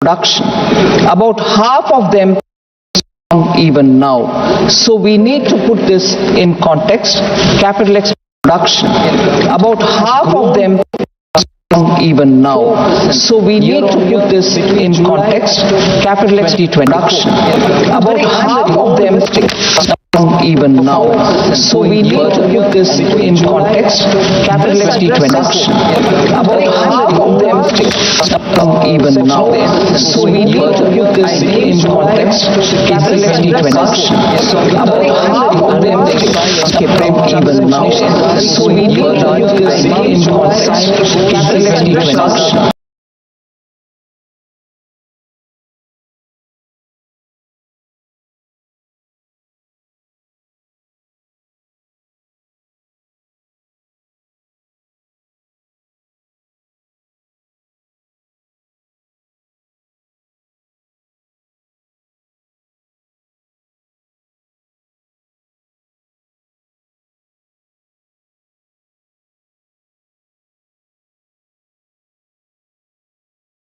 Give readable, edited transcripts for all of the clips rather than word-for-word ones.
production. About half of them even now. So we need to put this in context. Capital expenditure production. About half of them even now. So we need to put this in context. Capital expenditure production. About half of them even now. So we need to put this in context. Capital expenditure production. About half of them even now. So we need to put this in context. Capital expenditure production. About half of them even now. So we need to put this in context. Capital expenditure production.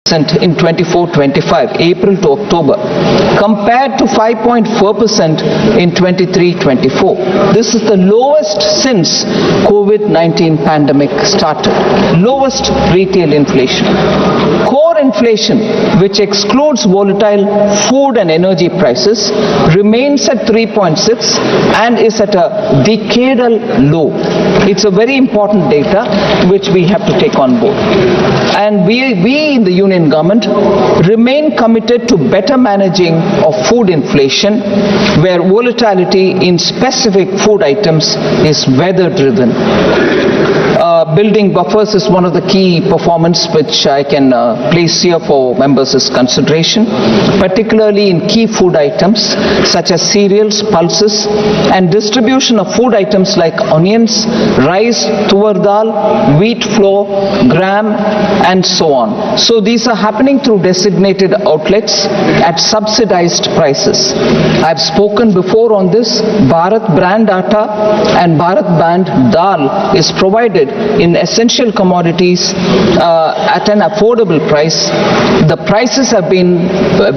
In 24-25, April to October, compared to 5.4% in 23-24. This is the lowest since COVID-19 pandemic started. Lowest retail inflation. Core inflation, which excludes volatile food and energy prices, remains at 3.6 and is at a decadal low. It's a very important data which we have to take on board. And we in the Union government remain committed to better managing of food inflation, where volatility in specific food items is weather driven. Building buffers is one of the key performance which I can place here for members' consideration, particularly in key food items such as cereals, pulses, and distribution of food items like onions, rice, tur dal, wheat flour, gram, and so on. So these are happening through designated outlets at subsidized prices. I've spoken before on this. Bharat brand atta and Bharat brand dal is provided in essential commodities at an affordable price. The prices have been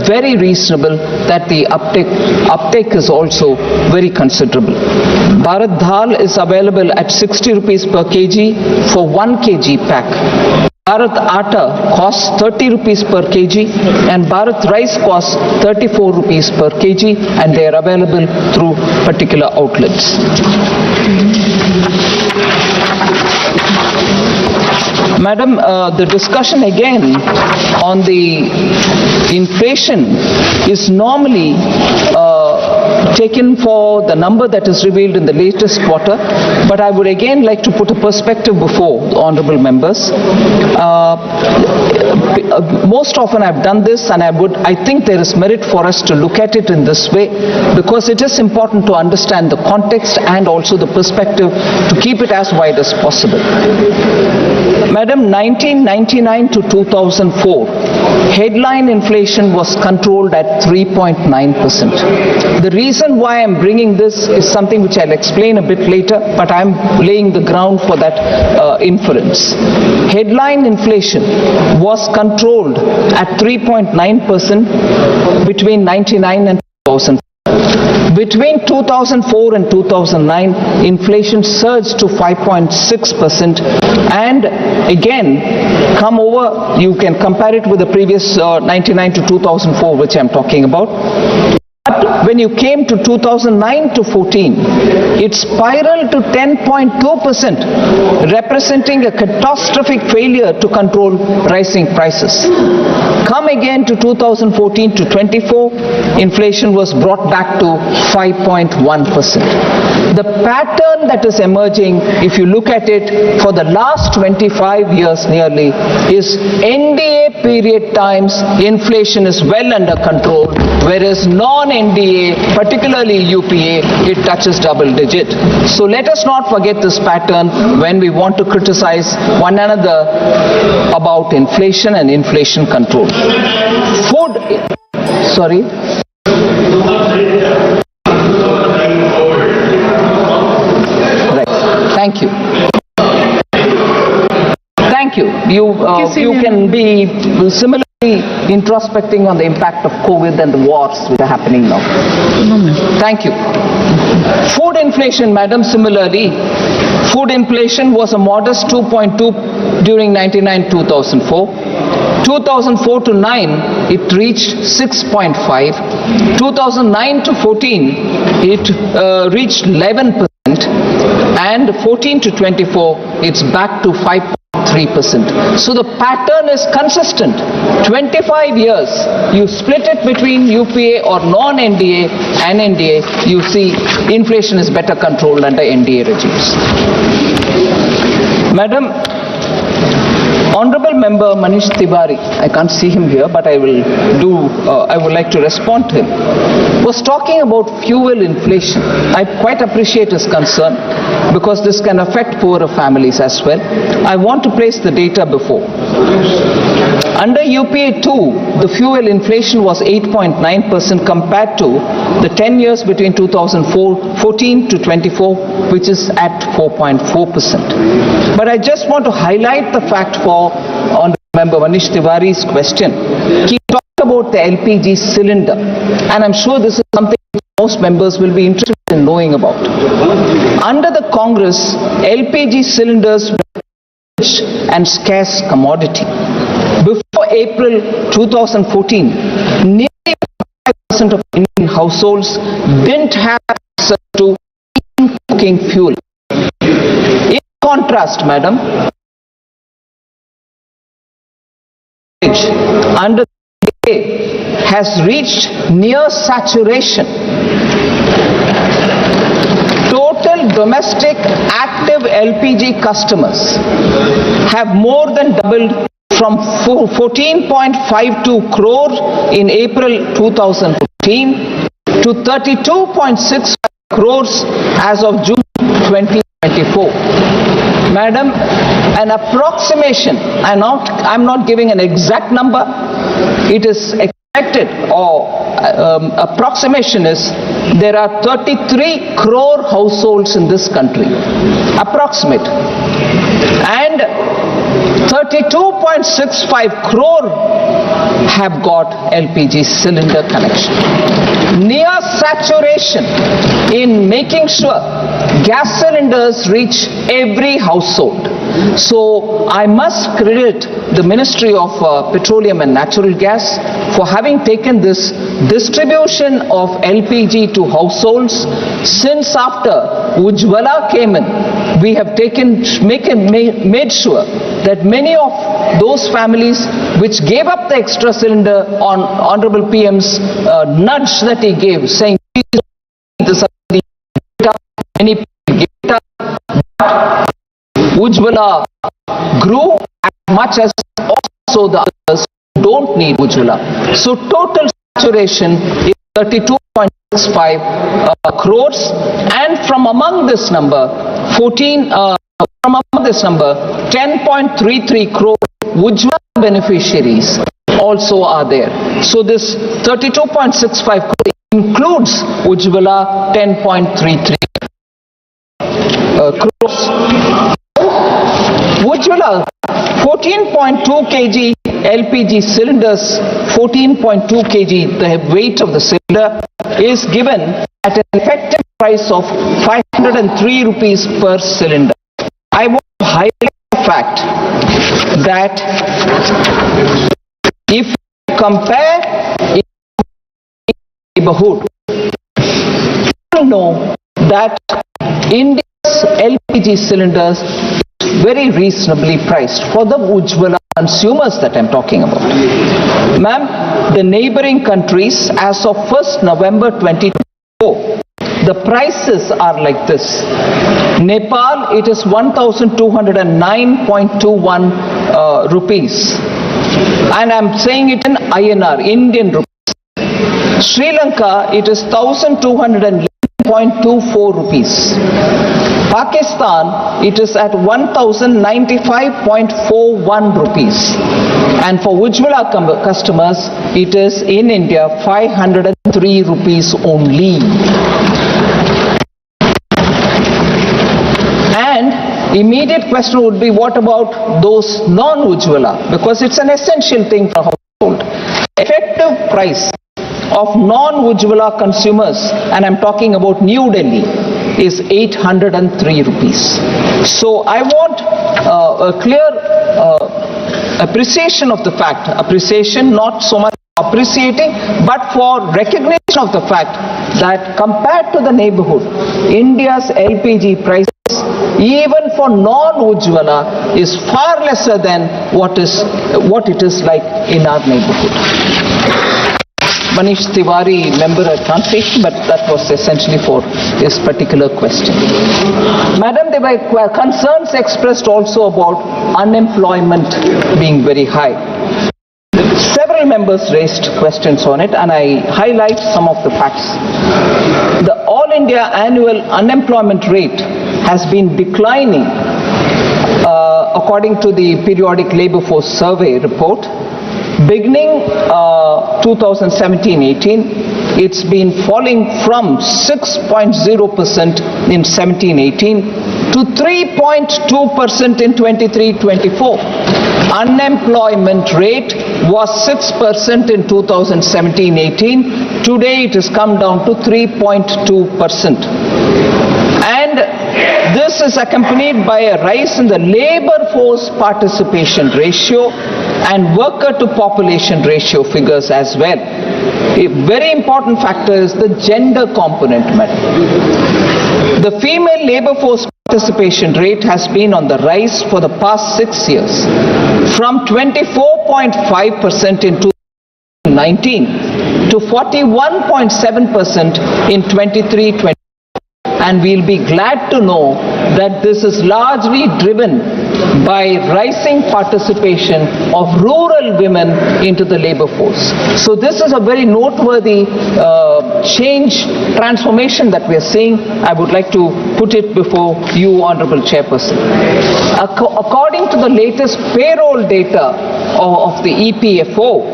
very reasonable, that the uptake is also very considerable. Bharat dal is available at 60 rupees per kg for 1 kg pack. Bharat atta costs 30 rupees per kg and Bharat rice costs 34 rupees per kg, and they are available through particular outlets. Madam, the discussion again on the inflation is normally taken for the number that is revealed in the latest quarter, but I would again like to put a perspective before the honorable members. Most often I've done this, and I think there is merit for us to look at it in this way, because it is important to understand the context and also the perspective to keep it as wide as possible. Madam, 1999 to 2004, headline inflation was controlled at 3.9%. The reason why I'm bringing this is something which I'll explain a bit later, but I'm laying the ground for that inference. Headline inflation was controlled at 3.9% between 1999 and 2004. Between 2004 and 2009, inflation surged to 5.6%, and again, you can compare it with the previous 99 to 2004, which I'm talking about. But when you came to 2009 to 14, it spiraled to 10.2%, representing a catastrophic failure to control rising prices. Come again to 2014 to 24, inflation was brought back to 5.1%. The pattern that is emerging, if you look at it for the last 25 years nearly, is NDA period times inflation is well under control, whereas non-NDA, particularly UPA, it touches double digit. So let us not forget this pattern when we want to criticize one another about inflation and inflation control. Sorry. Right. Thank you. Thank you. You can be similar. introspecting on the impact of COVID and the wars which are happening now. Thank you. Food inflation, madam, similarly, food inflation was a modest 2.2 during 99-2004. 2004 to 9, it reached 6.5. 2009 to 14, it reached 11%. And 14 to 24, it's back to 5.3%. So the pattern is consistent. 25 years, you split it between UPA or non-NDA and NDA, you see inflation is better controlled under NDA regimes. Madam, Honorable Member Manish Tiwari, I can't see him here, but I would like to respond to him, was talking about fuel inflation. I quite appreciate his concern because this can affect poorer families as well. I want to place the data before. Under UPA 2, the fuel inflation was 8.9% compared to the 10 years between 2014 to 24, which is at 4.4%. But I just want to highlight the fact for Honorable Member Manish Tiwari's question. He talked about the LPG cylinder, and I'm sure this is something most members will be interested in knowing about. Under the Congress, LPG cylinders were a rich and scarce commodity. Before April 2014, nearly 5% of Indian households didn't have access to cooking fuel. In contrast, madam, under the DA has reached near saturation. Total domestic active LPG customers have more than doubled from 14.52 crore in April 2014 to 32.6 crores as of June 2024. Madam, an approximation, I'm not giving an exact number, it is expected, or approximation is, there are 33 crore households in this country, approximate, and 32.65 crore have got LPG cylinder connection. Near saturation in making sure gas cylinders reach every household. So I must credit the Ministry of Petroleum and Natural Gas for having taken this distribution of LPG to households. Since after Ujjwala came in, we have made sure that many of those families which gave up the extra cylinder on Honorable PM's nudge that he gave, saying this many people gave it up, Ujjwala grew as much as also the others who don't need Ujjwala. So total saturation is 32.65 crores, and from among this number, 10.33 crore Ujjwala beneficiaries also are there. So this 32.65 crore includes Ujjwala 10.33 crores. Ujjwala 14.2 kg LPG cylinders, 14.2 kg, the weight of the cylinder is given at an effective price of 503 rupees per cylinder. I want to highlight the fact that if you compare in neighborhood, you know that India's LPG cylinders is very reasonably priced for the Ujjwala consumers that I'm talking about. Ma'am, the neighboring countries as of 1st November 2024, the prices are like this. Nepal, it is 1,209.21 rupees. And I'm saying it in INR, Indian rupees. Sri Lanka, it is 1,211.24 rupees. Pakistan, it is at 1,095.41 rupees. And for Ujjwala customers, it is in India 503 rupees only. And immediate question would be, what about those non-Ujjwala? Because it's an essential thing for household. price of non-Ujjwala consumers, and I'm talking about New Delhi, is 803 rupees. So I want a clear appreciation of the fact, appreciation not so much appreciating, but for recognition of the fact that compared to the neighborhood, India's LPG prices, even for non-Ujjwala, is far lesser than what it is like in our neighborhood. Manish Tiwari, member at translation, but that was essentially for this particular question. Madam, there were concerns expressed also about unemployment being very high. Several members raised questions on it, and I highlight some of the facts. The All India annual unemployment rate has been declining according to the periodic labor force survey report. Beginning 2017-18, it's been falling from 6.0% in 17-18 to 3.2% in 23-24. Unemployment rate was 6% in 2017-18. Today it has come down to 3.2%. And this is accompanied by a rise in the labor force participation ratio and worker to population ratio figures as well. A very important factor is the gender component, madam. The female labor force participation rate has been on the rise for the past 6 years, from 24.5% in 2019 to 41.7% in 23-24. And we'll be glad to know that this is largely driven by rising participation of rural women into the labor force. So this is a very noteworthy transformation that we are seeing. I would like to put it before you, Honorable Chairperson. According to the latest payroll data of the EPFO,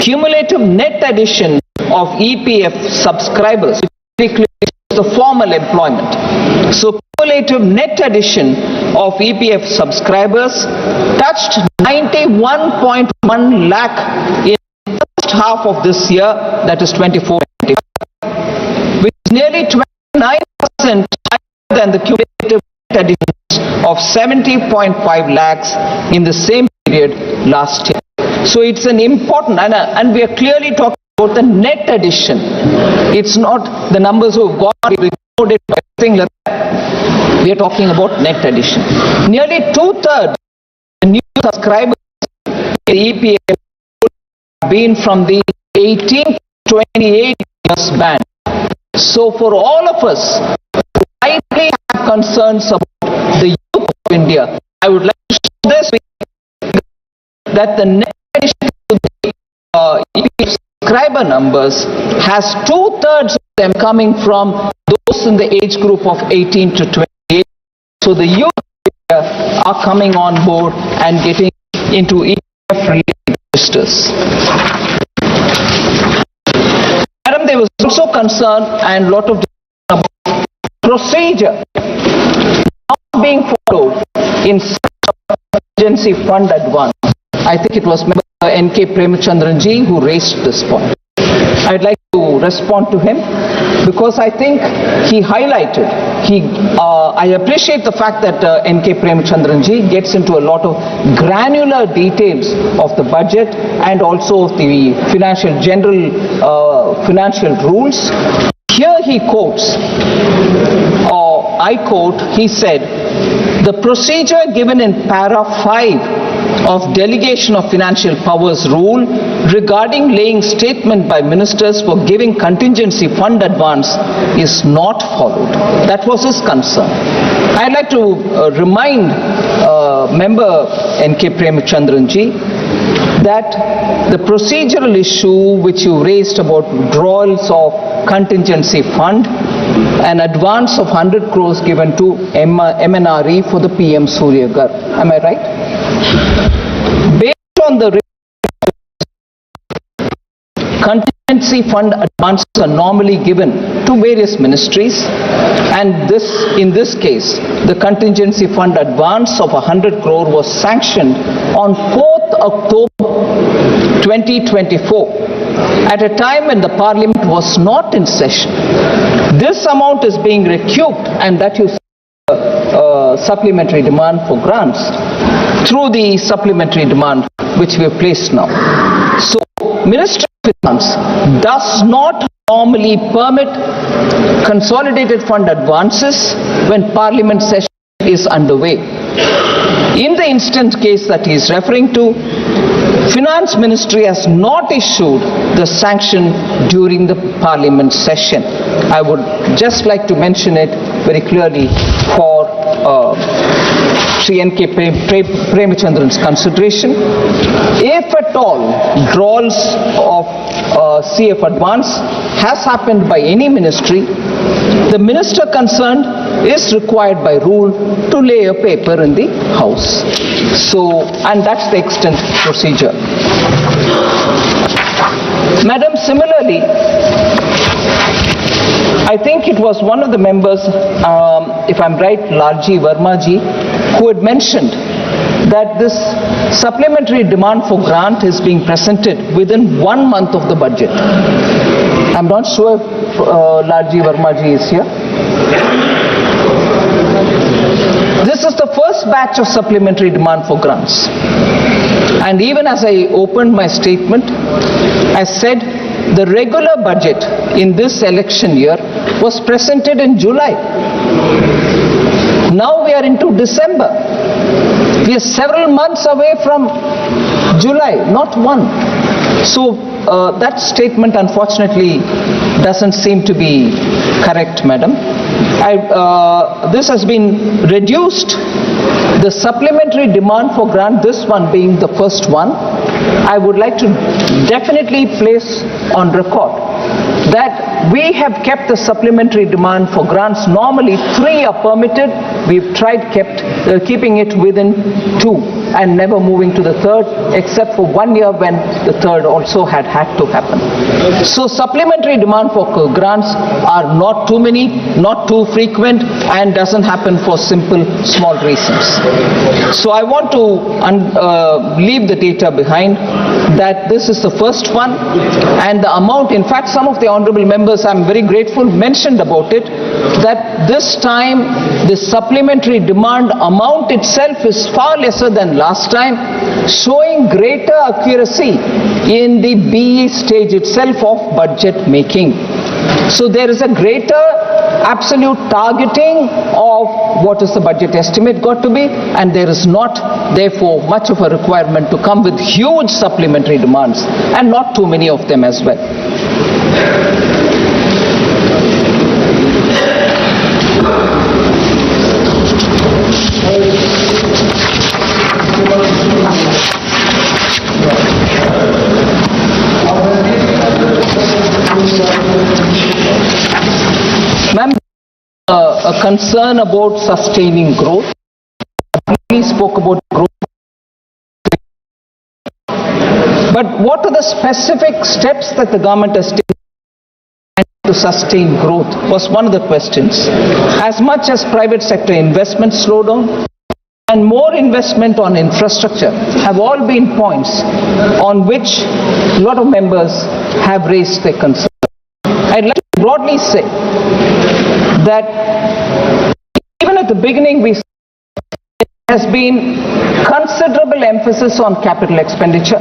cumulative net addition of EPF subscribers, the formal employment. So cumulative net addition of EPF subscribers touched 91.1 lakh in the first half of this year, that is 24-25, which is nearly 29% higher than the cumulative net additions of 70.5 lakhs in the same period last year. So it's an important, and we are clearly talking about the net addition. It's not the numbers who have got ignored it by anything like that. We are talking about net addition. Nearly 2/3 the new subscribers in the EPF have been from the 18 to 28 years band. So for all of us who rightly have concerns about the youth of India, I would like to show this that the net addition to the EPF subscriber numbers has 2/3 of them coming from those in the age group of 18 to 28. So the youth are coming on board and getting into EPF-related registers. Madam, there was also concern and lot of discussion about procedure not being followed in emergency fund advance. I think it was Member N.K. Premachandranji who raised this point. I'd like to respond to him because I think he highlighted, I appreciate the fact that N.K. Premachandranji gets into a lot of granular details of the budget and also of the general financial rules. Here he quotes, or I quote, he said, the procedure given in para 5 of Delegation of Financial Powers rule regarding laying statement by ministers for giving contingency fund advance is not followed. That was his concern. I'd like to remind Member N.K. Premachandranji that the procedural issue which you raised about withdrawals of contingency fund, an advance of 100 crores given to MNRE for the PM Surya Ghar. Am I right? Based on the contingency fund advances are normally given to various ministries, and in this case, the contingency fund advance of 100 crore was sanctioned on 4th October 2024, at a time when the Parliament was not in session. This amount is being recouped, and that you supplementary demand for grants through the supplementary demand which we have placed now. So, Ministry of Finance does not normally permit consolidated fund advances when Parliament session is underway. In the instant case that he is referring to, Finance Ministry has not issued the sanction during the Parliament session. I would just like to mention it very clearly for Sri N.K. Premachandran's consideration. If at all drawals of CF advance has happened by any ministry, the minister concerned is required by rule to lay a paper in the House. So, and that's the extent procedure. Madam, similarly, I think it was one of the members, if I'm right, Lalji Vermaji, who had mentioned that this supplementary demand for grant is being presented within 1 month of the budget. I'm not sure if Lalji Vermaji is here. This is the first batch of supplementary demand for grants. And even as I opened my statement, I said the regular budget in this election year was presented in July. Now we are into December. We are several months away from July, not one. So that statement unfortunately doesn't seem to be correct, madam. This has been reduced. The supplementary demand for grant, this one being the first one, I would like to definitely place on record that we have kept the supplementary demand for grants. Normally 3 are permitted. We've tried keeping it within 2 and never moving to the 3rd, except for 1 year when the 3rd also had to happen. So supplementary demand for grants are not too many, not too frequent, and doesn't happen for simple small reasons. So I want to leave the data behind that this is the first one, and the amount, in fact some of the honorable members, I'm very grateful, mentioned about it, that this time the supplementary demand amount itself is far lesser than last time, showing greater accuracy in the BE stage itself of budget making. So there is a greater absolute targeting of what is the budget estimate got to be, and there is not therefore much of a requirement to come with huge supplementary demands, and not too many of them as well. Ma'am, a concern about sustaining growth. We spoke about growth. But what are the specific steps that the government has taken to sustain growth was one of the questions. As much as private sector investment slowed down and more investment on infrastructure have all been points on which a lot of members have raised their concern. I'd like to broadly say that even at the beginning there has been considerable emphasis on capital expenditure.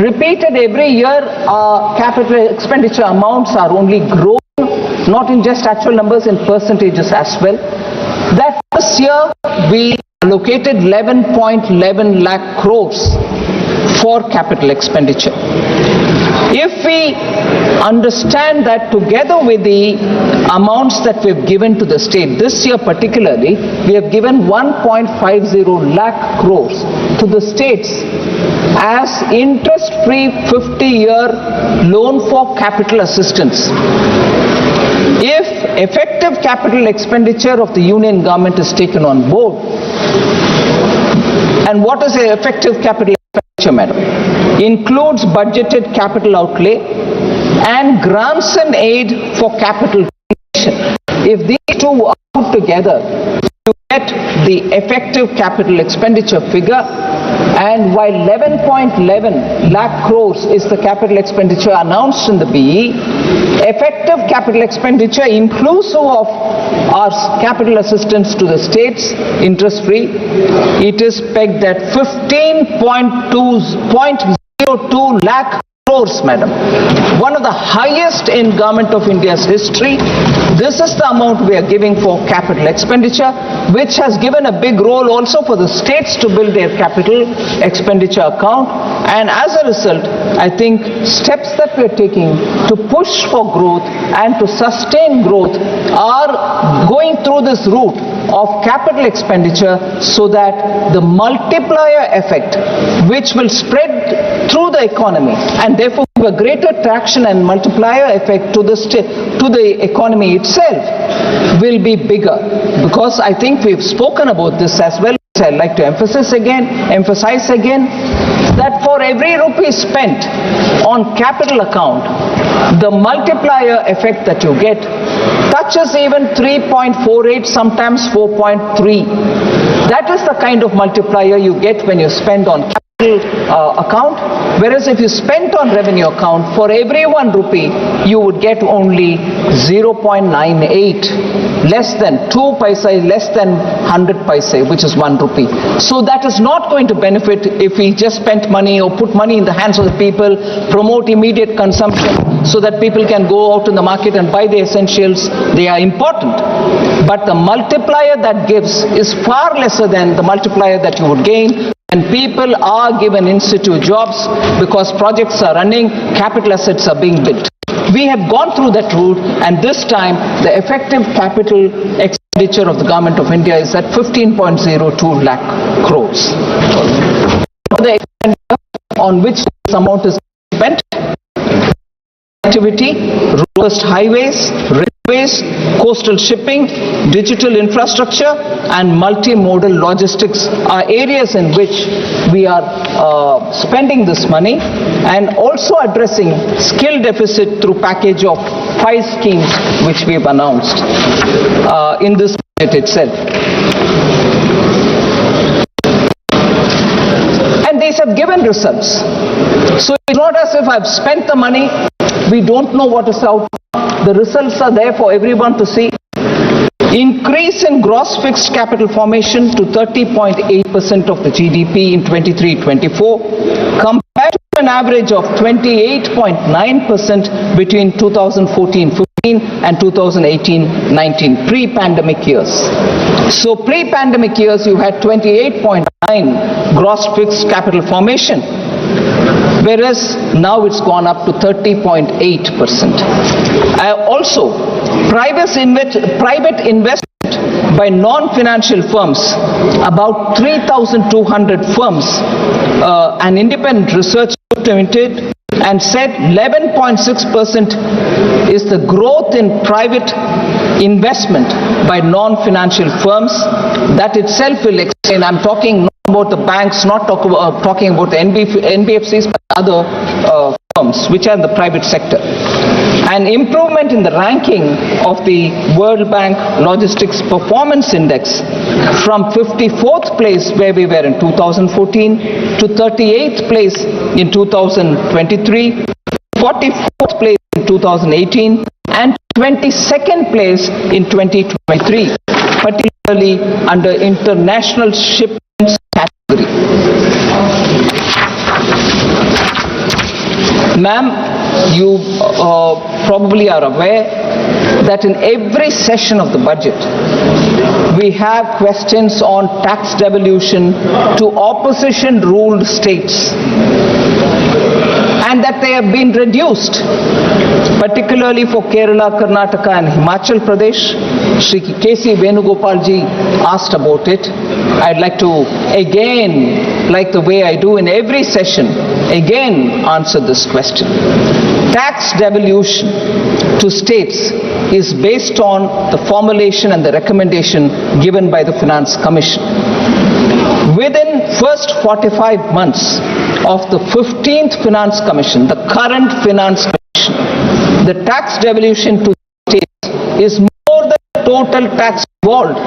Repeated every year, capital expenditure amounts are only growing, not in just actual numbers, in percentages as well. That this year we allocated 11.11 lakh crores for capital expenditure. If we understand that together with the amounts that we've given to the state, this year particularly, we have given 1.50 lakh crores to the states as interest-free 50-year loan for capital assistance. If effective capital expenditure of the union government is taken on board, and what is the effective capital expenditure, madam? Includes budgeted capital outlay and grants and aid for capital creation. If these two are put together to get the effective capital expenditure figure, And while 11.11 lakh crores is the capital expenditure announced in the BE, effective capital expenditure inclusive of our capital assistance to the states, interest-free, it is pegged at 15.02 lakh crores, madam. One of the highest in Government of India's history. This is the amount we are giving for capital expenditure, which has given a big role also for the states to build their capital expenditure account. And as a result, I think steps that we are taking to push for growth and to sustain growth are going through this route of capital expenditure, so that the multiplier effect, which will spread through the economy and therefore give a greater traction and multiplier effect to the economy itself, will be bigger. Because I think we've spoken about this as well. I'd like to emphasize again that for every rupee spent on capital account, the multiplier effect that you get touches even 3.48, sometimes 4.3. That is the kind of multiplier you get when you spend on capital account, whereas if you spent on revenue account, for every 1 rupee you would get only 0.98, less than 2 paise, less than 100 paise, which is 1 rupee. So that is not going to benefit if we just spent money or put money in the hands of the people, promote immediate consumption so that people can go out in the market and buy the essentials. They are important, but the multiplier that gives is far lesser than the multiplier that you would gain. And people are given in-situ jobs because projects are running, capital assets are being built. We have gone through that route, and this time the effective capital expenditure of the Government of India is at 15.02 lakh crores. The expenditure on which this amount is spent: activity, robust highways, railways, coastal shipping, digital infrastructure, and multimodal logistics are areas in which we are spending this money, and also addressing skill deficit through package of 5 schemes which we have announced in this budget itself. And these have given results. So it's not as if I've spent the money, we don't know what is out. The results are there for everyone to see. Increase in gross fixed capital formation to 30.8% of the GDP in 23-24, compared to an average of 28.9% between 2014-15 and 2018-19, pre-pandemic years. So pre-pandemic years, you had 28.9 gross fixed capital formation, whereas now it's gone up to 30.8%. Also, private investment by non-financial firms, about 3,200 firms, an independent research limited, and said 11.6% is the growth in private investment by non-financial firms. That itself will explain. I'm talking not about the banks, not talking about the NBFCs, but other firms which are in the private sector. An improvement in the ranking of the World Bank Logistics Performance Index from 54th place where we were in 2014 to 38th place in 2023, 44th place in 2018, and 22nd place in 2023, particularly under international shipments category. Ma'am, you probably are aware that in every session of the budget, we have questions on tax devolution to opposition-ruled states, and that they have been reduced, particularly for Kerala, Karnataka and Himachal Pradesh. Shri K.C. Venugopalji asked about it. I'd like to again, like the way I do in every session, again answer this question. Tax devolution to states is based on the formulation and the recommendation given by the Finance Commission. Within first 45 months of the 15th Finance Commission, the current Finance Commission, the tax devolution to states is more than the total tax involved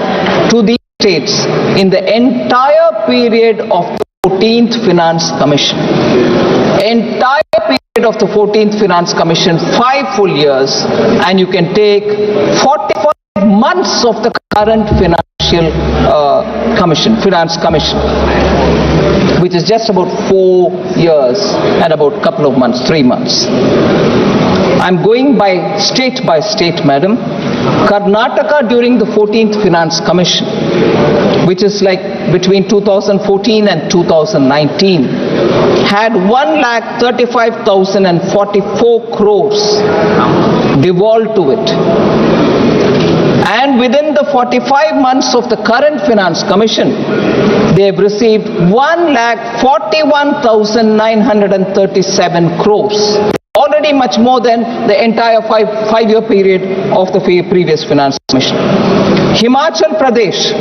to the states in the entire period of the 14th Finance Commission. Entire period of the 14th Finance Commission, 5 full years, and you can take 45 months of the current Finance Commission, which is just about 4 years and about a couple of months, 3 months. I'm going by state, madam. Karnataka during the 14th Finance Commission, which is like between 2014 and 2019, had 1,35,044 crores devolved to it. And within the 45 months of the current Finance Commission, they have received 1,41,937 crores. Already much more than the entire five-year period of the previous Finance Commission. Himachal Pradesh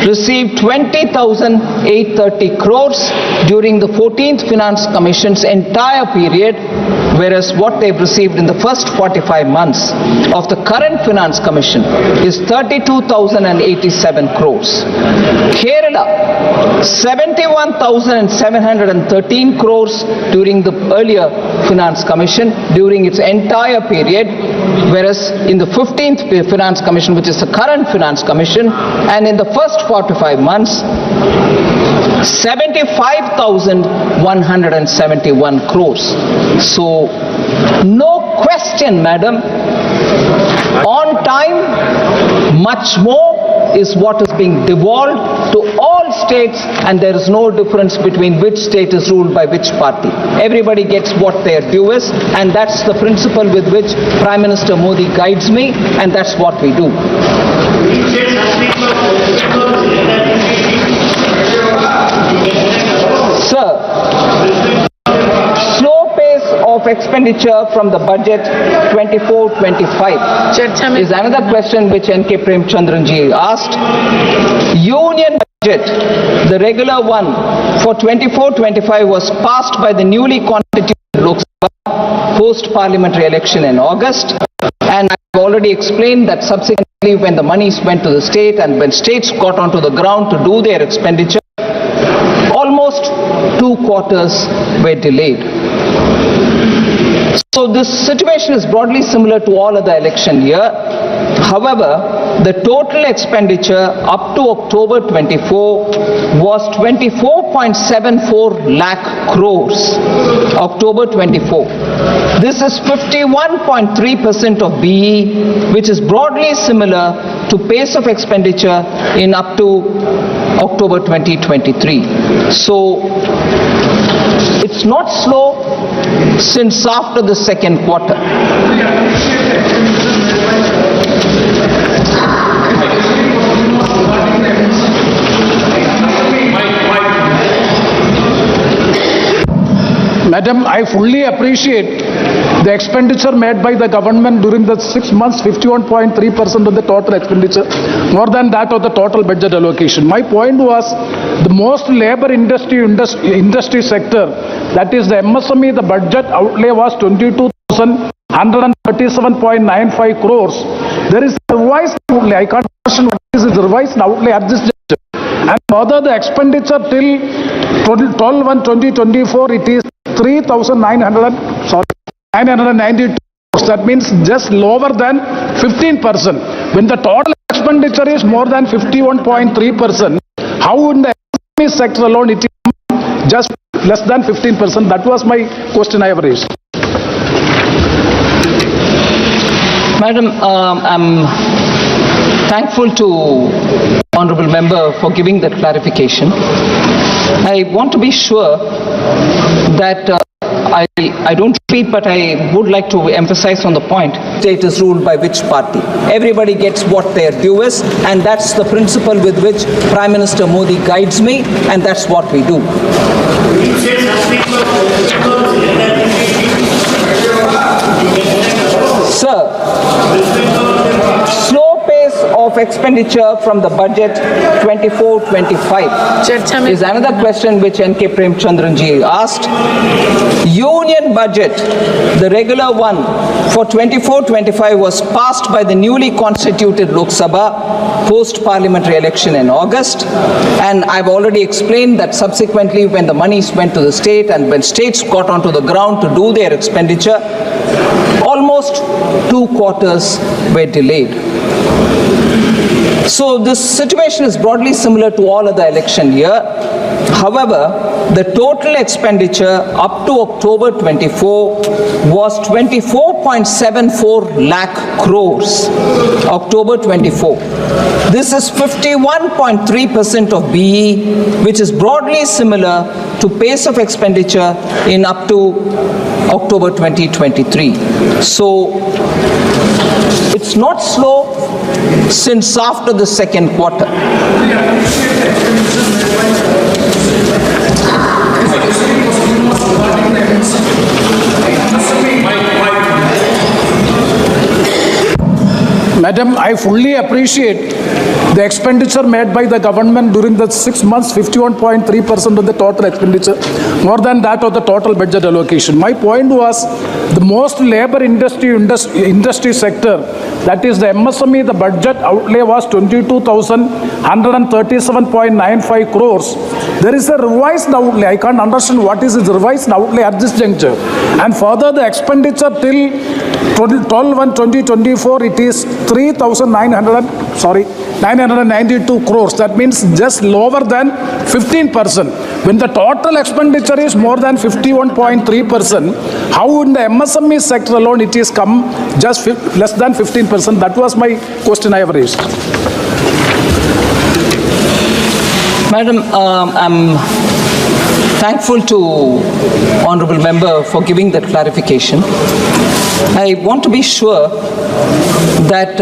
received 20,830 crores during the 14th Finance Commission's entire period, whereas what they've received in the first 45 months of the current Finance Commission is 32,087 crores. Kerala, 71,713 crores during the earlier Finance Commission during its entire period, whereas in the 15th Finance Commission, which is the current Finance Commission, and in the first 45 months, 75,171 crores. So, no question, madam, on time, much more is what is being devolved to all states, and there is no difference between which state is ruled by which party. Everybody gets what their due is, and that's the principle with which Prime Minister Modi guides me, and that's what we do. Sir, slow pace of expenditure from the budget 24-25 is another question which N.K. Premchandranji asked. Union budget, the regular one for 24-25 was passed by the newly constituted Lok Sabha post-parliamentary election in August, and I've already explained that subsequently when the monies went to the state and when states got onto the ground to do their expenditure, almost 2 quarters were delayed. So this situation is broadly similar to all other election year. However, the total expenditure up to October 24 was 24.74 lakh crores. October 24. This is 51.3% of BE, which is broadly similar to pace of expenditure in up to October 2023. So it's not slow since after the second quarter. Madam, I fully appreciate the expenditure made by the government during the 6 months, 51.3% of the total expenditure, more than that of the total budget allocation. My point was the most labor industry sector, that is the MSME, the budget outlay was 22,137.95 crores. There is a revised outlay. I can't question what is the revised outlay at this juncture. And further the expenditure till 12/1/2024, it is 992 crores. That means just lower than 15%. When the total expenditure is more than 51.3%, how in the MSME sector alone it is just less than 15%? That was my question I have raised. Madam, I'm thankful to Honorable Member for giving that clarification. I want to be sure that I don't repeat, but I would like to emphasize on the point. State is ruled by which party? Everybody gets what their due is, and that's the principle with which Prime Minister Modi guides me, and that's what we do. Sir, slow pace of expenditure from the budget 24-25 is another question which N.K. Premchandranji asked. Union budget, the regular one for 24-25 was passed by the newly constituted Lok Sabha post-parliamentary election in August, and I've already explained that subsequently when the monies went to the state and when states got onto the ground to do their expenditure, almost 2 quarters were delayed. So this situation is broadly similar to all other election year. However, the total expenditure up to October 24 was 24.74 lakh crores. October 24. This is 51.3% of BE, which is broadly similar to pace of expenditure in up to October 2023. So it's not slow since after the second quarter. Madam, I fully appreciate the expenditure made by the government during the 6 months, 51.3% of the total expenditure, more than that of the total budget allocation. My point was the most labor industry sector, that is the MSME, the budget outlay was 22,137.95 crores. There is a revised outlay. I can't understand what is the revised outlay at this juncture. And further, the expenditure till 12/1/2024, it is 992 crores. That means just lower than 15%. When the total expenditure is more than 51.3%, how in the MSME sector alone it is come just less than 15%? That was my question I have raised. Madam, I'm thankful to Honorable Member for giving that clarification. I want to be sure that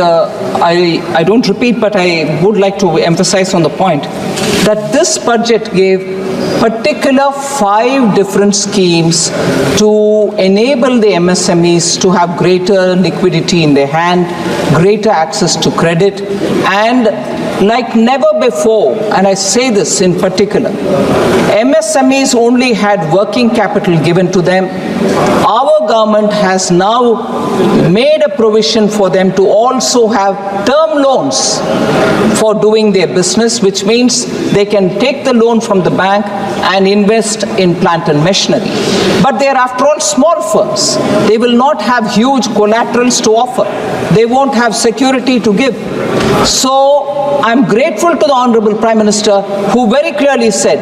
I don't repeat, but I would like to emphasize on the point that this budget gave particular 5 different schemes to enable the MSMEs to have greater liquidity in their hand, greater access to credit, and like never before, and I say this in particular, MSMEs only had working capital given to them. Our government has now made a provision for them to also have term loans for doing their business, which means they can take the loan from the bank and invest in plant and machinery. But they are after all small firms. They will not have huge collaterals to offer. They won't have security to give. So I'm grateful to the Honorable Prime Minister, who very clearly said,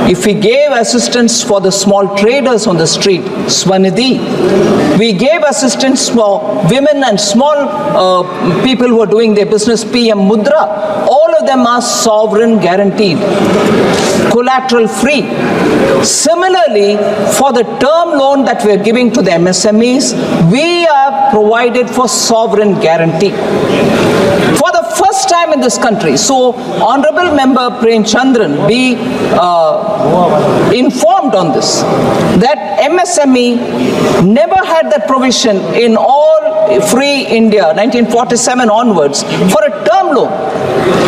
if we gave assistance for the small traders on the street, Swanidhi, we gave assistance for women and small people who are doing their business, PM Mudra, all of them are sovereign guaranteed, collateral free. Similarly, for the term loan that we are giving to the MSMEs, we are provided for sovereign guarantee. For the first time in this country, so Honorable Member Premchandran be informed on this, that MSME never had that provision in all free India, 1947 onwards, for a term loan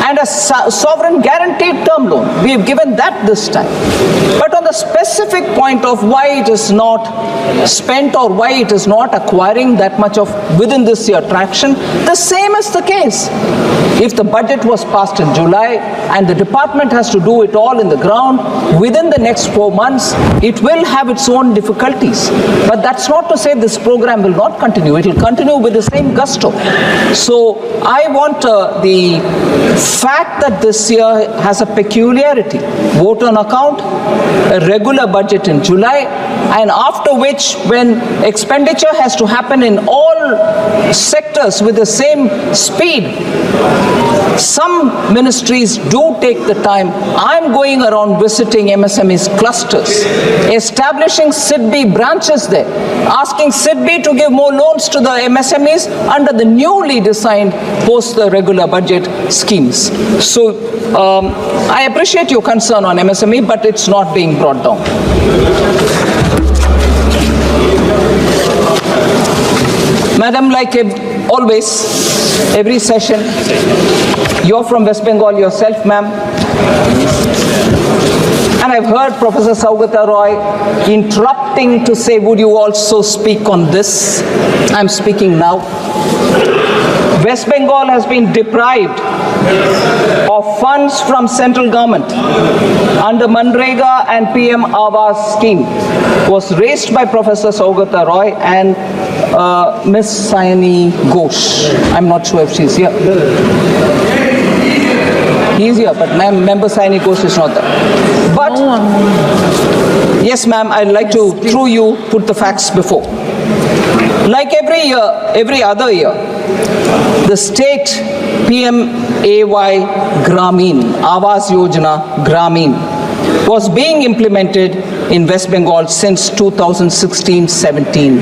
and a sovereign guaranteed term loan. We have given that this time. But on the specific point of why it is not spent or why it is not acquiring that much of within this year traction, the same is the case. If the budget was passed in July and the department has to do it all in the ground within the next 4 months, it will have its own difficulties. But that's not to say this program will not continue. It will continue with the same gusto. So I want the fact that this year has a peculiarity, vote on account, a regular budget in July, and after which when expenditure has to happen in all sectors with the same speed, some ministries do take the time. I'm going around visiting MSMEs clusters, establishing SIDBI branches there, asking SIDBI to give more loans to the MSMEs under the newly designed post the regular budget schemes. So I appreciate your concern on MSME, but it's not being brought down. Madam, like always, every session. You're from West Bengal yourself, ma'am. And I've heard Professor Saugata Roy interrupting to say, would you also speak on this? I'm speaking now. West Bengal has been deprived of funds from central government under Manrega and PM Awas scheme was raised by Professor Saugata Roy and Miss Sayani Ghosh. I'm not sure if she's here. He's here, but member Sayani Ghosh is not there. But, yes ma'am, I'd like to, through you, put the facts before. Like every year, every other year, the state PMAY Gramin, Awas Yojana Gramin, was being implemented in West Bengal since 2016-17.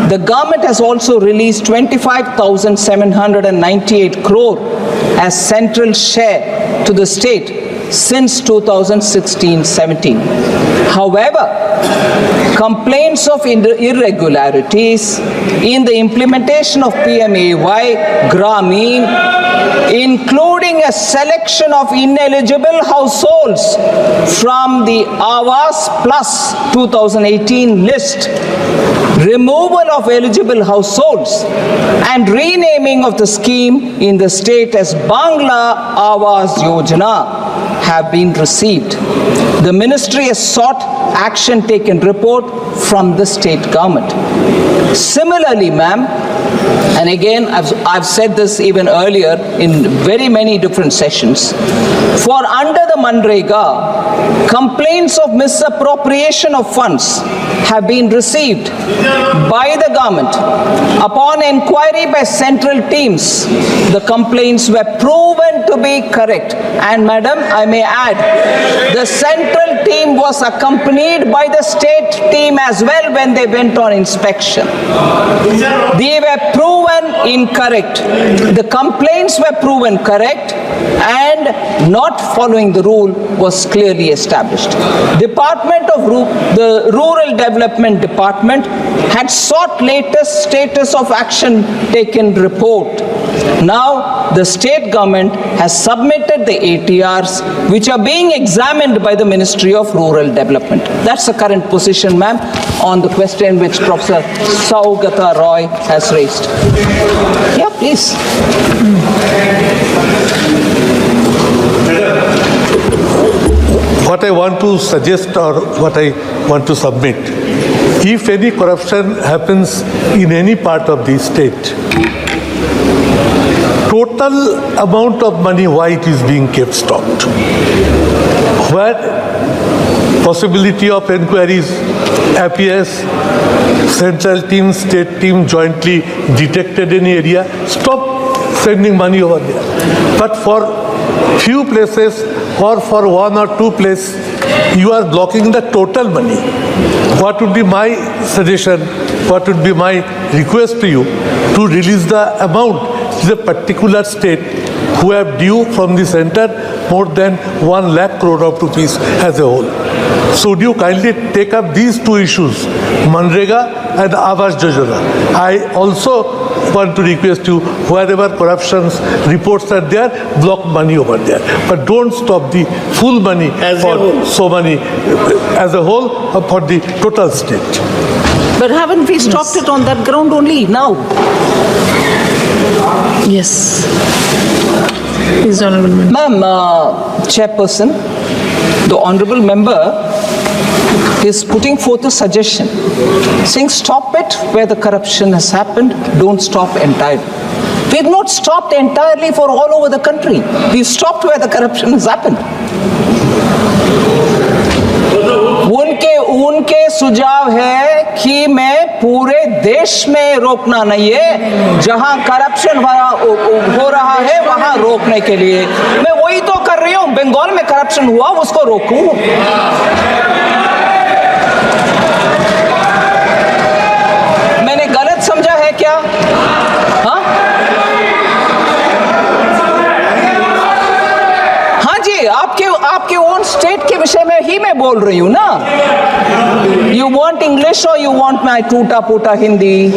The government has also released 25,798 crore as central share to the state since 2016-17. However, complaints of irregularities in the implementation of PMAY Gramin, including a selection of ineligible households from the Awas Plus 2018 list, removal of eligible households, and renaming of the scheme in the state as Bangla Awas Yojana have been received. The ministry has sought action taken report from the state government. Similarly, ma'am, and again, I've said this even earlier in very many different sessions, for under the Manrega, complaints of misappropriation of funds have been received by the government. Upon inquiry by central teams, the complaints were proven to be correct. And madam, I may add, the central team was accompanied by the state team as well when they went on inspection. They were proven incorrect. The complaints were proven correct and not following the rule was clearly established. Department of the Rural Development Department had sought latest status of action taken report. Now the state government has submitted the ATRs which are being examined by the Ministry of Rural Development. That's the current position, ma'am, on the question which Professor Saugata Roy has raised. Yeah, please. What I want to suggest or what I want to submit, if any corruption happens in any part of the state, total amount of money, why it is being kept stopped, where possibility of inquiries appears, central team, state team jointly detected any area, stop sending money over there. But for few places or for one or two places, you are blocking the total money. What would be my suggestion, what would be my request to you, to release the amount to the particular state who have due from the center more than 1 lakh crore of rupees as a whole. So would you kindly take up these two issues, Manrega and Awas Yojana? I also want to request you, wherever corruptions reports are there, block money over there. But don't stop the full money for so many as a whole or for the total state. But haven't we stopped it on that ground only now? Yes. Please, Honorable Member. Ma'am, Chairperson, the Honorable Member is putting forth a suggestion, saying stop it where the corruption has happened, don't stop entirely. We have not stopped entirely for all over the country. We've stopped where the corruption has happened. उनके सुझाव है कि मैं पूरे देश में रोकना नहीं है, जहां करप्शन हो रहा है वहां रोकने के लिए। मैं वही तो कर रही हूं, बंगाल में करप्शन हुआ उसको रोकूं। मैंने गलत समझा है क्या? हाँ जी, आपके ओन स्टेट के विषय में ही मैं बोल रही हूँ ना। You want English or you want my टूटा फूटा हिंदी?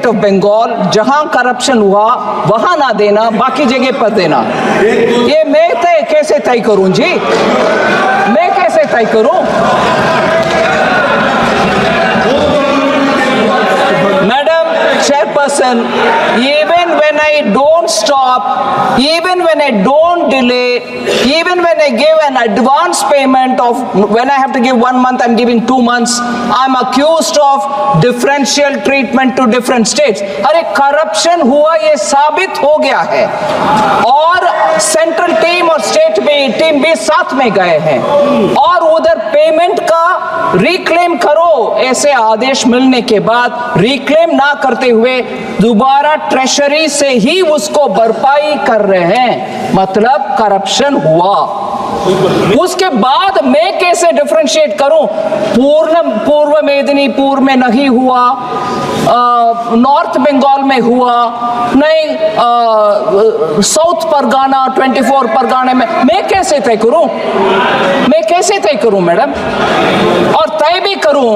स्टेट ऑफ बंगाल, जहां करप्शन हुआ वहां ना देना, बाकी जगह पर देना। ये मैं कैसे तय करूं जी? मैं कैसे तय करूं? Madam Chairperson, even when I don't stop, even when I don't delay, even when I give an advance payment of, when I have to give 1 month, I'm giving 2 months, I'm accused of differential treatment to different states. अरे corruption हुआ ये साबित हो गया है, और central team और state team भी साथ में गए हैं, और उधर पेमेंट का रिक्लेम करो, ऐसे आदेश मिलने के बाद रिक्लेम ना करते हुए दोबारा ट्रेशरी से ही उसको भरपाई कर रहे हैं, मतलब करप्शन हुआ। उसके बाद मैं कैसे डिफरेंशिएट करूं? पूर्व मेदिनीपुर में नहीं हुआ, नॉर्थ बंगाल में हुआ नहीं, साउथ परगाना 24 परगाने में, मैं कैसे तय करूं? मैं कैसे तय करूं मैडम? और तय भी करूं,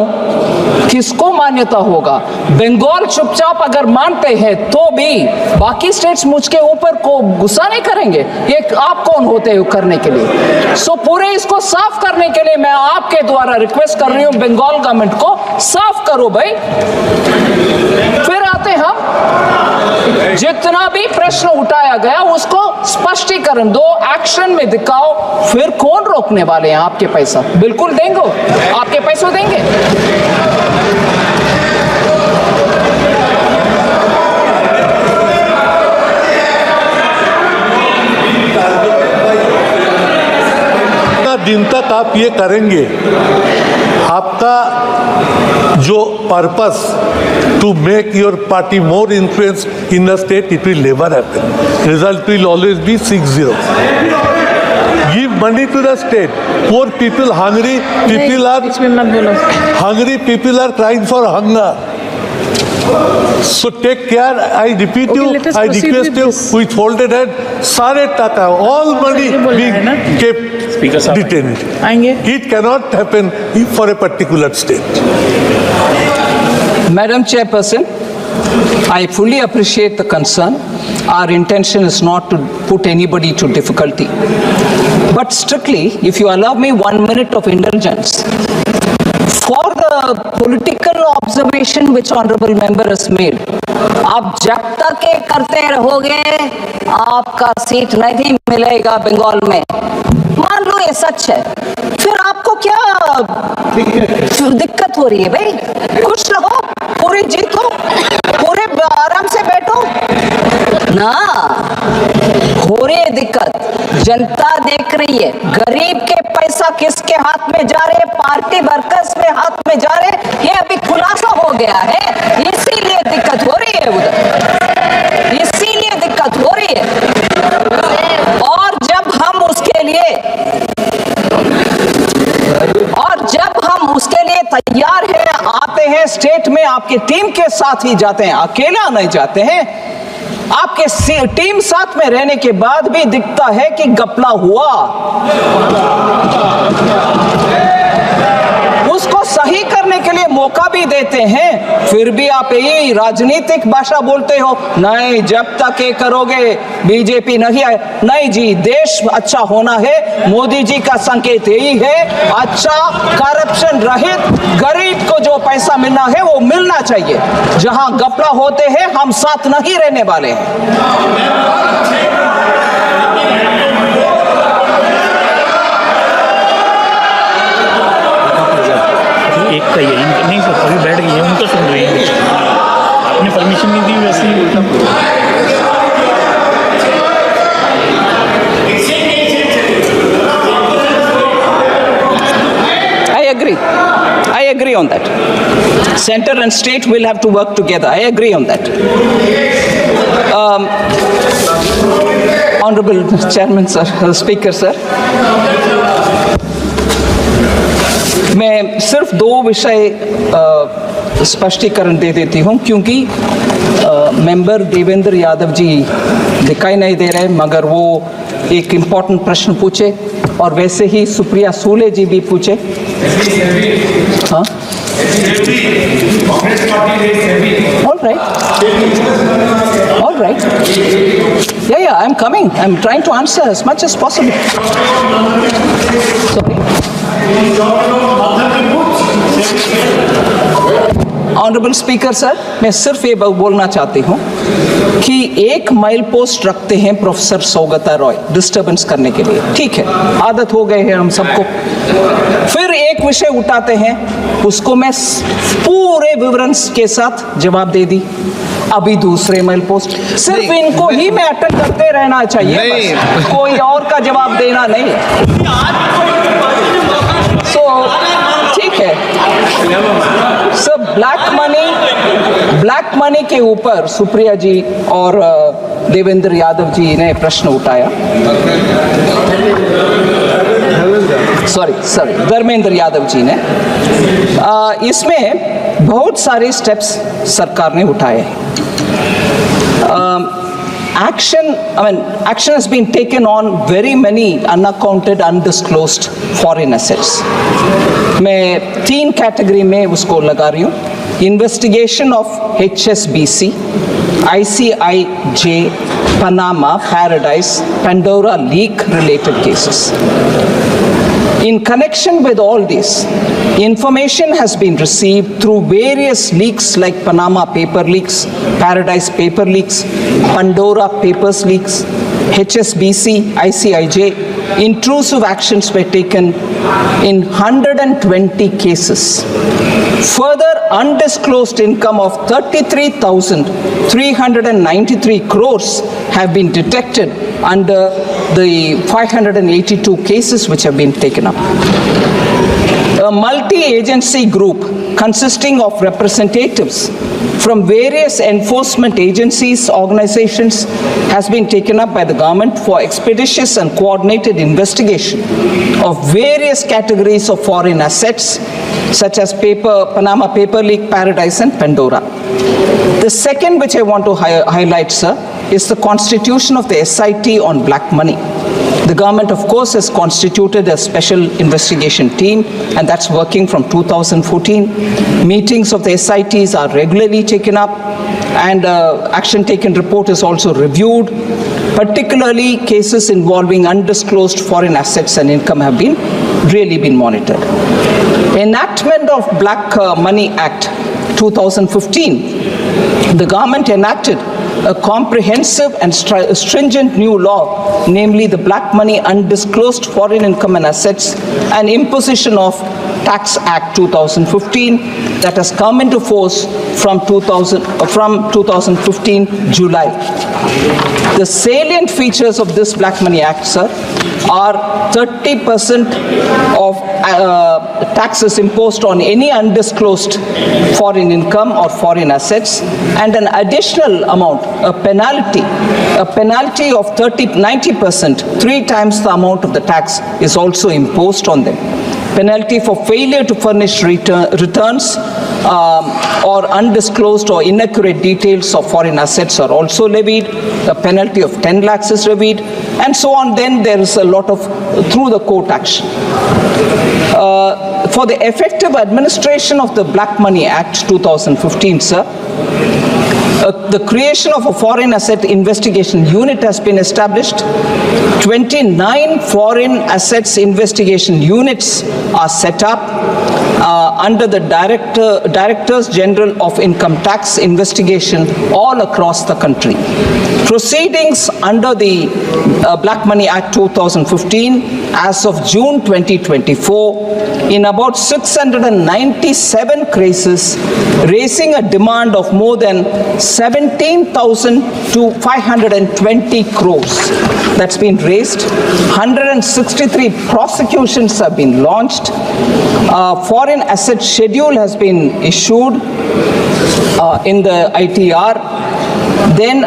किसको मान्यता होगा? बंगाल चुपचाप अगर मानते हैं तो भी बाकी स्टेट्स मुझके ऊपर को गुस्सा नहीं करेंगे। ये आप कौन होते हो करने के लिए? सो पूरे इसको साफ करने के लिए मैं आपके द्वारा रिक्वेस्ट कर रही हूं, बंगाल गवर्नमेंट को साफ करो भाई। फिर आते हम, जितना भी प्रश्न उठाया गया उसको स्पष्टीकरण दो, एक्शन में दिखाओ, फिर कौन रोकने वाले हैं आपके पैसा? बिल्कुल देंगे, आपके पैसों देंगे। दिन तक आप ये करेंगे, आपका जो purpose to make your party more influence in the state, it will never happen. Result will always be 6-0। Give money to the state. Poor people, hungry people are crying for hunger. So take care. I repeat you, I request you, with folded hand, सारे टाका, all money being kept detained. It cannot happen for a particular state. Madam Chairperson, I fully appreciate the concern. Our intention is not to put anybody to difficulty. But strictly, if you allow me 1 minute of indulgence, for the political observation which honorable member has made, आप जब तक ये करते रहोगे आपका seat नहीं मिलेगा बंगाल में, मान लो ये सच है, फिर आपको क्या दिक्कत हो रही है भाई? खुश रहो, पूरे जीतो, पूरे आराम से बैठो ना। हो रही है दिक्कत, जनता देख रही है, गरीब के पैसा किसके हाथ में जा रहे, पार्टी वर्कर्स में हाथ में जा रहे, ये अभी खुलासा हो गया है, इसीलिए दिक्कत हो रही है उधर, इसीलिए दिक्कत हो रही है। और जब हम उसके लिए तैयार हैं, आते हैं स्टेट में, आपके टीम के साथ ही जाते हैं, अकेला नहीं जाते हैं। आपके टीम साथ में रहने के बाद भी दिखता है कि घपला हुआ, उसको सही करने के लिए मौका भी देते हैं, फिर भी आप यही राजनीतिक भाषा बोलते हो, नहीं जब तक ये करोगे बीजेपी नहीं आए। नहीं जी, देश अच्छा होना है, मोदी जी का संकेत यही है, अच्छा करप्शन रहित गरीब को जो पैसा मिलना है वो मिलना चाहिए। जहां घपला होते हैं हम साथ नहीं रहने वाले हैं। एक का ये नहीं सर, अभी बैठ गई है, उनको सुन रही है, आपने परमिशन नहीं दी वैसे ही I agree on that. Center and state will have to work together. I agree on that. Honorable Chairman sir, Speaker sir, मैं सिर्फ 2 विषय स्पष्टीकरण दे देती हूँ, क्योंकि मेंबर देवेंद्र यादव जी दिखाई नहीं दे रहे, मगर वो एक इम्पोर्टेंट प्रश्न पूछे, और वैसे ही सुप्रिया सूले जी भी पूछे। हाँ, All right. All right. Yeah, I'm coming. I'm trying to answer as much as possible. Sorry. Honourable speaker sir, मैं सिर्फ ये बोलना चाहती हूँ कि एक माइल पोस्ट रखते हैं प्रोफेसर सौगता रॉय डिस्टर्बेंस करने के लिए, ठीक है, आदत हो गए हैं हम सबको। फिर एक विषय उठाते हैं, उसको मैं पूरे विवरण के साथ जवाब दे दी। अभी दूसरे माइल पोस्ट, सिर्फ इनको ही मैं अटेंड करते रहना चाहिए, कोई और का जवाब देना नहीं। सो ठीक है सर, ब्लैक मनी के ऊपर सुप्रिया जी और देवेंद्र यादव जी ने प्रश्न उठाया। सॉरी धर्मेंद्र यादव जी ने। इसमें बहुत सारे स्टेप्स सरकार ने उठाए हैं। Action has been taken on very many unaccounted, undisclosed foreign assets. मैं 3 कैटेगरी में उसको लगा रही हूँ। Investigation of HSBC, ICIJ, Panama, Paradise, Pandora leak related cases. In connection with all this, information has been received through various leaks like Panama paper leaks, Paradise paper leaks, Pandora papers leaks, HSBC, ICIJ. Intrusive actions were taken in 120 cases. Further, undisclosed income of 33,393 crores have been detected under the 582 cases which have been taken up. A multi-agency group consisting of representatives from various enforcement agencies, organizations has been taken up by the government for expeditious and coordinated investigation of various categories of foreign assets such as Panama paper leak, Paradise and Pandora. The second which I want to highlight, sir, is the constitution of the SIT on black money. The government, of course, has constituted a special investigation team, and that's working from 2014. Meetings of the SITs are regularly taken up, and action taken report is also reviewed. Particularly, cases involving undisclosed foreign assets and income have really been monitored. Enactment of Black Money Act 2015, the government enacted a comprehensive and stringent new law, namely the Black Money Undisclosed Foreign Income and Assets and Imposition of Tax Act 2015 that has come into force from 2015 July. The salient features of this Black Money Act, sir, are 30% of taxes imposed on any undisclosed foreign income or foreign assets, and an additional amount, a penalty of 90%, 3 times the amount of the tax is also imposed on them. Penalty for failure to furnish returns or undisclosed or inaccurate details of foreign assets are also levied. A penalty of 10 lakhs is levied, and so on. Then there is a lot of through the court action. For the effective administration of the Black Money Act 2015, sir, the creation of a foreign asset investigation unit has been established. 29 foreign assets investigation units are set up under the Directors General of Income Tax Investigation all across the country. Proceedings under the Black Money Act 2015 as of June 2024 in about 697 cases, raising a demand of more than 17,520 crores that's been raised. 163 prosecutions have been launched. Foreign asset schedule has been issued in the ITR. Then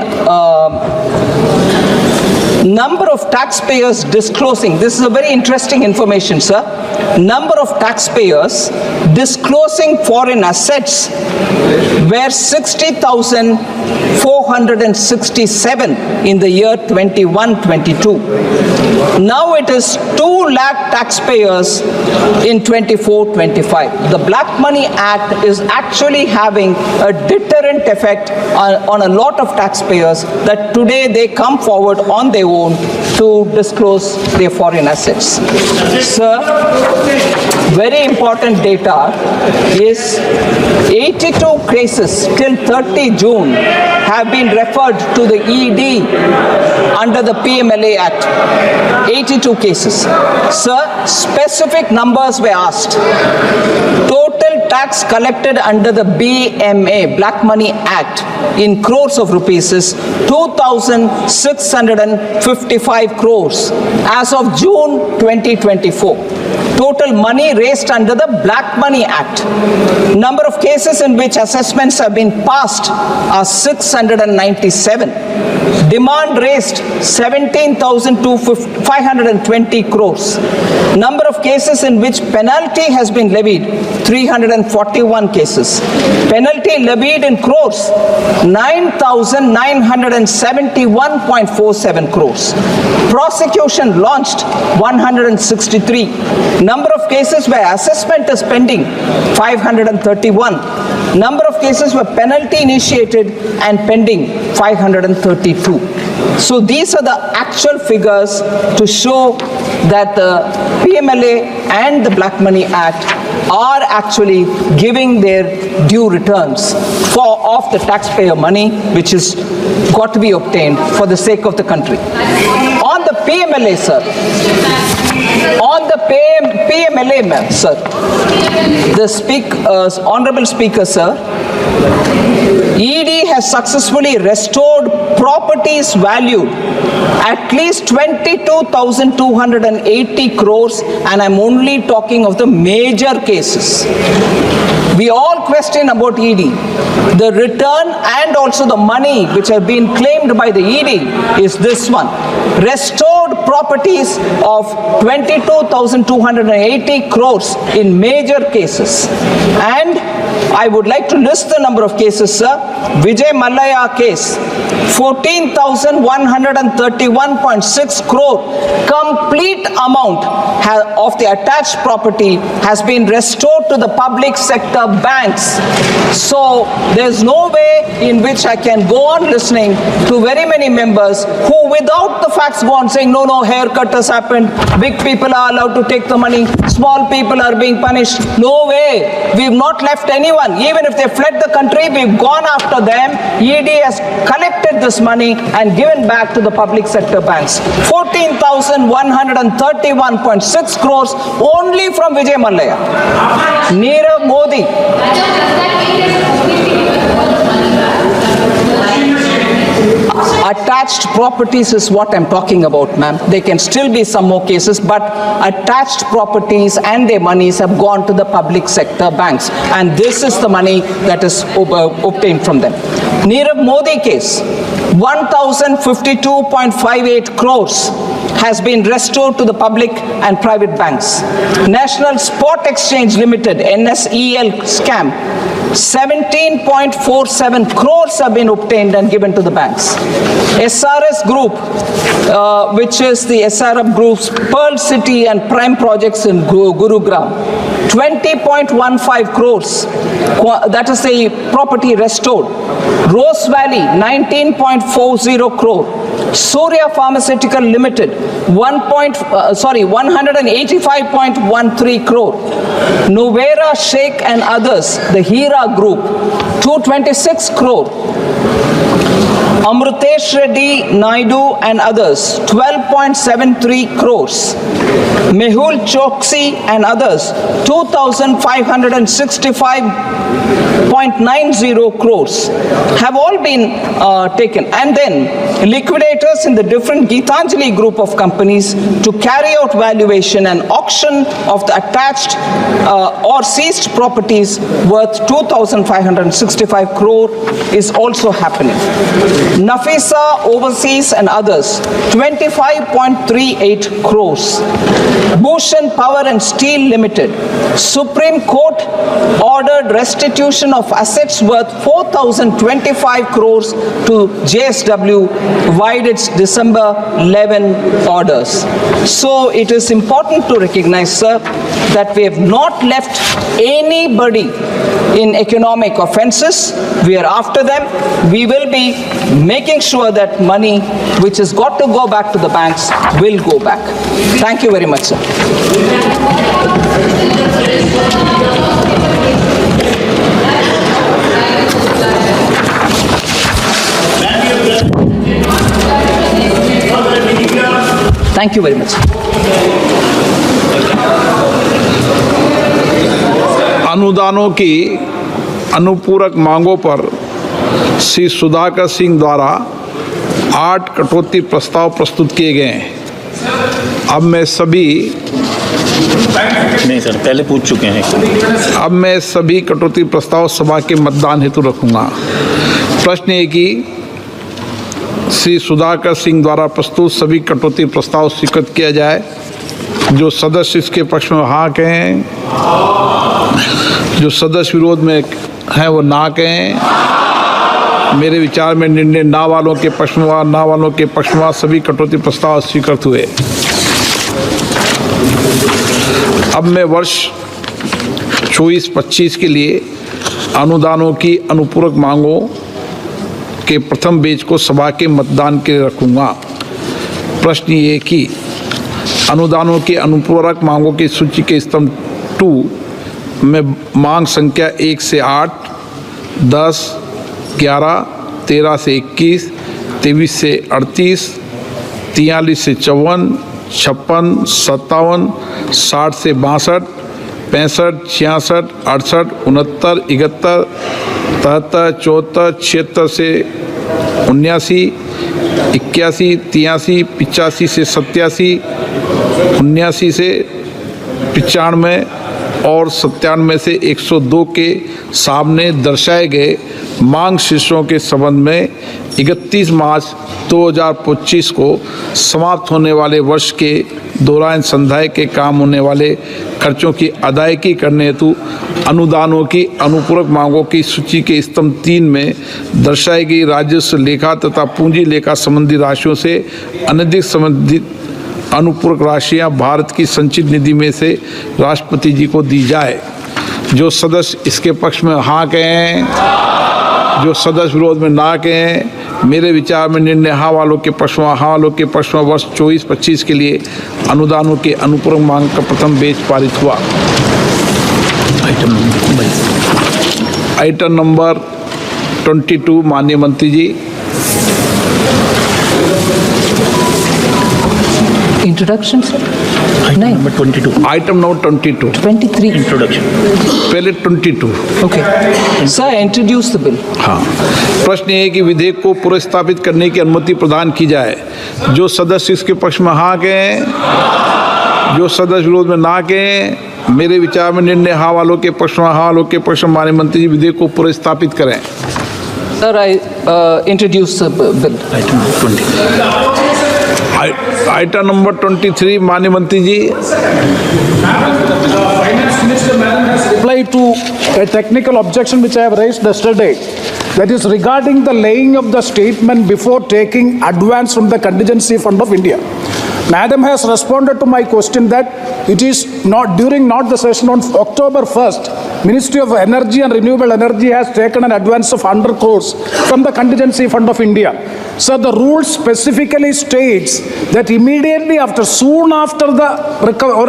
Number of taxpayers disclosing, this is a very interesting information, sir. Number of taxpayers disclosing foreign assets were 60,467 in the year 21-22. Now it is 2 lakh taxpayers in 24-25. The Black Money Act is actually having a deterrent effect on a lot of taxpayers that today they come forward on their own to disclose their foreign assets. Sir, very important data is 82 cases till 30 June have been referred to the ED under the PMLA Act. 82 cases. Sir, specific numbers were asked. Total tax collected under the BMA, Black Money Act, in crores of rupees is 2,655 crores as of June 2024. Total money raised under the Black Money Act. Number of cases in which assessments have been passed are 697. Demand raised 17,520 crores. Number of cases in which penalty has been levied, 341 cases. Penalty levied in crores, 9,971.47 crores. Prosecution launched, 163. Number of cases where assessment is pending, 531. Number of cases where penalty initiated and pending, 532. So these are the actual figures to show that the PMLA and the Black Money Act are actually giving their due returns of the taxpayer money which is got to be obtained for the sake of the country. On the PMLA, sir, on the PMLA, ma'am, sir, the Honorable Speaker, sir, ED has successfully restored properties valued at least 22,280 crores, and I'm only talking of the major cases. We all question about ED. The return and also the money which have been claimed by the ED is this one. Restored properties of 22,280 crores in major cases. And I would like to list the number of cases, sir. Vijay Mallya case, 14,131.6 crore. Complete amount of the attached property has been restored to the public sector banks. So there's no way in which I can go on listening to very many members who without the facts go on saying, no, haircut has happened, big people are allowed to take the money, small people are being punished. No way. We've not left anyone. Even if they fled the country, we've gone after them. ED has collected this money and given back to the public sector banks. 14,131.6 crores only from Vijay Mallya. Nirav Modi. Attached properties is what I'm talking about, ma'am. There can still be some more cases, but attached properties and their monies have gone to the public sector banks. And this is the money that is obtained from them. Nirav Modi case, 1,052.58 crores has been restored to the public and private banks. National Spot Exchange Limited, NSEL scam, 17.47 crores have been obtained and given to the banks. SRS Group, which is the SRF Group's Pearl City and Prime projects in Gurugram, 20.15 crores, that is the property restored. Rose Valley, 19.40 crore. Surya Pharmaceutical Limited, 185.13 crore. Novera Sheikh and others, the Hira Group, 226 crore. Amrutesh Reddy, Naidu and others, 12.73 crores. Mehul Choksi and others, 2,565.90 crores have all been taken. And then liquidators in the different Gitanjali group of companies to carry out valuation and auction of the attached or seized properties worth 2,565 crore is also happening. Nafisa Overseas and others, 25.38 crores. Bhushan Power and Steel Limited, Supreme Court ordered restitution of assets worth 4,025 crores to JSW via its December 11 orders. So it is important to recognize, sir, that we have not left anybody in economic offenses. We are after them. We will be making sure that money which has got to go back to the banks will go back. Thank you very much, sir. Thank you very much. अनुदानों की अनुपूरक मांगों पर श्री सुधाकर सिंह द्वारा 8 कटौती प्रस्ताव प्रस्तुत किए गए हैं। अब मैं सभी नहीं सर, पहले पूछ चुके हैं। अब मैं सभी कटौती प्रस्ताव सभा के मतदान हेतु रखूंगा। प्रश्न है कि श्री सुधाकर सिंह द्वारा प्रस्तुत सभी कटौती प्रस्ताव स्वीकृत किया जाए। जो सदस्य इसके पक्ष में हाँ कहें, जो सदस्य विरोध में हैं वो ना कहें। मेरे विचार में निर्णय ना वालों के पक्ष में, ना वालों के पक्ष में सभी कटौती प्रस्ताव स्वीकृत हुए। अब मैं वर्ष 24-25 के लिए अनुदानों की अनुपूरक मांगों के प्रथम बेच को सभा के मतदान के लिए रखूंगा। प्रश्न ये कि अनुदानों की अनुपूरक मांगों की सूची के स्तंभ 2 में मांग संख्या 1 से 8, 10, 11, 13 से 21, 23 से 38, 43 से 54, 56, 57, 60 से 62, 65, 66, 68, 69, 71, 73, 74, 76 से 79, 81, 83, 85 से 87, 79 से 95 और 97 से 102 के सामने दर्शाए गए मांग शीर्षों के संबंध में 31 मार्च 2025 को समाप्त होने वाले वर्ष के दौरान संधाय के काम होने वाले खर्चों की अदायगी करने हेतु अनुदानों की अनुपूरक मांगों की सूची के स्तंभ 3 में दर्शाई गई राजस्व लेखा तथा पूंजी लेखा संबंधी राशियों से अनधिक संबंधित अनुपूरक राशियां भारत की संचित निधि में से राष्ट्रपति जी को दी जाए। जो सदस्य इसके पक्ष में हाँ कहें, जो सदस्य विरोध में ना कहें। मेरे विचार में निर्णय हाँ वालों के पक्ष में, हाँ वालों के पक्ष में वर्ष 24-25 के लिए अनुदानों के अनुपूरक मांग का प्रथम बेच पारित हुआ। आइटम नंबर 22 माननीय मंत्री जी। Introduction, sir? Item number 22। Item number 22। 23. Introduction. पहले 22। Okay. Sir, introduce the bill. हाँ, प्रश्न ये है कि विधेयक को पुनर्स्थापित करने की अनुमति प्रदान की जाए। जो सदस्य इसके पक्ष में हाँ कहें, जो सदस्य विरोध में ना कहें। मेरे विचार में निर्णय हाँ वालों के पक्ष में, हाँ वालों के पक्ष में माननीय मंत्री जी विधेयक को पुनर्स्थापित करें। Sir, I introduce the bill. Item number 20। Item number 23 माननीय मंत्री जी। Reply to a technical objection which I have raised yesterday, that is regarding the laying of the statement before taking advance from the contingency fund of India. Madam has responded to my question that it is not the session on October 1st, Ministry of Energy and Renewable Energy has taken an advance of 100 crores from the contingency fund of India. So the rule specifically states that immediately after, soon after the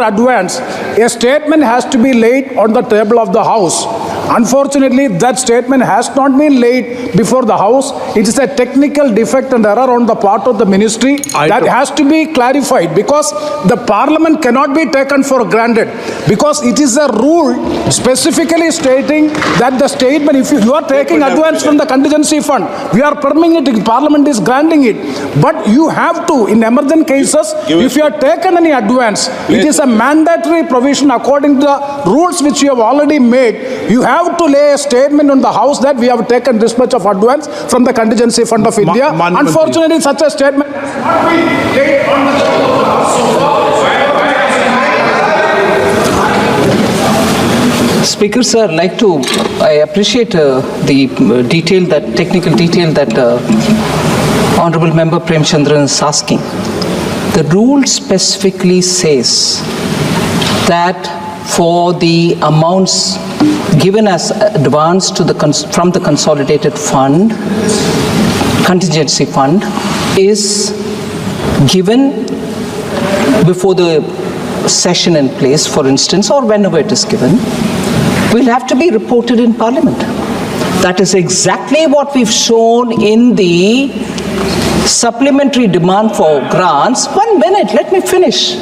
advance, a statement has to be laid on the table of the House. Unfortunately, that statement has not been laid before the House. It is a technical defect and error on the part of the ministry that has to be clarified, because the Parliament cannot be taken for granted, because it is a rule specifically stating that the statement, if you are taking advance from the contingency fund, we are permitting it, Parliament is granting it, but you have to, in emergent cases, if you have taken any advance, it is a mandatory provision according to the rules which you have already made. You have have to lay a statement on the House that we have taken this much of advance from the contingency fund of India. Unfortunately, such a statement has not been laid on the floor of the House so far. Speaker, sir, I appreciate the technical detail that Honorable Member Prem Chandran is asking. The rule specifically says that for the amounts given as advance to from the consolidated fund, contingency fund, is given before the session in place, for instance, or whenever it is given, will have to be reported in Parliament. That is exactly what we've shown in the supplementary demand for grants. 1 minute, let me finish.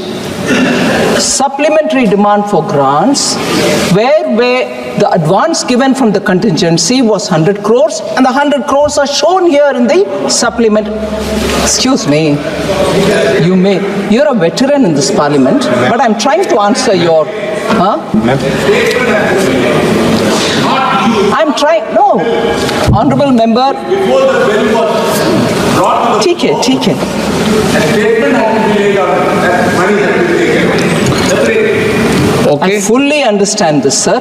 Supplementary demand for grants, where the advance given from the contingency was 100 crores, and the 100 crores are shown here in the supplement. Excuse me, you're a veteran in this Parliament, but I'm trying to answer your, I'm trying, no, Honorable Member, TK. Okay. I fully understand this, sir.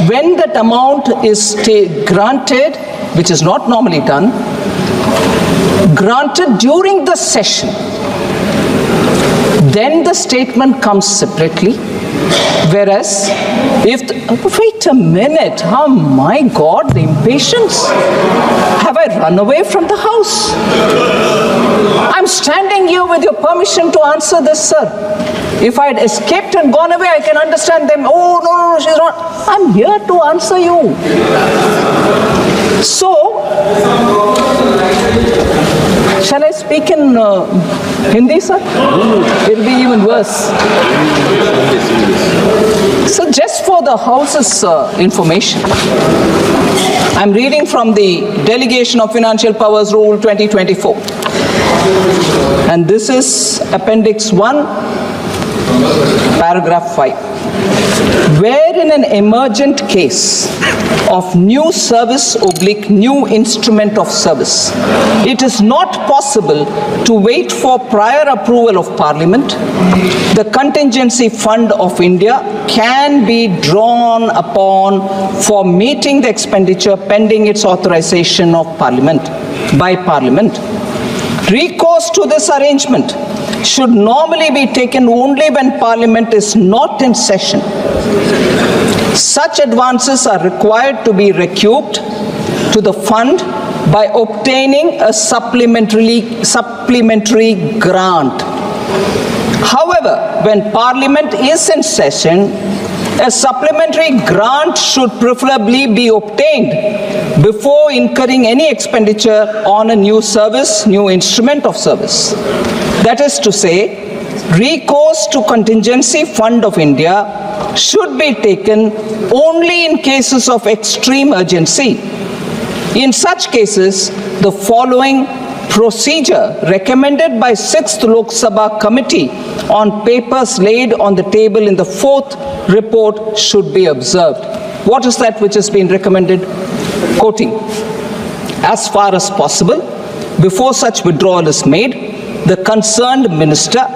When that amount is granted, which is not normally done, granted during the session, then the statement comes separately. Whereas, wait a minute, oh my God, the impatience. Have I run away from the House? I'm standing here with your permission to answer this, sir. If I had escaped and gone away, I can understand them. Oh, no, she's not. I'm here to answer you. So, shall I speak in Hindi, sir? It'll be even worse. So just for the House's information, I'm reading from the Delegation of Financial Powers Rule 2024. And this is Appendix 1, Paragraph 5. Where in an emergent case of new service / new instrument of service, it is not possible to wait for prior approval of Parliament, the contingency fund of India can be drawn upon for meeting the expenditure pending its authorization of Parliament by Parliament. Recourse to this arrangement should normally be taken only when Parliament is not in session. Such advances are required to be recouped to the fund by obtaining a supplementary grant. However, when Parliament is in session, a supplementary grant should preferably be obtained before incurring any expenditure on a new service, new instrument of service. That is to say, recourse to contingency fund of India should be taken only in cases of extreme urgency. In such cases, the following procedure recommended by 6th Lok Sabha Committee on papers laid on the table in the 4th report should be observed. What is that which has been recommended? Quoting, as far as possible, before such withdrawal is made, the concerned minister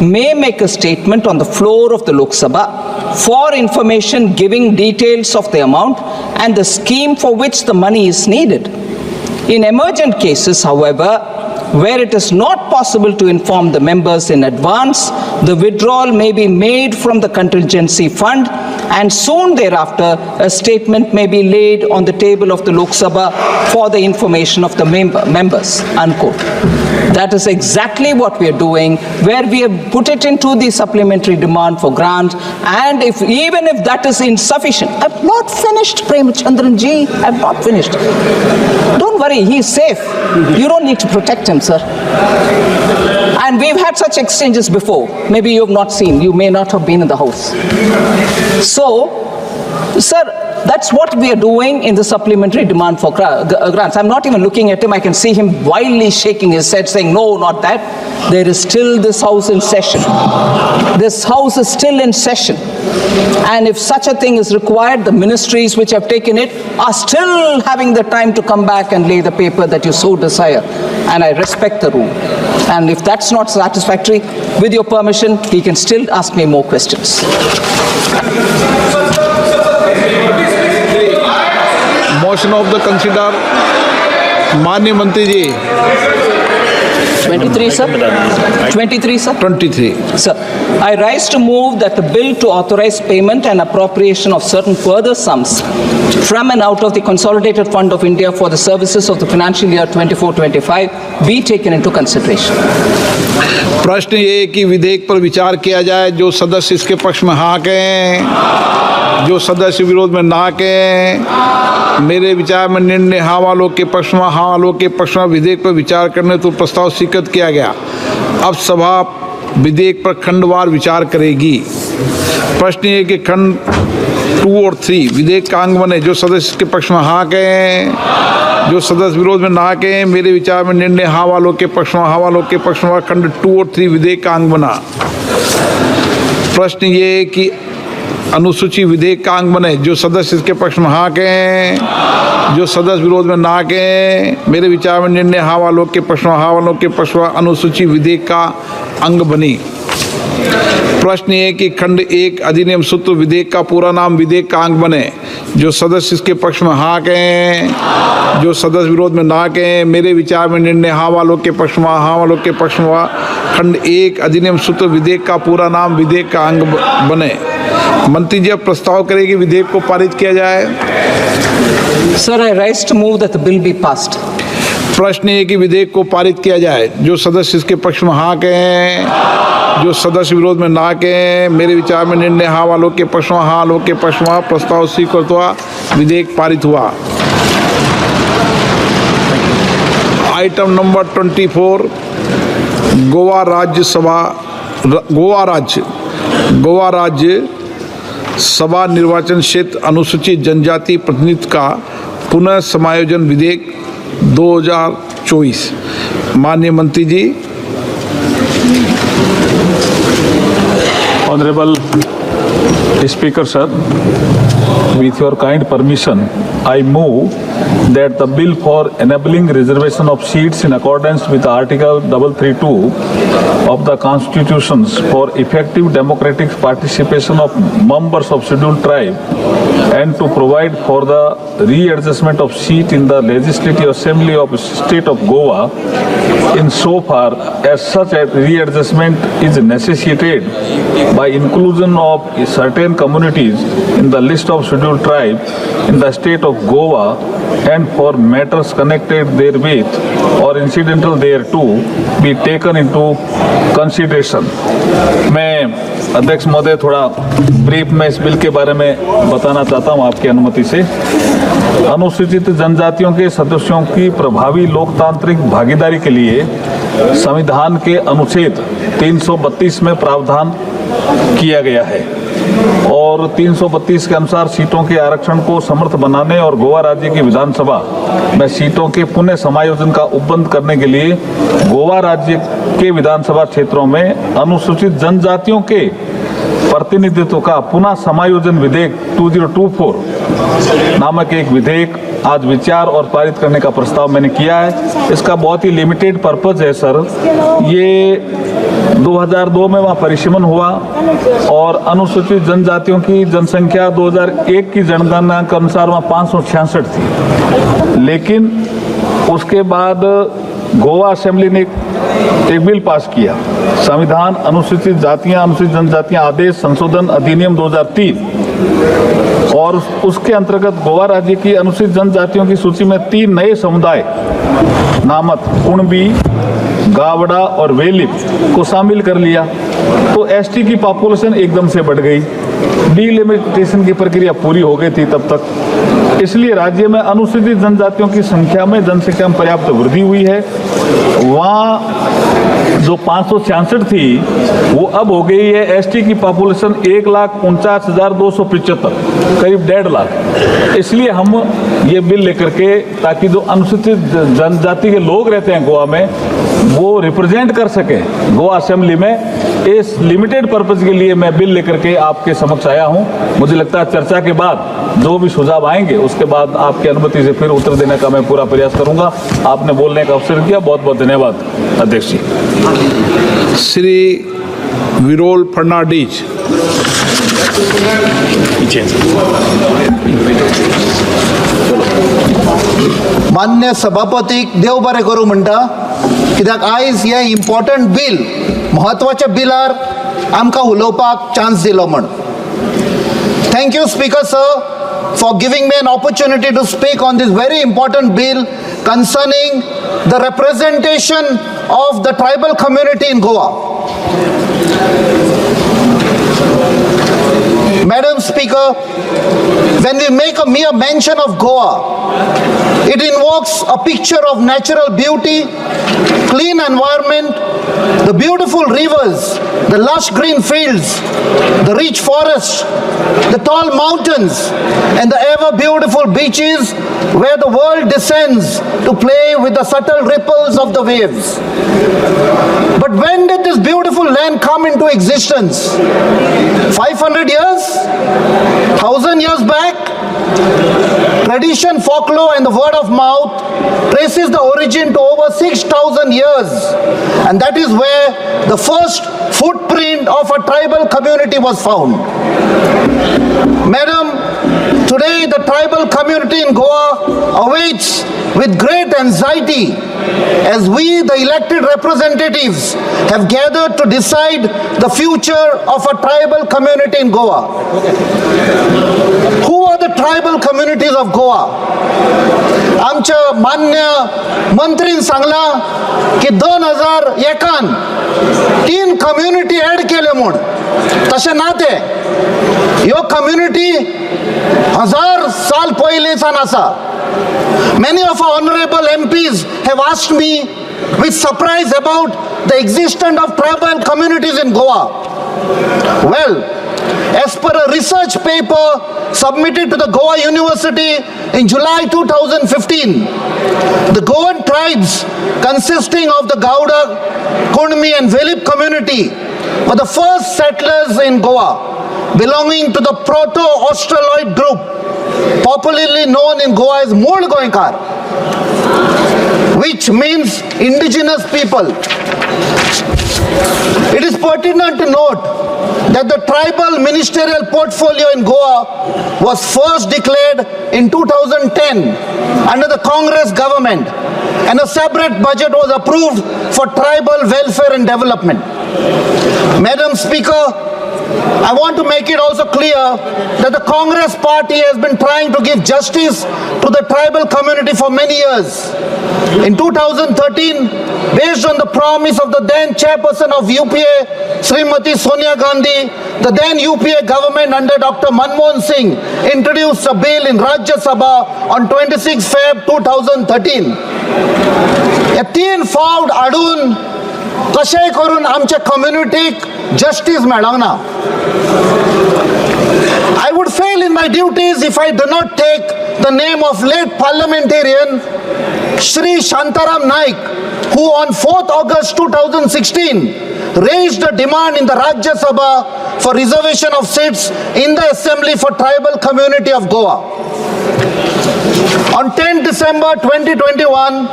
may make a statement on the floor of the Lok Sabha for information giving details of the amount and the scheme for which the money is needed. In emergent cases, however, where it is not possible to inform the members in advance, the withdrawal may be made from the contingency fund, and soon thereafter a statement may be laid on the table of the Lok Sabha for the information of the members, unquote. That is exactly what we are doing, where we have put it into the supplementary demand for grant, and even if that is insufficient, I've not finished, Prem Chandran ji, I've not finished. Don't worry, he's safe. You don't need to protect him, sir. And we've had such exchanges before. Maybe you have not seen, you may not have been in the House. So, Sir, that's what we are doing in the supplementary demand for grants. I'm not even looking at him. I can see him wildly shaking his head saying, no, not that. There is still this house in session. This house is still in session. And if such a thing is required, the ministries which have taken it are still having the time to come back and lay the paper that you so desire. And I respect the rule. And if that's not satisfactory, with your permission, he can still ask me more questions. Motion of the consider. माननीय मंत्री जी 23, sir. 23, sir. 23. Sir, I rise to move that the bill to authorize payment and appropriation of certain further sums from and out of the Consolidated Fund of India for the services of the financial year 24-25 be taken into consideration. प्रश्न ये है कि विधेयक पर विचार किया जाए। जो सदस्य इसके पक्ष में हाँ कहें, जो सदस्य विरोध में ना कहें। मेरे विचार में निर्णय हाँ वालों के पक्ष में, हाँ वालों के पक्ष में विधेयक पर विचार करने तो प्रस्ताव स्वीकृत किया गया। अब सभा विधेयक पर खंडवार विचार करेगी। प्रश्न ये कि खंड 2 और 3 विधेयक का अंग बने। जो सदस्य के पक्ष में हाँ कहें, जो सदस्य विरोध में ना कहें। मेरे विचार में निर्णय हाँ वालों के पक्ष में, हाँ वालों के पक्ष में खंड 2 और 3 विधेयक का अंग बना। प्रश्न ये है कि अनुसूची विधेयक का अंग बने। जो सदस्य इसके पक्ष में हाँ कहें, जो सदस्य विरोध में ना कहें। मेरे विचार में निर्णय हाँ वालों के पक्ष में, हाँ वालों के पक्ष में अनुसूची विधेयक का अंग बनी। प्रश्न ये कि खंड 1 अधिनियम सूत्र विधेयक का पूरा नाम विधेयक का अंग बने। जो सदस्य इसके पक्ष में हाँ कहें, जो सदस्य विरोध में ना कहें। मेरे विचार में निर्णय हाँ वालों के पक्ष में, हाँ वालों के पक्ष में खंड 1 अधिनियम सूत्र विधेयक का पूरा नाम विधेयक का अंग बने। मंत्री जी अब प्रस्ताव करेगी विधेयक को पारित किया जाए। Sir, I rise to move that the bill be passed. प्रश्न ये कि विधेयक को पारित किया जाए। जो सदस्य इसके पक्ष में हाँ कहें, जो सदस्य विरोध में ना कहें। मेरे विचार में निर्णय हाँ वालों के पक्ष में, हाँ वालों के पक्ष में प्रस्ताव स्वीकृत हुआ, विधेयक पारित हुआ। आइटम नंबर 24 गोवा राज्य सभा निर्वाचन क्षेत्र अनुसूचित जनजाति प्रतिनिधित्व का पुनः समायोजन विधेयक 2024। माननीय मंत्री जी। Honorable Speaker, sir, with your kind permission, I move that the bill for enabling reservation of seats in accordance with Article 332 of the Constitutions for effective democratic participation of members of scheduled tribe and to provide for the readjustment of seat in the Legislative Assembly of the State of Goa in so far as such a readjustment is necessitated by inclusion of certain communities in the list of scheduled tribe in the state of Goa and for matters connected therewith or incidental thereto be taken into consideration. मैं अध्यक्ष महोदय थोड़ा brief में इस bill के बारे में बताना चाहता हूं आपकी अनुमति से। अनुसूचित जनजातियों के सदस्यों की प्रभावी लोकतांत्रिक भागीदारी के लिए संविधान के अनुच्छेद 332 में प्रावधान किया गया है और 332 के अनुसार सीटों के आरक्षण को समर्थ बनाने और गोवा राज्य की विधानसभा में सीटों के पुनः समायोजन का उपबंध करने के लिए गोवा राज्य के विधानसभा क्षेत्रों में अनुसूचित जनजातियों के प्रतिनिधित्व का पुनः समायोजन विधेयक 2024 नामक एक विधेयक आज विचार और पारित करने का प्रस्ताव मैंने किया है। इसका बहुत ही लिमिटेड पर्पज है सर। ये 2002 में वहाँ परिसीमन हुआ और अनुसूचित जनजातियों की जनसंख्या 2001 की जनगणना के अनुसार वहाँ 566 थी, लेकिन उसके बाद गोवा असेंबली ने एक बिल पास किया, संविधान अनुसूचित जातियां अनुसूचित जनजातियां आदेश संशोधन अधिनियम 2003, और उसके अंतर्गत गोवा राज्य की अनुसूचित जनजातियों की सूची में 3 नए समुदाय नामक कुणबी, गावड़ा और वेलिप को शामिल कर लिया। तो एसटी की पॉपुलेशन एकदम से बढ़ गई। डिलिमिटेशन की प्रक्रिया पूरी हो गई थी तब तक। इसलिए राज्य में अनुसूचित जनजातियों की संख्या में जनसंख्या में पर्याप्त वृद्धि हुई है। वहाँ जो 566 थी वो अब हो गई है एसटी की पॉपुलेशन 1,49,275, करीब 1.5 लाख। इसलिए हम ये बिल लेकर के, ताकि जो अनुसूचित जनजाति के लोग रहते हैं गोवा में वो रिप्रेजेंट कर सके गोवा असेंबली में, इस लिमिटेड पर्पज के लिए मैं बिल लेकर के आपके समक्ष आया हूं। मुझे लगता है चर्चा के बाद जो भी सुझाव आएंगे उसके बाद आपकी अनुमति से फिर उत्तर देने का मैं पूरा प्रयास करूंगा। आपने बोलने का अवसर दिया, बहुत बहुत धन्यवाद अध्यक्ष जी। श्री विरोल फर्नांडीज। मान्य सभापतीक देव बरें करूं म्हणटा, कित्याक आयज हे इम्पॉर्टंट बिल, महत्वाच्या बिलार आमकां उलोवपाक चान्स दिलो म्हण. Thank you, Speaker Sir, for giving me an opportunity to speak on this very important bill concerning the representation of the tribal community in Goa. Madam Speaker, when we make a mere mention of Goa, it invokes a picture of natural beauty, clean environment, the beautiful rivers, the lush green fields, the rich forests, the tall mountains, and the ever beautiful beaches where the world descends to play with the subtle ripples of the waves. But when did this beautiful land come into existence? 500 years? 1000 years back? Tradition, folklore, and the word of mouth traces the origin to over 6,000 years, and that is where the first footprint of a tribal community was found. Madam, today the tribal community in Goa awaits with great anxiety as we, the elected representatives, have gathered to decide the future of a tribal community in Goa. Who are the tribal communities of Goa? आमच्या मान्य मंत्रीन सांगला की 2001 3 community add केले म्हूण. तशें ना तें. ह्यो community 1000 साल पयलींसान आसा. Many of our honorable MPs have asked me with surprise about the existence of tribal communities in Goa. Well, as per a research paper submitted to the Goa University in July 2015, the Goan tribes consisting of the Gauda, Kunmi and Velip community were the first settlers in Goa, belonging to the Proto-Australoid group, popularly known in Goa as Mool Goinkar, which means indigenous people. It is pertinent to note that the tribal ministerial portfolio in Goa was first declared in 2010 under the Congress government, and a separate budget was approved for tribal welfare and development. Madam Speaker, I want to make it also clear that the Congress party has been trying to give justice to the tribal community for many years. In 2013, based on the promise of the then chairperson of UPA, Srimati Sonia Gandhi, the then UPA government under Dr. Manmohan Singh introduced a bill in Rajya Sabha on 26 Feb 2013. A 3 फावट आडून कशेंय करून आमच्या कम्युनिटीक justice मेळोंक ना. I would fail in my duties if I do not take the name of late parliamentarian Shri Shantaram Naik, who on 4th August 2016 raised a demand in the Rajya Sabha for reservation of seats in the Assembly for tribal community of Goa. On 10 December 2021,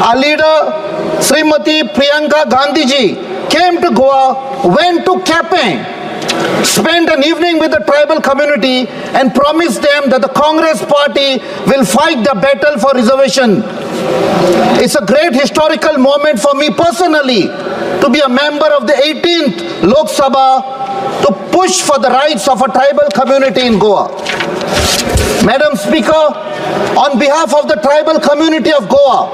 our leader Srimati Priyanka Gandhi ji came to Goa, went to Kapeng, spent an evening with the tribal community and promised them that the Congress party will fight the battle for reservation. It's a great historical moment for me personally to be a member of the 18th Lok Sabha to push for the rights of a tribal community in Goa. Madam Speaker, on behalf of the tribal community of Goa,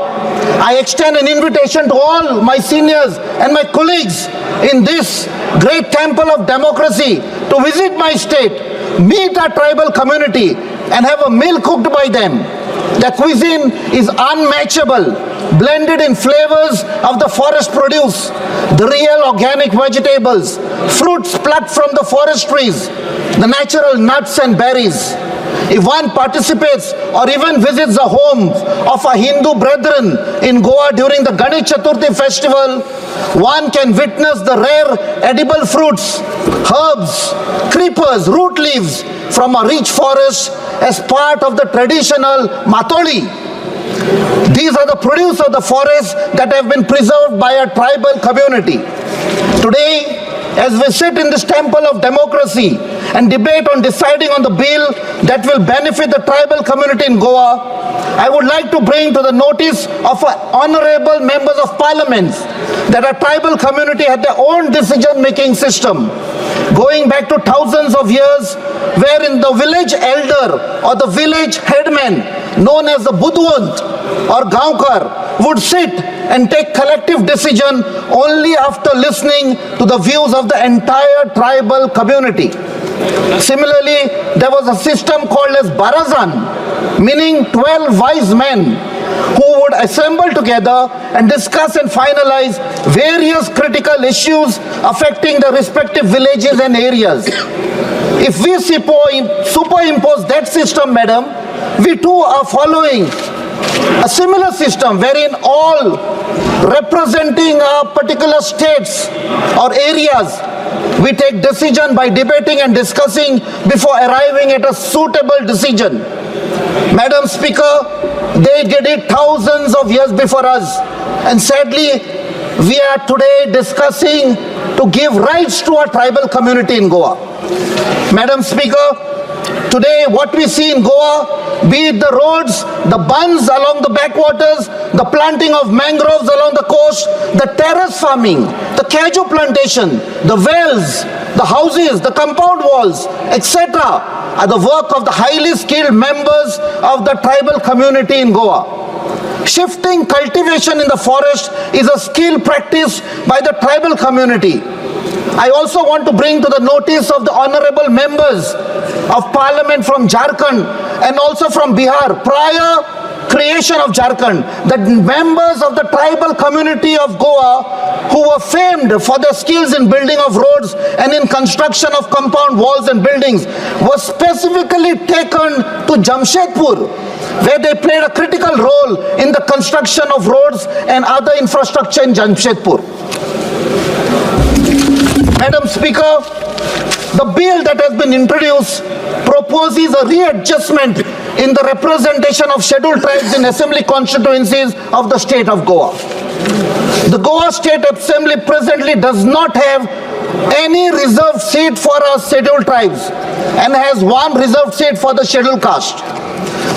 I extend an invitation to all my seniors and my colleagues in this great temple of democracy to visit my state, meet our tribal community, and have a meal cooked by them. Their cuisine is unmatchable, blended in flavors of the forest produce, the real organic vegetables, fruits plucked from the forest trees, the natural nuts and berries. If one participates or even visits the homes of our Hindu brethren in Goa during the Ganesh Chaturthi festival, one can witness the rare edible fruits, herbs, creepers, root leaves from a rich forest as part of the traditional matoli. These are the produce of the forest that have been preserved by a tribal community. Today, as we sit in this temple of democracy and debate on deciding on the bill that will benefit the tribal community in Goa, I would like to bring to the notice of our honorable members of parliament that our tribal community had their own decision-making system going back to thousands of years, wherein the village elder or the village headman, known as the Budwant or Gaonkar, would sit and take collective decision only after listening to the views of the entire tribal community. Similarly, there was a system called as Barazan, meaning 12 wise men who would assemble together and discuss and finalize various critical issues affecting the respective villages and areas. If we superimpose that system, madam, we too are following a similar system wherein all representing particular states or areas, we take decision by debating and discussing before arriving at a suitable decision. Madam Speaker, they did it thousands of years before us, and sadly, we are today discussing to give rights to our tribal community in Goa. Madam Speaker, today what we see in Goa, be it the roads, the bunds along the backwaters, the planting of mangroves along the coast, the terrace farming, the cashew plantation, the wells, the houses, the compound walls, etc., are the work of the highly skilled members of the tribal community in Goa. Shifting cultivation in the forest is a skill practiced by the tribal community. I also want to bring to the notice of the honorable members of parliament from Jharkhand and also from Bihar, prior creation of Jharkhand, that members of the tribal community of Goa who were famed for their skills in building of roads and in construction of compound walls and buildings were specifically taken to Jamshedpur, where they played a critical role in the construction of roads and other infrastructure in Jamshedpur. Madam Speaker, the bill that has been introduced proposes a readjustment in the representation of scheduled tribes in assembly constituencies of the state of Goa. The Goa State Assembly presently does not have any reserved seat for our scheduled tribes and has one reserved seat for the scheduled caste.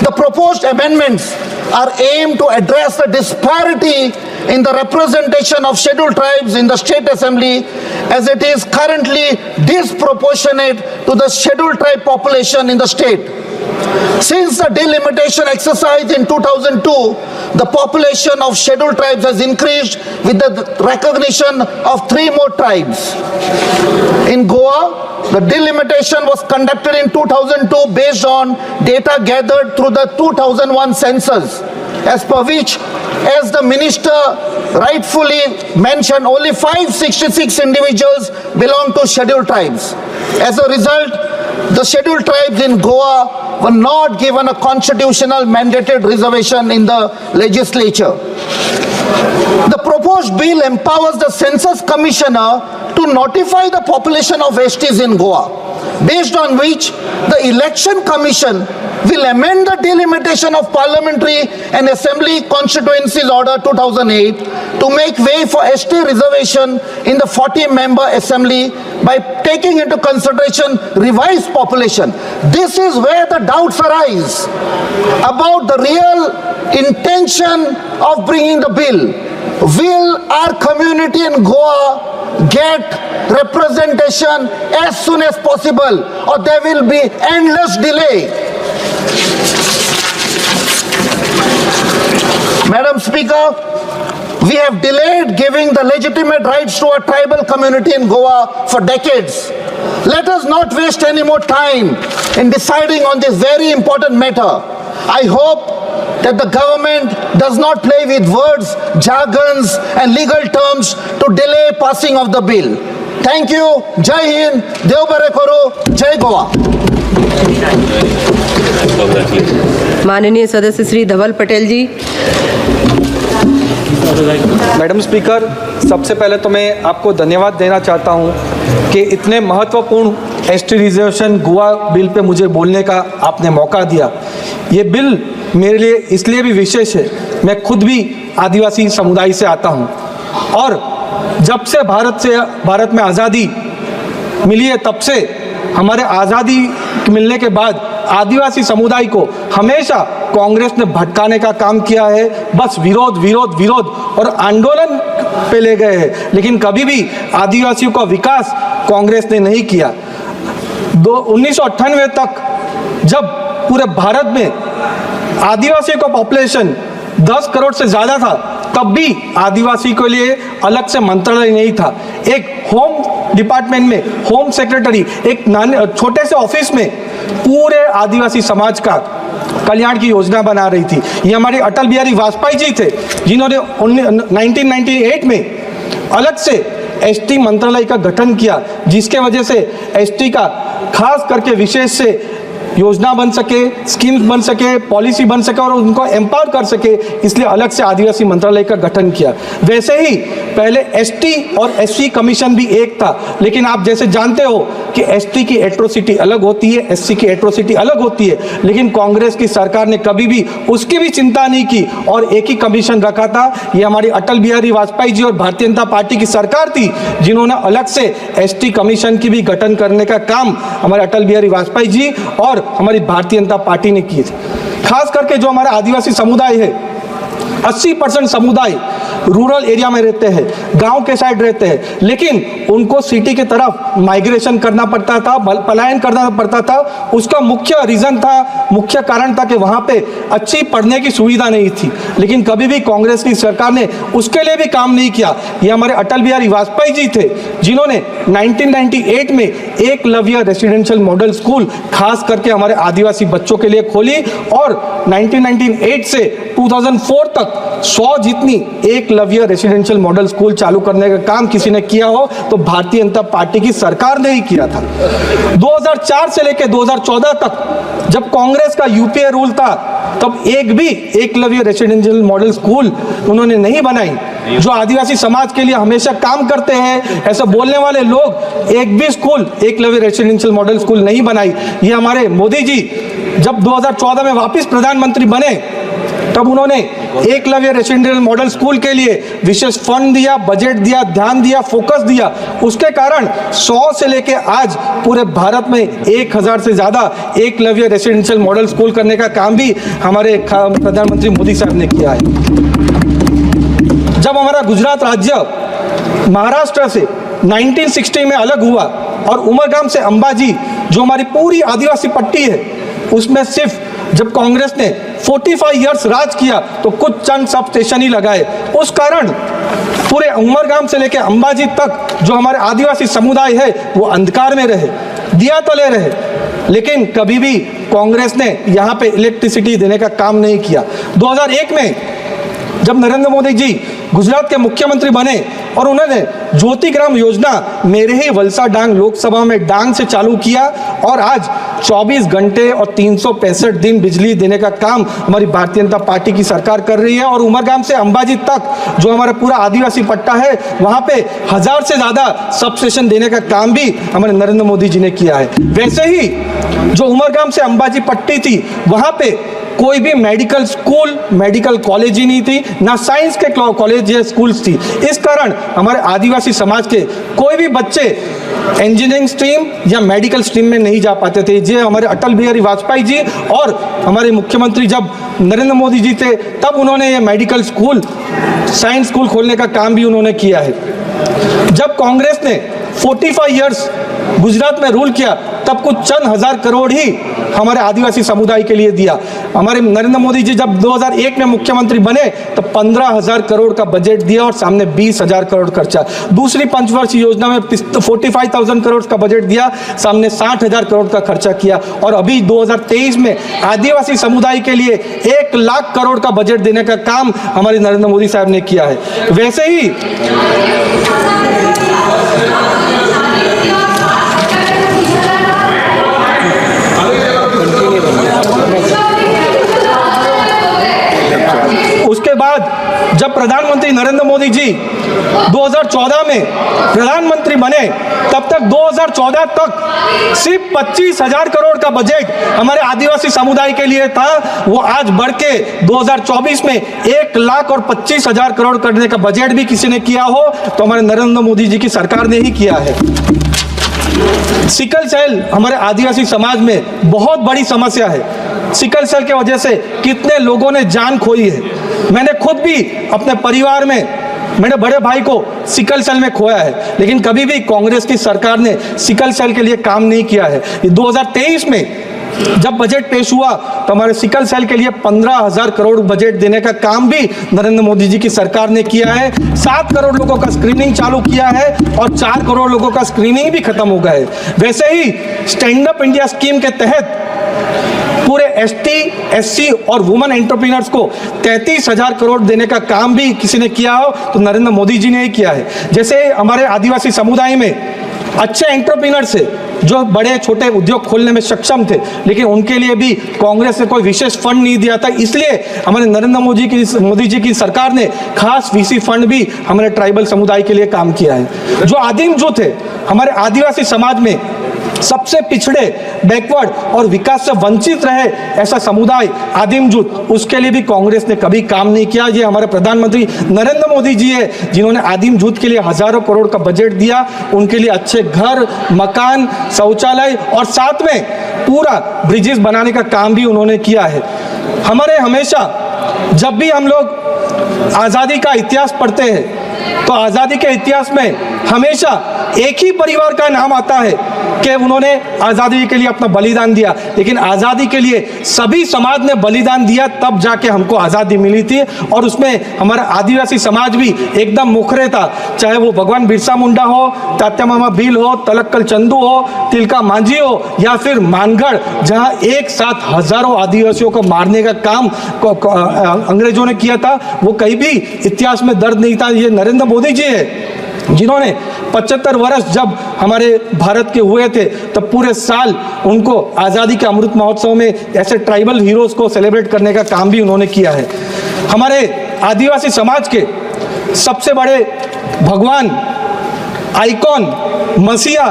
The proposed amendments are aimed to address the disparity in the representation of scheduled tribes in the state assembly, as it is currently disproportionate to the scheduled tribe population in the state. Since the delimitation exercise in 2002, the population of scheduled tribes has increased with the recognition of 3 more tribes. In Goa, the delimitation was conducted in 2002 based on data gathered through the 2001 census, as per which, as the minister rightfully mentioned, only 566 individuals belong to scheduled tribes. As a result, the scheduled tribes in Goa were not given a constitutional mandated reservation in the legislature. The proposed bill empowers the Census Commissioner to notify the population of STs in Goa, based on which the Election Commission will amend the delimitation of Parliamentary and Assembly Constituencies Order 2008 to make way for ST reservation in the 40-member Assembly by taking into consideration revised population. This is where the doubts arise about the real intention of bringing the bill. Will our community in Goa get representation as soon as possible, or there will be endless delay? Madam Speaker, we have delayed giving the legitimate rights to our tribal community in Goa for decades. Let us not waste any more time in deciding on this very important matter. I hope that the government does not play with words, jargons and legal terms to delay passing of the bill. Thank you. Jai Hind, Dev Bare Karo, Jai Goa. माननीय सदस्य श्री धवल पटेल जी। Madam speaker, सबसे पहले तो मैं आपको धन्यवाद देना चाहता हूं कि इतने महत्वपूर्ण ST reservation Goa bill pay मुझे बोलने का आपने मौका दिया। ये बिल मेरे लिए इसलिए भी विशेष है, मैं खुद भी आदिवासी समुदाय से आता हूं और जब से भारत में आज़ादी मिली है तब से हमारे आज़ादी मिलने के बाद आदिवासी समुदाय को हमेशा कांग्रेस ने भटकाने का काम किया है। बस विरोध विरोध विरोध और आंदोलन पे ले गए हैं, लेकिन कभी भी आदिवासियों का विकास कांग्रेस ने नहीं किया। 1998 तक जब पूरे भारत में आदिवासियों का पॉपुलेशन 10 करोड़ से ज़्यादा था, तब भी आदिवासी के लिए अलग से मंत्रालय नहीं था। एक होम डिपार्टमेंट में होम सेक्रेटरी एक छोटे से ऑफिस में पूरे आदिवासी समाज का कल्याण की योजना बना रही थी। ये हमारे अटल बिहारी वाजपेयी जी थे जिन्होंने 1998 में अलग से एसटी मंत्रालय का गठन किया, जिसके वजह से एसटी का खास करके विशेष से योजना बन सके, स्कीम्स बन सके, पॉलिसी बन सके और उनको एम्पावर कर सके, इसलिए अलग से आदिवासी मंत्रालय का गठन किया। वैसे ही पहले एसटी और एससी कमीशन भी एक था, लेकिन आप जैसे जानते हो कि एसटी की एट्रोसिटी अलग होती है, एससी की एट्रोसिटी अलग होती है, लेकिन कांग्रेस की सरकार ने कभी भी उसकी भी चिंता नहीं की और एक ही कमीशन रखा था। ये हमारी अटल बिहारी वाजपेयी जी और भारतीय जनता पार्टी की सरकार थी जिन्होंने अलग से एसटी कमीशन की भी गठन करने का काम हमारे अटल बिहारी वाजपेयी जी और हमारी भारतीय जनता पार्टी ने किए थे। खास करके जो हमारा आदिवासी समुदाय है, 80% समुदाय रूरल एरिया में रहते हैं, गांव के साइड रहते हैं, लेकिन उनको सिटी की तरफ माइग्रेशन करना पड़ता था, पलायन करना पड़ता था। उसका मुख्य रीजन था, मुख्य कारण था कि वहां पे अच्छी पढ़ने की सुविधा नहीं थी, लेकिन कभी भी कांग्रेस की सरकार ने उसके लिए भी काम नहीं किया। ये हमारे अटल बिहारी वाजपेयी जी थे जिन्होंने 1998 में एकलव्य रेसिडेंशियल मॉडल स्कूल खास करके हमारे आदिवासी बच्चों के लिए खोली और 1998 से 2004 तक 100 जितनी एकलव्य रेसिडेंशियल मॉडल स्कूल चालू करने का काम किसी ने किया हो तो भारतीय जनता पार्टी की सरकार ने ही किया था। 2004 से लेकर 2014 तक जब कांग्रेस का यूपीए रूल था, तब एक भी एकलव्य रेसिडेंशियल मॉडल स्कूल उन्होंने नहीं बनाई। जो आदिवासी समाज के लिए हमेशा काम करते हैं ऐसा बोलने वाले लोग एक भी school Eklavya residential model school नहीं बनाई। ये हमारे मोदी जी जब 2014 में वापस प्रधानमंत्री बने तब उन्होंने एकलव्य रेसिडेंशियल मॉडल स्कूल के लिए विशेष फंड दिया, बजट दिया, ध्यान दिया, फोकस दिया। उसके कारण 100 से लेके आज पूरे भारत में 1000 से ज्यादा एकलव्य रेसिडेंशियल मॉडल स्कूल करने का काम भी हमारे प्रधानमंत्री मोदी साहब ने किया है। जब हमारा गुजरात राज्य महाराष्ट्र से 1960 में अलग हुआ और उमरगाम से अंबाजी जो हमारी पूरी आदिवासी पट्टी है, उसमें सिर्फ जब कांग्रेस ने 45 इयर्स राज किया तो कुछ चंद सब स्टेशन ही लगाए। उस कारण पूरे उमरगाम से लेकर अंबाजी तक जो हमारे आदिवासी समुदाय है वो अंधकार में रहे, दिया तले रहे, लेकिन कभी भी कांग्रेस ने यहाँ पे इलेक्ट्रिसिटी देने का काम नहीं किया। 2001 में जब नरेंद्र मोदी जी गुजरात के मुख्यमंत्री बने और उन्होंने ज्योति ग्राम योजना मेरे ही वलसा डांग लोकसभा में डांग से चालू किया और आज 24 घंटे और 365 दिन बिजली देने का काम हमारी भारतीय जनता पार्टी की सरकार कर रही है। और उमरगाम से अंबाजी तक जो हमारा पूरा आदिवासी पट्टा है वहाँ पे 1000 से ज़्यादा सब स्टेशन देने का काम भी हमारे नरेंद्र मोदी जी ने किया है। वैसे ही जो उमरगाम से अंबाजी पट्टी थी वहाँ पे कोई भी मेडिकल स्कूल, मेडिकल कॉलेज ही नहीं थी, ना साइंस के कॉलेज या स्कूल्स थी। इस कारण हमारे आदिवासी समाज के कोई भी बच्चे इंजीनियरिंग स्ट्रीम या मेडिकल स्ट्रीम में नहीं जा पाते थे। ये हमारे अटल बिहारी वाजपेयी जी और हमारे मुख्यमंत्री जब नरेंद्र मोदी जी थे तब उन्होंने ये मेडिकल स्कूल, साइंस स्कूल खोलने का काम भी उन्होंने किया है। जब कांग्रेस ने 45 इयर्स गुजरात में रूल किया तब कुछ चंद 1000 करोड़ ही हमारे आदिवासी समुदाय के लिए दिया। हमारे नरेंद्र मोदी जी जब 2001 में मुख्यमंत्री बने तो 15,000 करोड़ का बजट दिया और सामने 20,000 करोड़ खर्चा। दूसरी पंचवर्षीय योजना में 45,000 करोड़ का बजट दिया, सामने 60,000 करोड़ का खर्चा किया। और अभी 2023 में आदिवासी समुदाय के लिए 1 लाख करोड़ का बजट देने का काम हमारे नरेंद्र मोदी साहब ने किया है। वैसे ही उसके बाद जब प्रधानमंत्री नरेंद्र मोदी जी 2014 में प्रधानमंत्री बने, तब तक 2014 तक सिर्फ 25,000 करोड़ का बजट हमारे आदिवासी समुदाय के लिए था। वो आज बढ़ के 2024 में 1 लाख और 25,000 करोड़ करने का बजट भी किसी ने किया हो तो हमारे नरेंद्र मोदी जी की सरकार ने ही किया है। सिकल सेल हमारे आदिवासी समाज में बहुत बड़ी समस्या है। सिकल सेल की वजह से कितने लोगों ने जान खोई है। मैंने खुद भी अपने परिवार में मेरे बड़े भाई को सिकल सेल में खोया है, लेकिन कभी भी कांग्रेस की सरकार ने सिकल सेल के लिए काम नहीं किया है। 2023 में जब बजट पेश हुआ तो हमारे सिकल सेल के लिए 15,000 करोड़ बजट देने का काम भी नरेंद्र मोदी जी की सरकार ने किया है। 7 करोड़ लोगों का स्क्रीनिंग चालू किया है और 4 करोड़ लोगों का स्क्रीनिंग भी खत्म हो गया है। वैसे ही स्टैंड अप इंडिया स्कीम के तहत पूरे ST, SC और वुमेन एंटरप्रेन्योर्स को 33,000 करोड़ देने का काम भी किसी ने किया हो तो नरेंद्र मोदी जी ने ही किया है। जैसे हमारे आदिवासी समुदाय में अच्छे एंटरप्रेन्योर्स है जो बड़े छोटे उद्योग खोलने में सक्षम थे, लेकिन उनके लिए भी कांग्रेस ने कोई विशेष फंड नहीं दिया था। इसलिए हमारे नरेंद्र मोदी जी की सरकार ने खास VC फंड भी हमारे ट्राइबल समुदाय के लिए काम किया है। जो आदिम जुट है हमारे आदिवासी समाज में सबसे पिछड़े, बैकवर्ड और विकास से वंचित रहे ऐसा समुदाय आदिम जुट, उसके लिए भी कांग्रेस ने कभी काम नहीं किया। ये हमारे प्रधानमंत्री नरेंद्र मोदी जी है जिन्होंने आदिम जुट के लिए हजारों करोड़ का बजट दिया, उनके लिए अच्छे घर, मकान, शौचालय और साथ में पूरा ब्रिजेस बनाने का काम भी उन्होंने किया है। हमारे हमेशा जब भी हम लोग आज़ादी का इतिहास पढ़ते हैं तो आज़ादी के इतिहास में हमेशा एक ही परिवार का नाम आता है कि उन्होंने आज़ादी के लिए अपना बलिदान दिया, लेकिन आज़ादी के लिए सभी समाज ने बलिदान दिया तब जाके हमको आज़ादी मिली थी। और उसमें हमारा आदिवासी समाज भी एकदम मुखरे था, चाहे वो भगवान बिरसा मुंडा हो, तात्या मामा भील हो, तलक्कल चंदू हो, तिलका मांझी हो या फिर मानगढ़, जहां एक साथ हजारों आदिवासियों को मारने का काम अंग्रेजों ने किया था, वो कहीं भी इतिहास में दर्ज नहीं था। ये नरेंद्र मोदी जी है जिन्होंने 75 वर्ष जब हमारे भारत के हुए थे तब पूरे साल उनको आज़ादी के अमृत महोत्सव में ऐसे ट्राइबल हीरोज को सेलिब्रेट करने का काम भी उन्होंने किया है। हमारे आदिवासी समाज के सबसे बड़े भगवान, आइकॉन, मसीहा